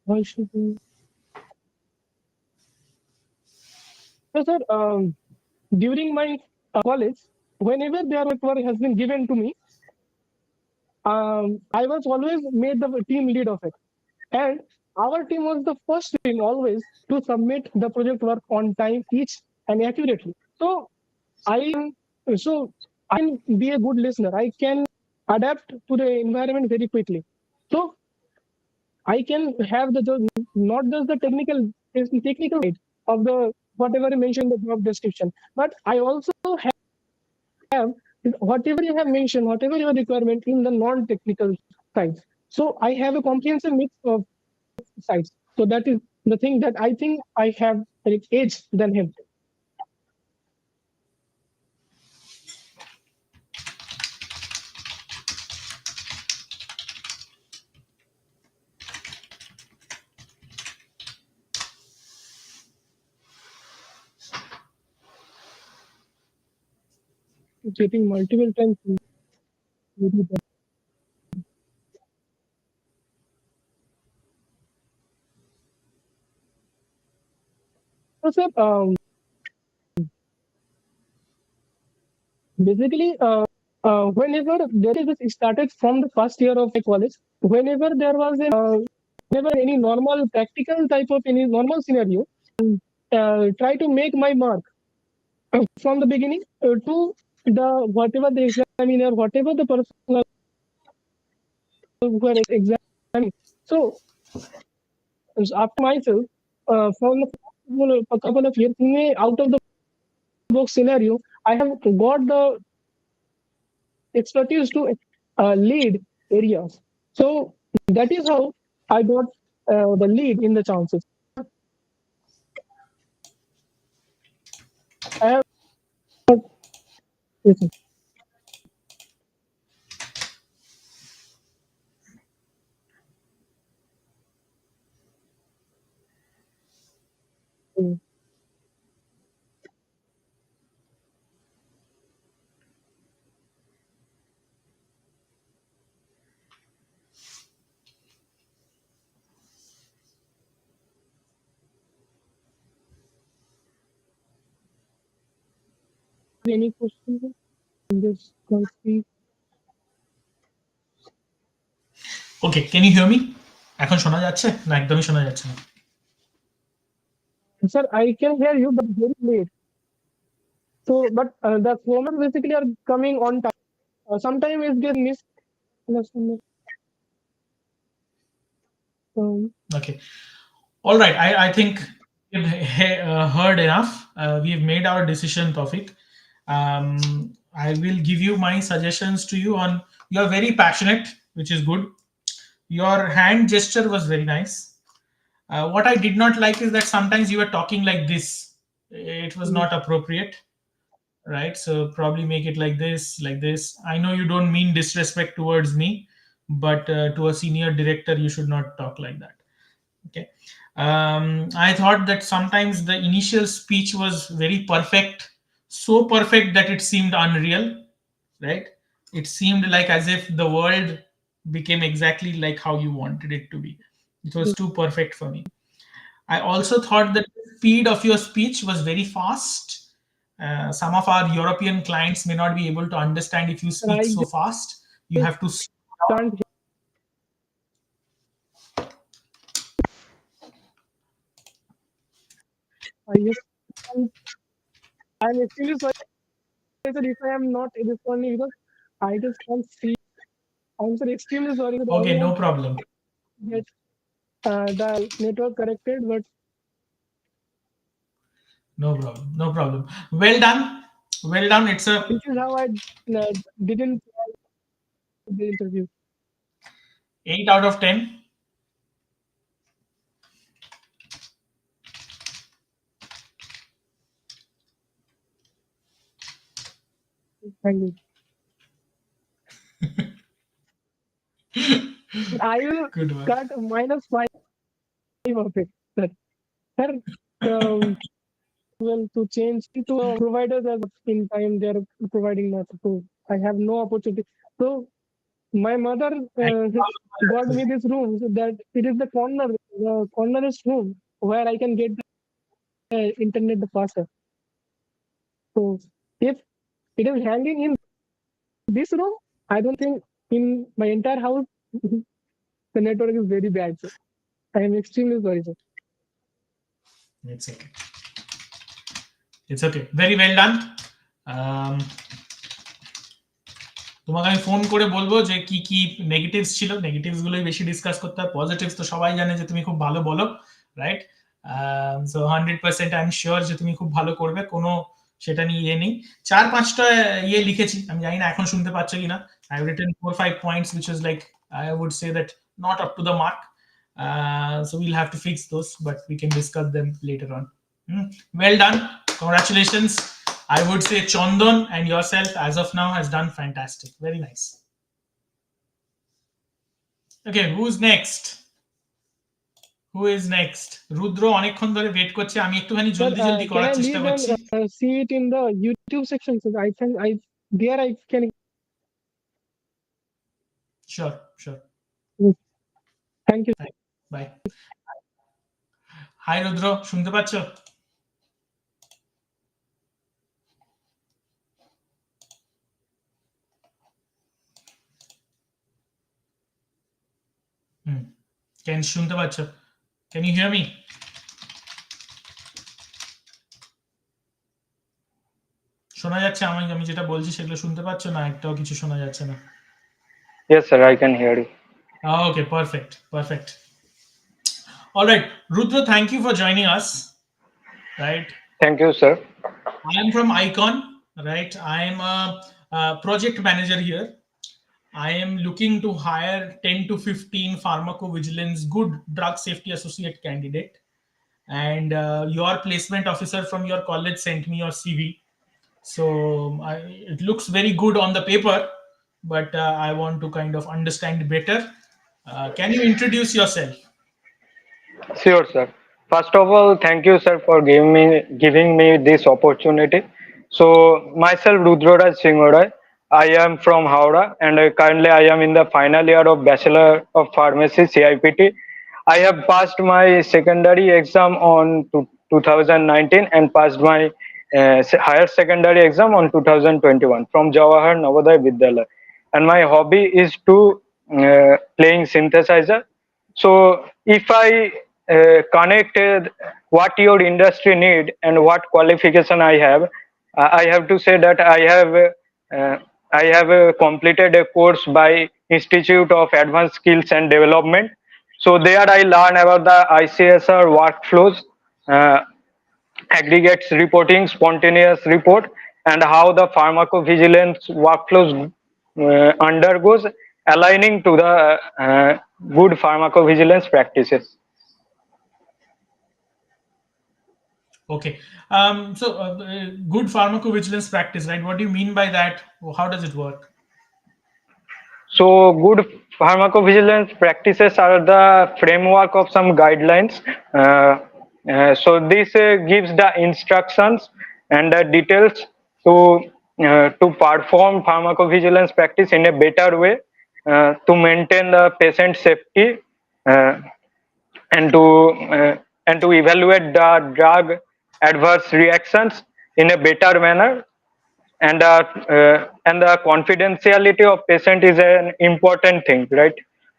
why should we? So sir, during my college, whenever their work has been given to me, I was always made the team lead of it, and our team was the first team always to submit the project work on time, each and accurately. So I so I can be a good listener. I can adapt to the environment very quickly. So I can have not just the technical side of the whatever you mentioned in the job description, but I also have whatever you have mentioned, whatever your requirement in the non-technical sides. So I have a comprehensive mix of sides. So that is the thing that I think I have an edge than him. Getting multiple times. So sir, basically, whenever there is it started from the first year of college, whenever there was whenever any normal practical type of any normal scenario, try to make my mark from the beginning to the whatever the examiner, whatever the person who are examining. So after myself, from a couple of years, out of the box scenario, I have got the expertise to lead areas. So that is how I got the lead in the chances. I have yes, sir. Mm. Any questions in this country? Okay, can you hear me? এখন শোনা যাচ্ছে না একদমই শোনা যাচ্ছে না? Sir, I can hear you, but very late. So, but the comments basically are coming on time. Sometimes it gets missed. Okay, all right, I think we've heard enough. We've made our decision, Tawfiq. I will give you my suggestions to you on. You are very passionate, which is good. Your hand gesture was very nice. What I did not like is that sometimes you were talking like this. It was not appropriate, right? So probably make it like this, like this. I know you don't mean disrespect towards me, but to a senior director, you should not talk like that. Okay. I thought that sometimes the initial speech was very perfect, so perfect that it seemed unreal, right? It seemed like as if the world became exactly like how you wanted it to be. It was too perfect for me. I also thought that the speed of your speech was very fast. Some of our European clients may not be able to understand if you speak I so fast. You just have to. can't. I just can't. I'm extremely sorry sir, if I am not responding because I just can't see. I'm sorry, extremely sorry that Okay, everyone no problem. get the network corrected, but No problem. No problem. Well done. Well done. It's a this is how I didn't the interview. 8 out of 10. Thank you. I will Good one. cut -5 of it. Sir, sir, well, to change to providers as in time they are providing not so I have no opportunity. So my mother Thank got you. me this room so that it is the cornerest room where I can get the internet the faster. So if it is hanging in this room, I don't think in my entire house the network is very bad. Sir. I am extremely sorry, sir. It's okay. It's okay. Very well done. তোমাকে আমি phone করে বলবো যে কি কি negatives ছিল, negatives গুলোই বেশি ডিসকাস করতে হয়, পজিটিভস তো সবাই জানে যে তুমি খুব ভালো বলো, right? So 100% I am sure যে তুমি খুব ভালো করবে, কোনো সেটা নিয়ে ইয়ে নেই। 4-5টা ইয়ে লিখেছি, আমি জানি না এখন শুনতে পাচ্ছ কিনা। I have written 4-5 points which is like I would say that not up to the mark. So we'll have to fix those, but we can discuss them later on. Well done. Congratulations. I would say Chandan and yourself as of now has done fantastic. Very nice. Okay, who's next? Who is next? Rudro অনেকক্ষণ ধরে wait করছে, আমি একটুখানি Sir, জলদি জলদি can করার I চেষ্টা leave করছি। and see it in the YouTube section? So I can there I can. Sure, sure. Thank you. Bye. Hi Rudra, শুনতে পাচ্ছ? কেন শুনতে পাচ্ছ? Can you hear me? শোনা যাচ্ছে আমাকে, আমি যেটা বলছি সেগুলো শুনতে পাচ্ছ না? একটাও কিছু শোনা যাচ্ছে না। Yes, sir, I can hear you. Okay, perfect, perfect. All right, Rudra, thank you for joining us. Right, Thank you, sir. I am from Icon. Right, I am a project manager here. I am looking to hire 10 to 15 pharmacovigilance good drug safety associate candidate, and your placement officer from your college sent me your CV. So it looks very good on the paper, but I want to kind of understand better. Can you introduce yourself? Sure, sir. First of all, thank you, sir, for giving me this opportunity. So, myself, Rudroraj Singhorai. I am from Howrah, and currently I am in the final year of Bachelor of Pharmacy (CIPT). I have passed my secondary exam on 2019 and passed my higher secondary exam on 2021 from Jawahar Navodaya Vidyalaya. And my hobby is to playing synthesizer. So if I connect what your industry need and what qualification I have to say that I have completed a course by Institute of Advanced Skills and Development. So there I learn about the ICSR workflows, uh, aggregates reporting, spontaneous report, and how the pharmacovigilance workflows undergoes, aligning to the good pharmacovigilance practices. Okay. Good pharmacovigilance practice, right? What do you mean by that? How does it work? So, good pharmacovigilance practices are the framework of some guidelines. So, this gives the instructions and the details to perform pharmacovigilance practice in a better way, to maintain the patient safety, uh, and to evaluate the drug adverse reactions in a better manner, and the confidentiality of patient is an important thing, right?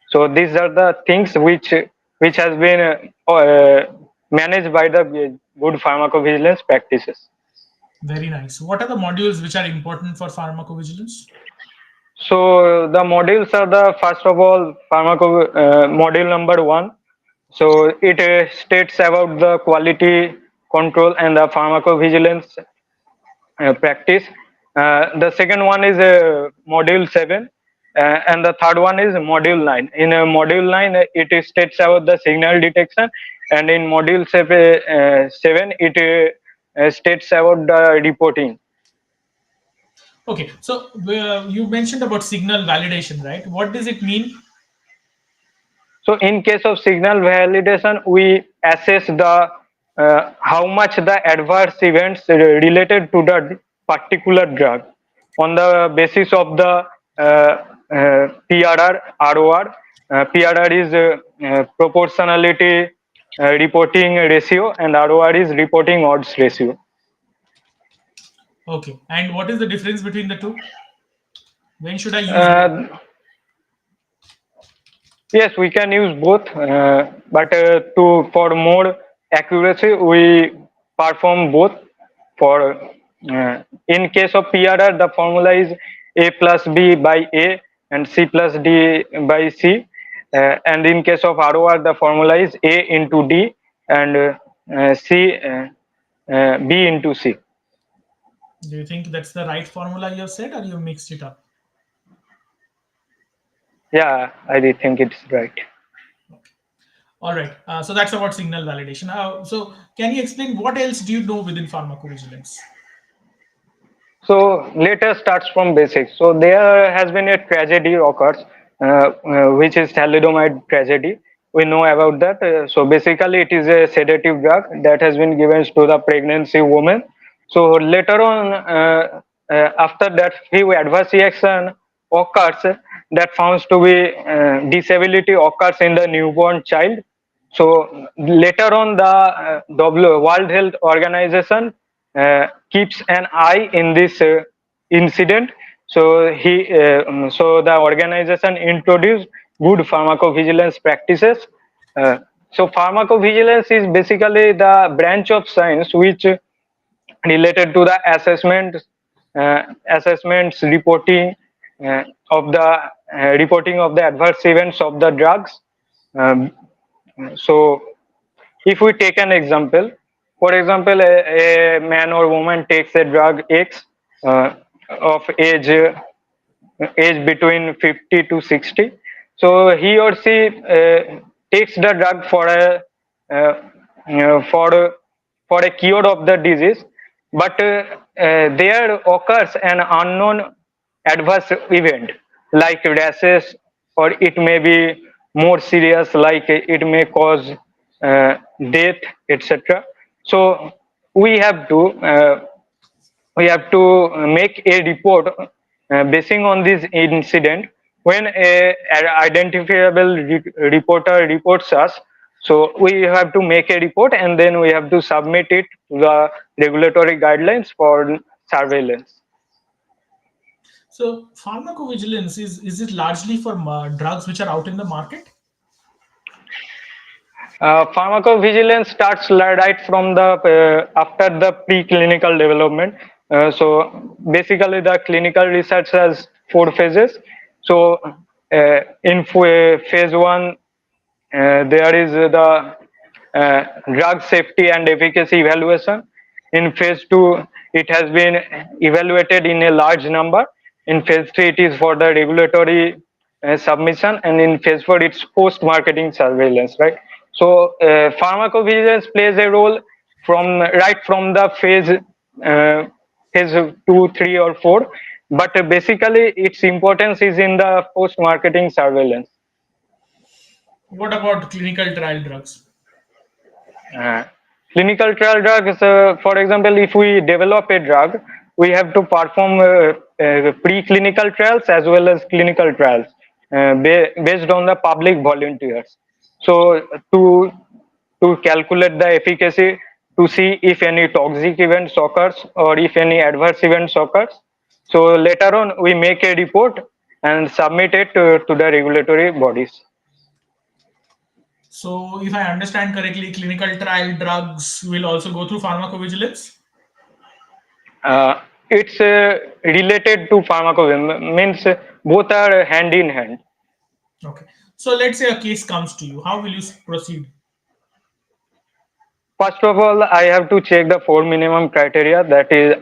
So these are the things which has been managed by the good pharmacovigilance practices. Very nice. What are the modules which are important for pharmacovigilance? So the modules are the first of all module number 1. So it states about the quality control and the pharmacovigilance practice. The second one is module 7, and the third one is module 9. In module 9, it states about the signal detection, and in module 7 it states about the reporting. Okay. So you mentioned about signal validation, right? What does it mean? So in case of signal validation, we assess the how much the adverse events related to the particular drug on the basis of the PRR, ROR. PRR is proportionality reporting ratio, and ROR is reporting odds ratio. Okay. And what is the difference between the two? When should I use both? Uh, Yes, we can use both, but to for more accuracy, we perform both. For in case of PRR, the formula is A plus B by A and C plus D by C, and in case of ROR, the formula is A into D and B into C. Do you think that's the right formula you have said, or you mixed it up? Yeah, I do think it's right. All right. So that's about signal validation. So can you explain what else do you know within pharmacovigilance? So let us start from basics. So there has been a tragedy occurs, which is thalidomide tragedy. We know about that. So basically, it is a sedative drug that has been given to the pregnancy woman. So later on, after that, few adverse reaction occurs that found to be disability occurs in the newborn child. So later on, the World Health Organization keeps an eye in this incident. So the organization introduced good pharmacovigilance practices. Uh, so pharmacovigilance is basically the branch of science which related to the assessments reporting of the reporting of the adverse events of the drugs. Um, so if we take an example, for example, a man or woman takes a drug X uh, of age between 50 to 60. So he or she takes the drug uh, for a cure of the disease, but there occurs an unknown adverse event like rashes, or it may be more serious, like it may cause death, etc. So we have to uh, make a report basing on this incident. When an identifiable reporter reports us, so we have to make a report and then we have to submit it to the regulatory guidelines for surveillance. So pharmacovigilance is it largely for drugs which are out in the market? Pharmacovigilance starts right from the after the preclinical development. So basically, the clinical research has 4 phases. So in phase 1, there is the drug safety and efficacy evaluation. In phase 2, it has been evaluated in a large number. In phase 3, it is for the regulatory submission, and in phase 4 it's post marketing surveillance, right? So pharmacovigilance plays a role from right from the phase 2, 3 or 4, but basically its importance is in the post marketing surveillance. What about clinical trial drugs? Uh, Clinical trial drugs, for example, if we develop a drug, we have to perform preclinical trials as well as clinical trials based on the public volunteers. So to calculate the efficacy, to see if any toxic events occurs or if any adverse events occurs. So later on, we make a report and submit it to the regulatory bodies. So, if I understand correctly, clinical trial drugs will also go through pharmacovigilance. It's related to pharmacovigilance, means both are hand in hand. Okay. So, let's say a case comes to you. How will you proceed? First of all, I have to check the 4 minimum criteria, that is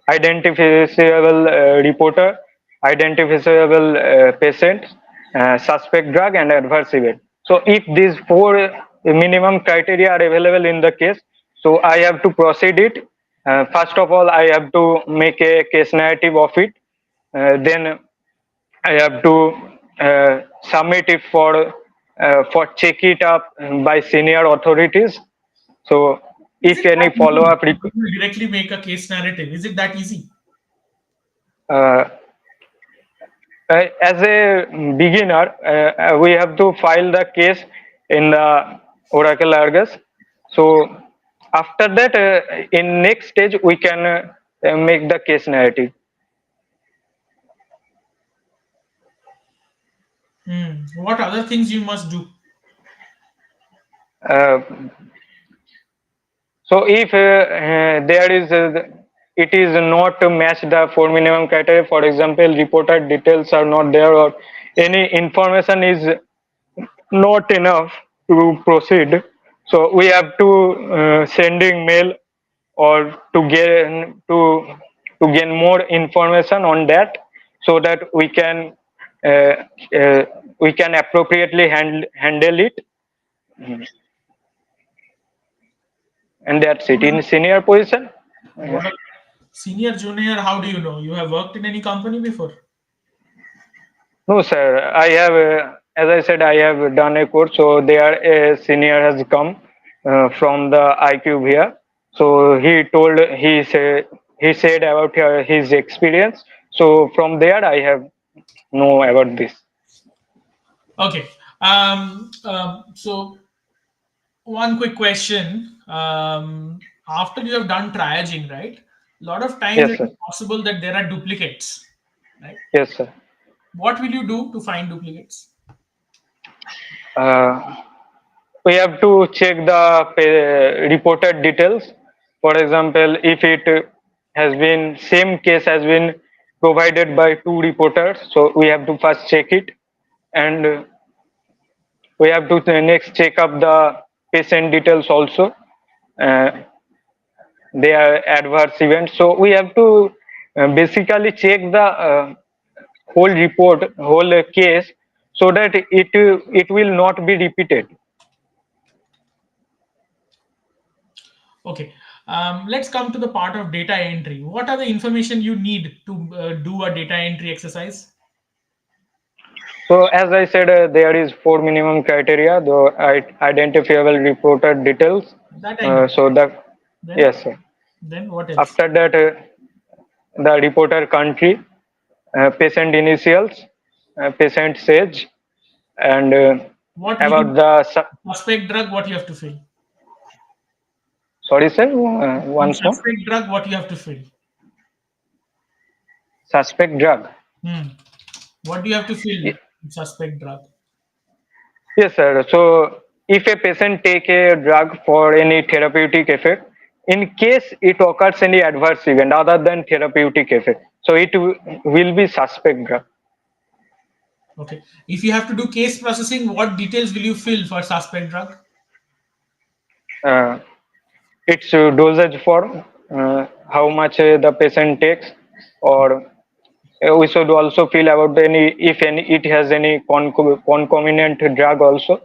identifiable reporter, identifiable patient, suspect drug, and adverse event. So if these 4 minimum criteria are available in the case, so I have to proceed it. First of all, I have to make a case narrative of it. Then I have to submit it for check it up by senior authorities. So Is if it any that follow easy up, to directly make a case narrative? Is it that easy? uh, as a beginner, we have to file the case in the Oracle Argus. So after that, in next stage, we can make the case narrative. What other things you must do? Uh, So if there is, it is not to match the 4 minimum criteria. For example, reported details are not there, or any information is not enough to proceed. So we have to sending mail or to gain more information on that, so that uh, uh, we can appropriately handle it. And that's it. In senior position. What a senior, junior? How do you know? You have worked in any company before? No, sir. I have, as I said, I have done a course. So there, a senior has come from the IQ here. So he said about his experience. So from there, I have know about this. Okay. So one quick question. After you have done triaging, right? A lot of times Yes, it sir. is possible that there are duplicates, right? Yes, sir. What will you do to find duplicates? Uh, we have to check the reported details. For example, if it has been same case has been provided by two reporters, so we have to first check it, and we have to next check up the patient details also. Uh, they are adverse events, so we have to basically check the whole report, whole case, so that it will not be repeated. Okay. Let's come to the part of data entry. What are the information you need to do a data entry exercise? So as I said, there is 4 minimum criteria, the identifiable reported details. That I know. So that, Then, yes, sir. then what else? After that, the reporter country, patient initials, patient age, and What will about you the suspect drug? What you have to fill? sorry, sir, In once more. suspect drug, what you have to fill? Suspect drug. Hmm. What do you have to fill in suspect drug? Yes, sir. So if a patient take a drug for any therapeutic effect, in case it occurs any adverse event other than therapeutic effect, so it will be suspect drug. Okay. If you have to do case processing, what details will you fill for suspect drug? Uh, its dosage form, how much the patient takes, or we should also fill about any if any it has any concomitant drug also.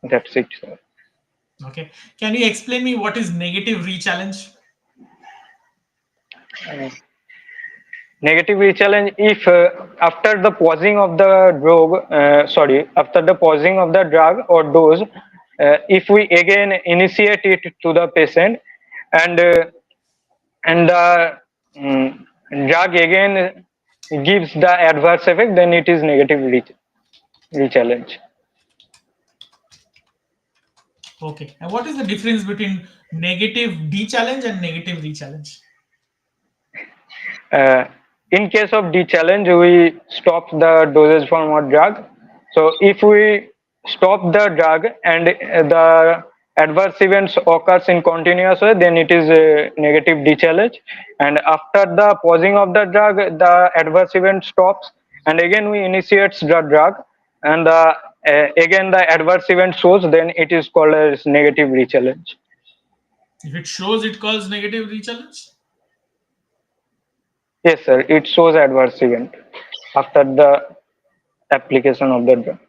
That's it, sir. Okay. Can you explain me what is negative re-challenge? Uh, Negative challenge if after the pausing of the after the pausing of the drug or dose, if we again initiate it to the patient and the mm, drug again gives the adverse effect, then it is negative re-challenge. Okay. And what is the difference between negative de-challenge and negative re-challenge? Uh, in case of the challenge, we stop the dosage form of drug. So if we stop the drug and the adverse events occurs in continuous way, then it is a negative de-challenge. And after the pausing of the drug, the adverse event stops, and again we initiates the drug, and again the adverse event shows, then it is called as negative re-challenge. If it shows, it calls negative re-challenge. Yes, sir. It shows adverse event after the application of the drug.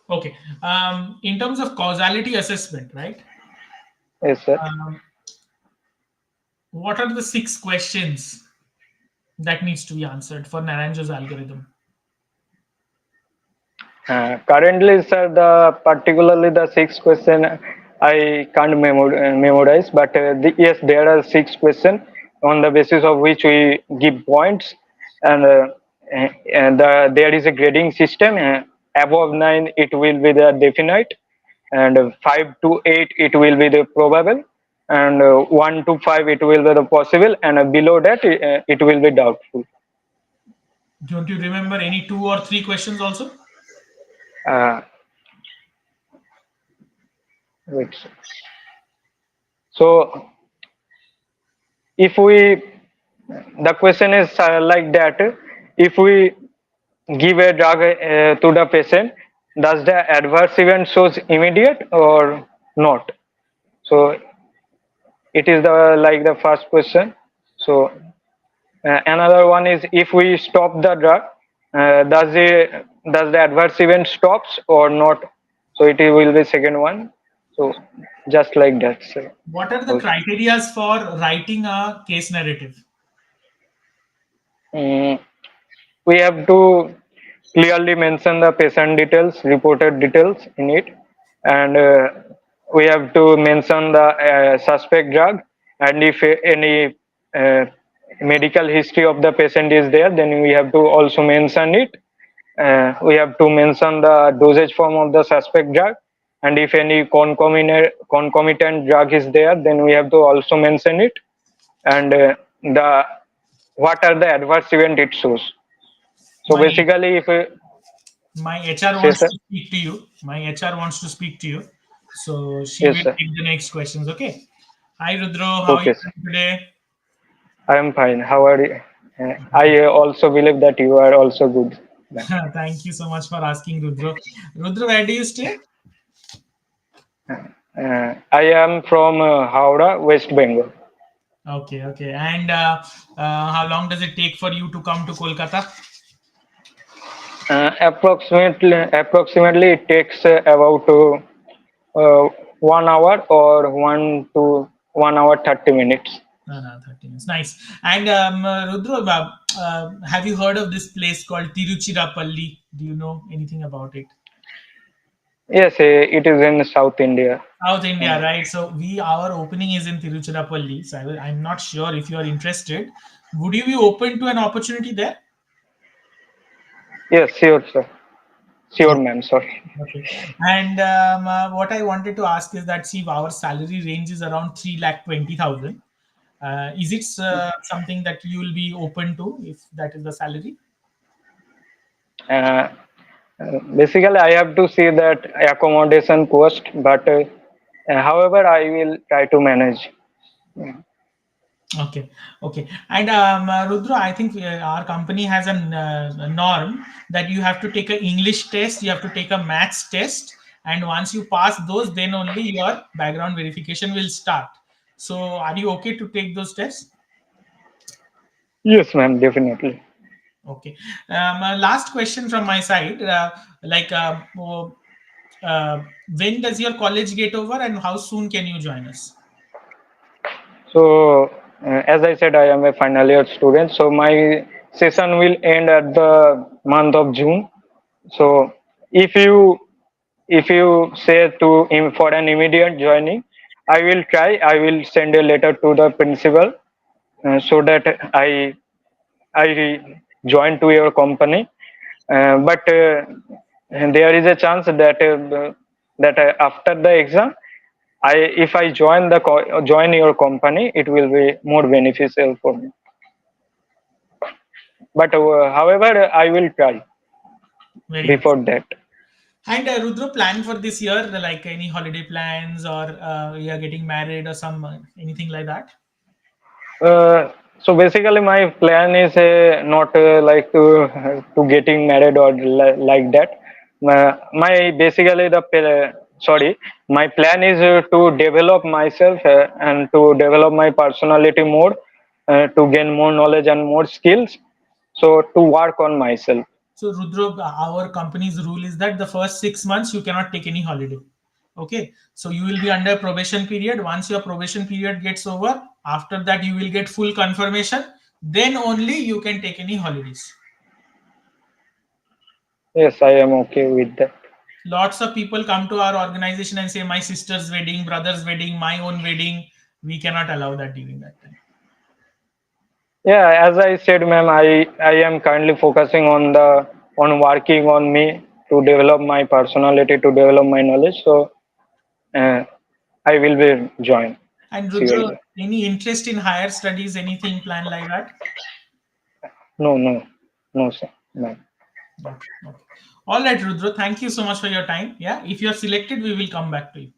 Okay. In terms of causality assessment, right? Yes, sir. What are the 6 questions that needs to be answered for Naranjo's algorithm? Currently, sir, the particularly the 6 question I can't memorize, but yes, there are 6 questions on the basis of which we give points, and there is a grading system. Above 9, it will be the definite, and 5 to 8, it will be the probable, and 1 to 5, it will be the possible, and below that, it will be doubtful. Don't you remember any 2 or 3 questions also? Uh, wait, sir. So if we the question is like that, if we give a drug to the patient, does the adverse event shows immediate or not? So it is the like the first question. So another one is, if we stop the drug, does the adverse event stops or not? So it will be second one. So just like that, sir. What are the Also. criterias for writing a case narrative? Mm, we have to clearly mention the patient details, reported details in it, and we have to mention the suspect drug, and if any uh, medical history of the patient is there, then we have to also mention it. We have to mention the dosage form of the suspect drug, and if any concomitant drug is there, then we have to also mention it, and the what are the adverse event it shows. So My basically, if my HR say wants sir, to speak to you. My HR wants to speak to you. So she yes will sir, take the next questions. Okay. Hi Rudro, how are you okay sir, doing today? I am fine. How are you? I also believe that you are also good. Thank you so much for asking, Rudro. Rudro, where do you stay? I am from Howrah, West Bengal. Okay, okay. And how long does it take for you to come to Kolkata? Approximately, it takes about 1 hour or 1 to 1 hour 30 minutes. No, no, 30 minutes. Nice. And Rudro, have you heard of this place called Tiruchirappalli? Do you know anything about it? Yes, it is in South India. South India, right? So our opening is in Tiruchirappalli. So I'm not sure if you are interested. Would you be open to an opportunity there? Yes, sure, sir. Sure, Okay. ma'am. Sorry. Okay. And what I wanted to ask is that, see, our salary range is around 3,20,000. Is it something that you will be open to if that is the salary? Uh, Basically, I have to see that accommodation cost, but however, I will try to manage. Okay, okay. And Rudra, I think our company has a norm that you have to take an English test, you have to take a maths test, and once you pass those, then only your background verification will start. So, are you okay to take those tests? Yes, ma'am, definitely. Okay. Last question from my side. When does your college get over, and how soon can you join us? So, as I said, I am a final year student. So my session will end at the month of June. So, if you say to him for an immediate joining, I will try. I will send a letter to the principal so that I join to your company. But there is a chance that after the exam, if I join your company, it will be more beneficial for me. But however, I will try Very nice. before that. And Rudra, plan for this year, like any holiday plans, or you are getting married, or some anything like that? So basically, my plan is not like to getting married or like that. My basically sorry, my plan is to develop myself and to develop my personality more, to gain more knowledge and more skills. So to work on myself. So Rudra, our company's rule is that the first 6 months you cannot take any holiday. Okay, so you will be under probation period. Once your probation period gets over, after that you will get full confirmation. Then only you can take any holidays. Yes, I am okay with that. Lots of people come to our organization and say, my sister's wedding, brother's wedding, my own wedding. We cannot allow that during that time. Yeah, as I said, ma'am, I am currently focusing on working on me to develop my personality, to develop my knowledge. So uh, I will be join And Rudra, surely. any interest in higher studies, anything planned like that? No, no, no, sir, ma'am. Okay, okay. All right, Rudra, thank you so much for your time. Yeah, if you're selected, we will come back to you.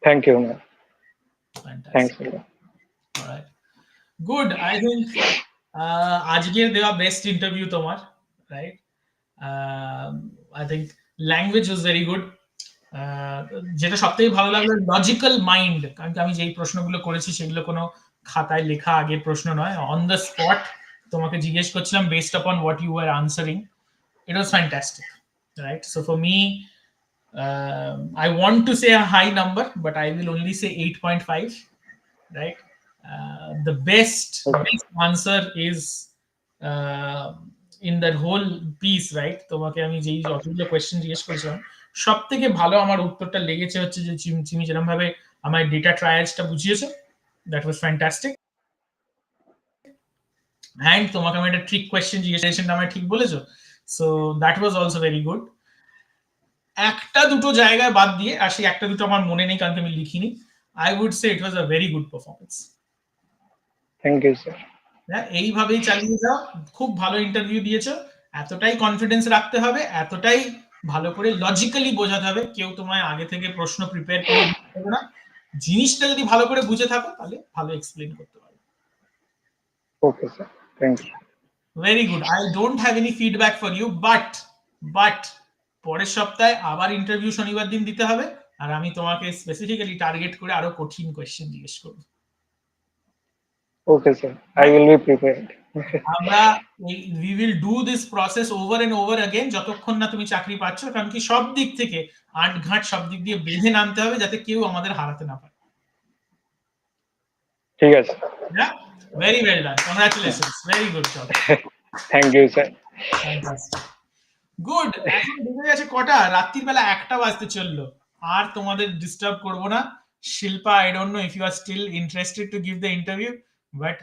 Thank you, ma'am. Fantastic. Thanks a lot. All right. Good. I think আজকের দেওয়া best interview তোমার, right? I think language was very good. যেটা সবথেকে ভালো লাগলো, logical mind, কারণ আমি যেই প্রশ্নগুলো করেছি সেগুলো কোনো খাতায় লেখা আগের প্রশ্ন নয়, অন দ্য স্পট তোমাকে জিজ্ঞেস করছিলাম based upon what you are answering. It was fantastic, right? So for me, I want to say a high number, but I will only say 8.5, right? The best answer is in that whole piece, right? তোমাকে আমি যেই যতগুলো question জিজ্ঞেস করেছিলাম, সব থেকে ভালো আমার উত্তরটা লেগেছে হচ্ছে যে তুমি যেরকম ভাবে আমার ডেটা ট্রায়ালসটা বুঝিয়েছো, দ্যাট ওয়াজ ফ্যান্টাস্টিক। অ্যান্ড তোমাকে আমি একটা ট্রিক কোয়েশ্চেন জিজ্ঞেস আমায় ঠিক বলেছো, so that was also very good. একটা দুটো জায়গায় বাদ দিয়ে, আর সেই একটা দুটো আমার মনে নেই কারণ আমি লিখিনি, I would say it was a very good performance. Thank you, sir. এইভাবেই চালিয়ে যাও, খুব ভালো ইন্টারভিউ দিয়েছো, এতটাই কনফিডেন্স রাখতে হবে, এতটাই ভালো করে লজিক্যালি বোঝাতে হবে, কেউ তোমায় আগে থেকে প্রশ্ন প্রিপেয়ার করে দিতে হবে না, জিনিসটা যদি ভালো করে বুঝে থাকো তাহলে ভালো এক্সপ্লেন করতে পারবে। Okay, sir. Thank you. Very good. I don't have any feedback for you, but পরের সপ্তাহে আবার ইন্টারভিউ শনিবার দিন দিতে হবে, আর আমি তোমাকে স্পেসিফিক্যালি টার্গেট করে আরো কঠিন কোয়েশ্চেন জিজ্ঞেস করবো। Okay, sir. I will be prepared. আমরা we will do this process over and over again যতক্ষণ না তুমি চাকরি পাচ্ছ, কারণ কি সব দিক থেকে আটঘাট সব দিক দিয়ে বেঁধে নামতে হবে যাতে কেউ আমাদের হারাতে না পারে। ঠিক আছে। Yeah, very well done, congratulations, very good job. Thank you, sir. Fantastic. Good. এখন বেজে গেছে কটা, রাত্রির বেলা 1টা বাজতে চললো, আর তোমাদের ডিস্টার্ব করব না। Shilpa, I don't know if you are still interested to give the interview, but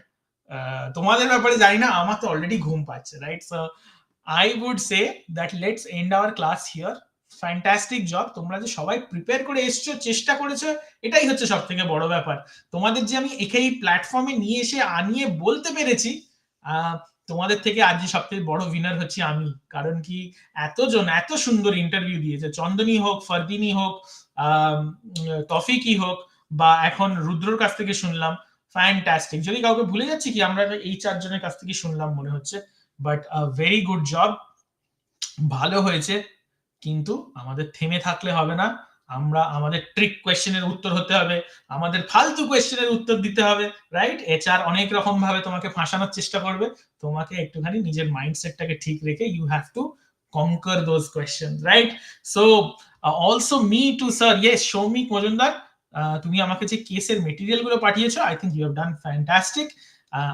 তোমাদের ব্যাপারে জানি না, আমার তো অলরেডি ঘুম পাচ্ছে, right? So I would say that let's end our class here. Fantastic job, তোমরা যে সবাই প্রিপেয়ার করে এসছো, চেষ্টা করেছো, এটাই হচ্ছে সব থেকে বড় ব্যাপার। তোমাদের যে আমি এই প্ল্যাটফর্মে নিয়ে এসে আনিয়ে বলতে পেরেছি, তোমাদের থেকে আজ সব থেকে বড় উইনার হচ্ছে আমি, কারণ কি এতজন এত সুন্দর ইন্টারভিউ দিয়েছে, চন্দনী হোক, ফারদিনী হোক, তফিকই হোক, বা এখন রুদ্রর কাছ থেকে শুনলাম, ফ্যান্টাস্টিক। যদি কাউকে ভুলে যাচ্ছি কি, আমরা এই 4 জনের কাছ থেকে শুনলাম মনে হচ্ছে, বাট ভেরি গুড জব, ভালো হয়েছে। কিন্তু আমাদের থেমে থাকলে হবে না, আমরা আমাদের ট্রিক কোয়েশ্চেনের উত্তর হতে হবে, আমাদের ফালতু কোয়েশ্চেনের উত্তর দিতে হবে, রাইট? এইচআর অনেক রকম ভাবে তোমাকে ফাঁসানোর চেষ্টা করবে, তোমাকে একটুখানি নিজের মাইন্ডসেটটাকে ঠিক রেখে you have to conquer those questions, right? So also me too, sir. Yes, show me Majumdar, তুমি আমাকে যে কেসের মেটেরিয়াল গুলো পাঠিয়েছো, I think you have done fantastic.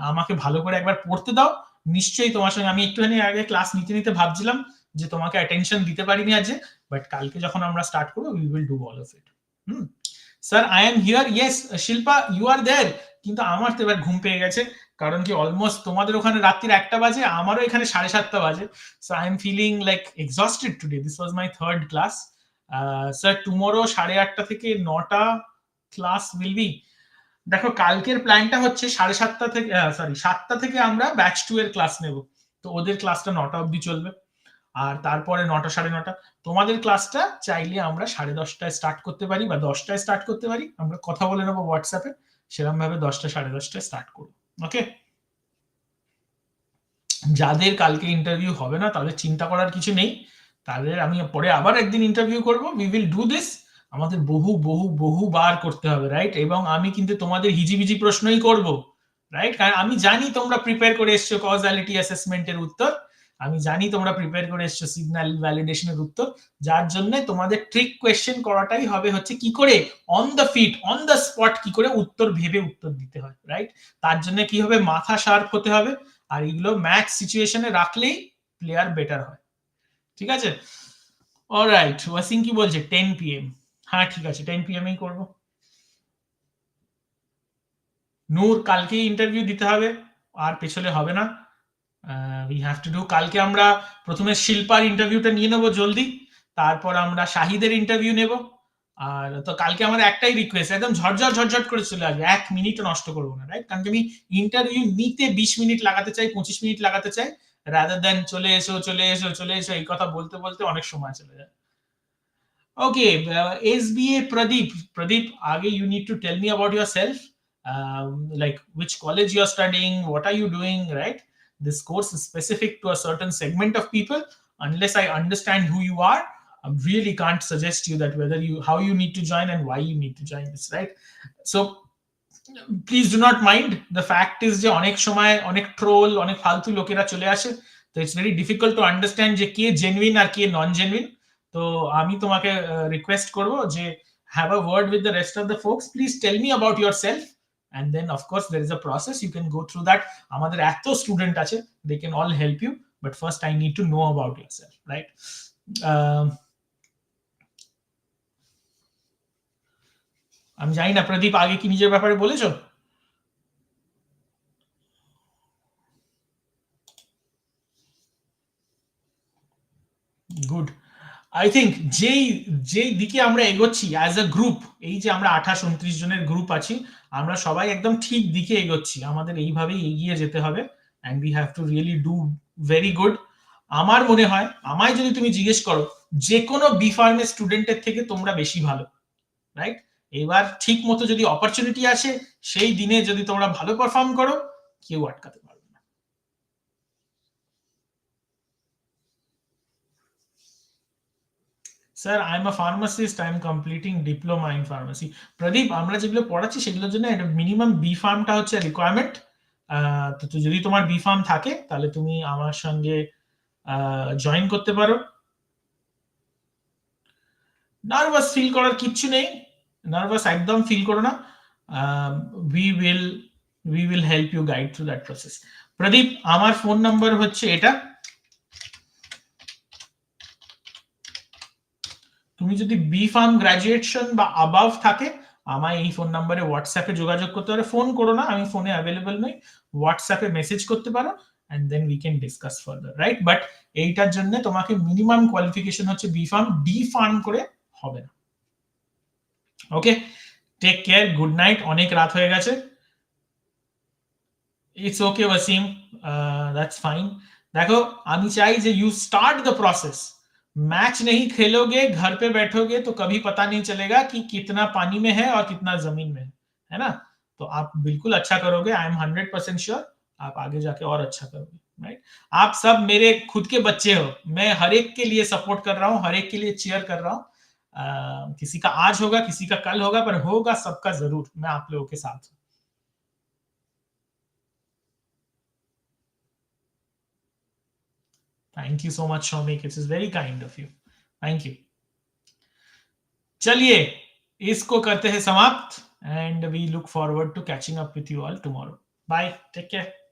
আমাকে ভালো করে একবার পড়তে দাও। নিশ্চয়ই তোমার সঙ্গে আমি একটুখানি আগে ক্লাস নিতে নিতে ভাবছিলাম যে তোমাকে অ্যাটেনশন দিতে পারিনি আজ, বাট কালকে যখন আমরা স্টার্ট করবো we will do all of it. Sir I am here, yes Shilpa you are there. কিন্তু আমার তো এবার ঘুম পেয়ে গেছে, কারণ কি অলমোস্ট তোমাদের ওখানে রাত্রির 1টা বাজে, আমারও এখানে 7:30 বাজে। So I am feeling like exhausted today, this was my third class. Sir tomorrow 8:30 থেকে 9টা ক্লাস উইল বি। দেখো কালকের প্ল্যানটা হচ্ছে 7:30 থেকে 7টা থেকে আমরা ব্যাচ 2 এর ক্লাস নেব, তো ওদের ক্লাসটা 9টা অবধি চলবে, আর তারপরে 9টা 9:30 তোমাদের ক্লাসটা চাইলে আমরা 10:30টায় স্টার্ট করতে পারি বা 10টায় স্টার্ট করতে পারি, আমরা কথা বলে নেবো হোয়াটসঅ্যাপে, সেরকম ভাবে 10টা 10:30টায় স্টার্ট করবো। ওকে, যাদের কালকে ইন্টারভিউ হবে না তাদের চিন্তা করার কিছু নেই, তাদের আমি পরে আবার একদিন ইন্টারভিউ করব, উই উইল ডু দিস। আমাদের বহুবার করতে হবে, রাইট? এবং আমি কিন্তু তোমাদের হিজিবিজি প্রশ্নই করব, রাইট? কারণ আমি জানি তোমরা প্রিপেয়ার করে এসছো কজালিটি অ্যাসেসমেন্টের উত্তর, আমি জানি তোমরা প্রিপেয়ার করে এসছো সিগন্যাল ভ্যালিডেশনের উত্তর, যার জন্য তোমাদের ট্রিক কোয়েশ্চেন করাটাই হবে হচ্ছে কি করে on the feet on the spot কি করে উত্তর ভেবে উত্তর দিতে হয়, রাইট? তার জন্য কি হবে, মাথা শার্প হতে হবে, আর এগুলো ম্যাচ সিচুয়েশনে রাখলেই প্লেয়ার বেটার হয়, ঠিক আছে? অলরাইট, ওয়াসিম কি বলছে 10 PM? হ্যাঁ ঠিক আছে, 10 PM এই করব। নূর কালকে ইন্টারভিউ দিতে হবে, আর পেছলে হবে না, উই হ্যাভ টু ডু। কালকে আমরা প্রথমে শিল্পার ইন্টারভিউটা নিয়ে নেবো জলদি, তারপর আমরা শাহিদের ইন্টারভিউ নেব। আর তো কালকে আমার একটাই রিকোয়েস্ট, একদম ঝটঝট করে চলে আসবে, 1 মিনিটও নষ্ট করবো না, রাইট? কারণ আমি ইন্টারভিউ নিতে 20 মিনিট লাগাতে চাই, 25 মিনিট লাগাতে চাই, রাদার দেন চলে এসো এই কথা বলতে বলতে অনেক সময় চলে যায়। Okay, SBA Pradeep, Age, you need to tell me about yourself, like which college you are studying, what are you doing, right? This course is specific to a certain segment of people. Unless I understand who you are, I really can't suggest you that how you need to join and why you need to join this, right? So please do not mind. The fact is যে অনেক সময় অনেক troll অনেক ফালতু লোকেরা চলে আসে, তো it's very difficult to understand যে কে জেনুইন আর কে নন জেনুইন। তো আমি তোমাকে রিকোয়েস্ট করব যে have a word with the rest of the folks, please tell me about yourself, and then of course there is a process, you can go through that. আমাদের এত student আছে, they can all help you, but first I need to know about yourself, right? আমি জানি না প্রদীপ আগে কি নিজের ব্যাপারে বলেছো? গুড। আই থিঙ্ক যেই দিকে আমরা এগোচ্ছি অ্যাজ আ গ্রুপ, এই যে আমরা 28-29 জনের গ্রুপ আছি, আমরা সবাই একদম ঠিক দিকে এগোচ্ছি, আমাদের এইভাবেই এগিয়ে যেতে হবে, and we have to really do very good. আমার মনে হয়, আমায় যদি তুমি জিজ্ঞেস করো, যে কোনো বি ফার্মের স্টুডেন্টের থেকে তোমরা বেশি ভালো, রাইট? এবার ঠিক মতো যদি অপরচুনিটি আসে, সেই দিনে যদি তোমরা ভালো পারফর্ম করো, কেউ আটকাতে পারবে না। Sir I am a pharmacist, I am completing diploma in pharmacy. Pradeep, আমরা যেগুলো পড়াচ্ছি সেগুলোর জন্য মিনিমাম বি ফার্মটা হচ্ছে রিকোয়ারমেন্ট। তো যদি তোমার বি ফার্ম থাকে তাহলে তুমি আমার সঙ্গে জয়েন করতে পারো। নার্ভাস ফিল করার কিচ্ছু নেই, নার্ভাস একদম ফিল করো না, we will help you guide through that process. Pradeep, আমার ফোন নাম্বার হচ্ছে এটা, তুমি যদি বি ফার্ম গ্রাজুয়েশন বা অ্যাবাভ থাকে আমায় এই ফোন নাম্বারে হোয়াটসঅ্যাপে যোগাযোগ করতে পারো, ফোন করো না, আমি ফোনে অ্যাভেলেবল নই, হোয়াটসঅ্যাপে মেসেজ করতে পারো, and then we can discuss further, right? But এইটার জন্য তোমাকে মিনিমাম কোয়ালিফিকেশন হচ্ছে বি ফার্ম, ডি ফার্ম করে হবে না। Okay, take care, good night, অনেক রাত হয়ে গেছে। It's okay Wasim, that's fine. দেখো আমি চাই যে you start the process, match नहीं खेलोगे घर पे बैठोगे तो कभी पता नहीं चलेगा कि कितना पानी में है और कितना जमीन में है ना? तो आप बिल्कुल अच्छा करोगे, आई एम 100% श्योर, आप आगे जाके और अच्छा करोगे, राइट? आप सब मेरे खुद के बच्चे हो, मैं हर एक के लिए सपोर्ट कर रहा हूँ, हर एक के लिए चीयर कर रहा हूँ। किसी का आज होगा, किसी का कल होगा, पर होगा सबका जरूर। मैं आप लोगों के साथ हूं। Thank you so much Shoumik, it's is very kind of you, thank you. चलिए इसको करते हैं समाप्त, and we look forward to catching up with you all tomorrow. Bye, take care.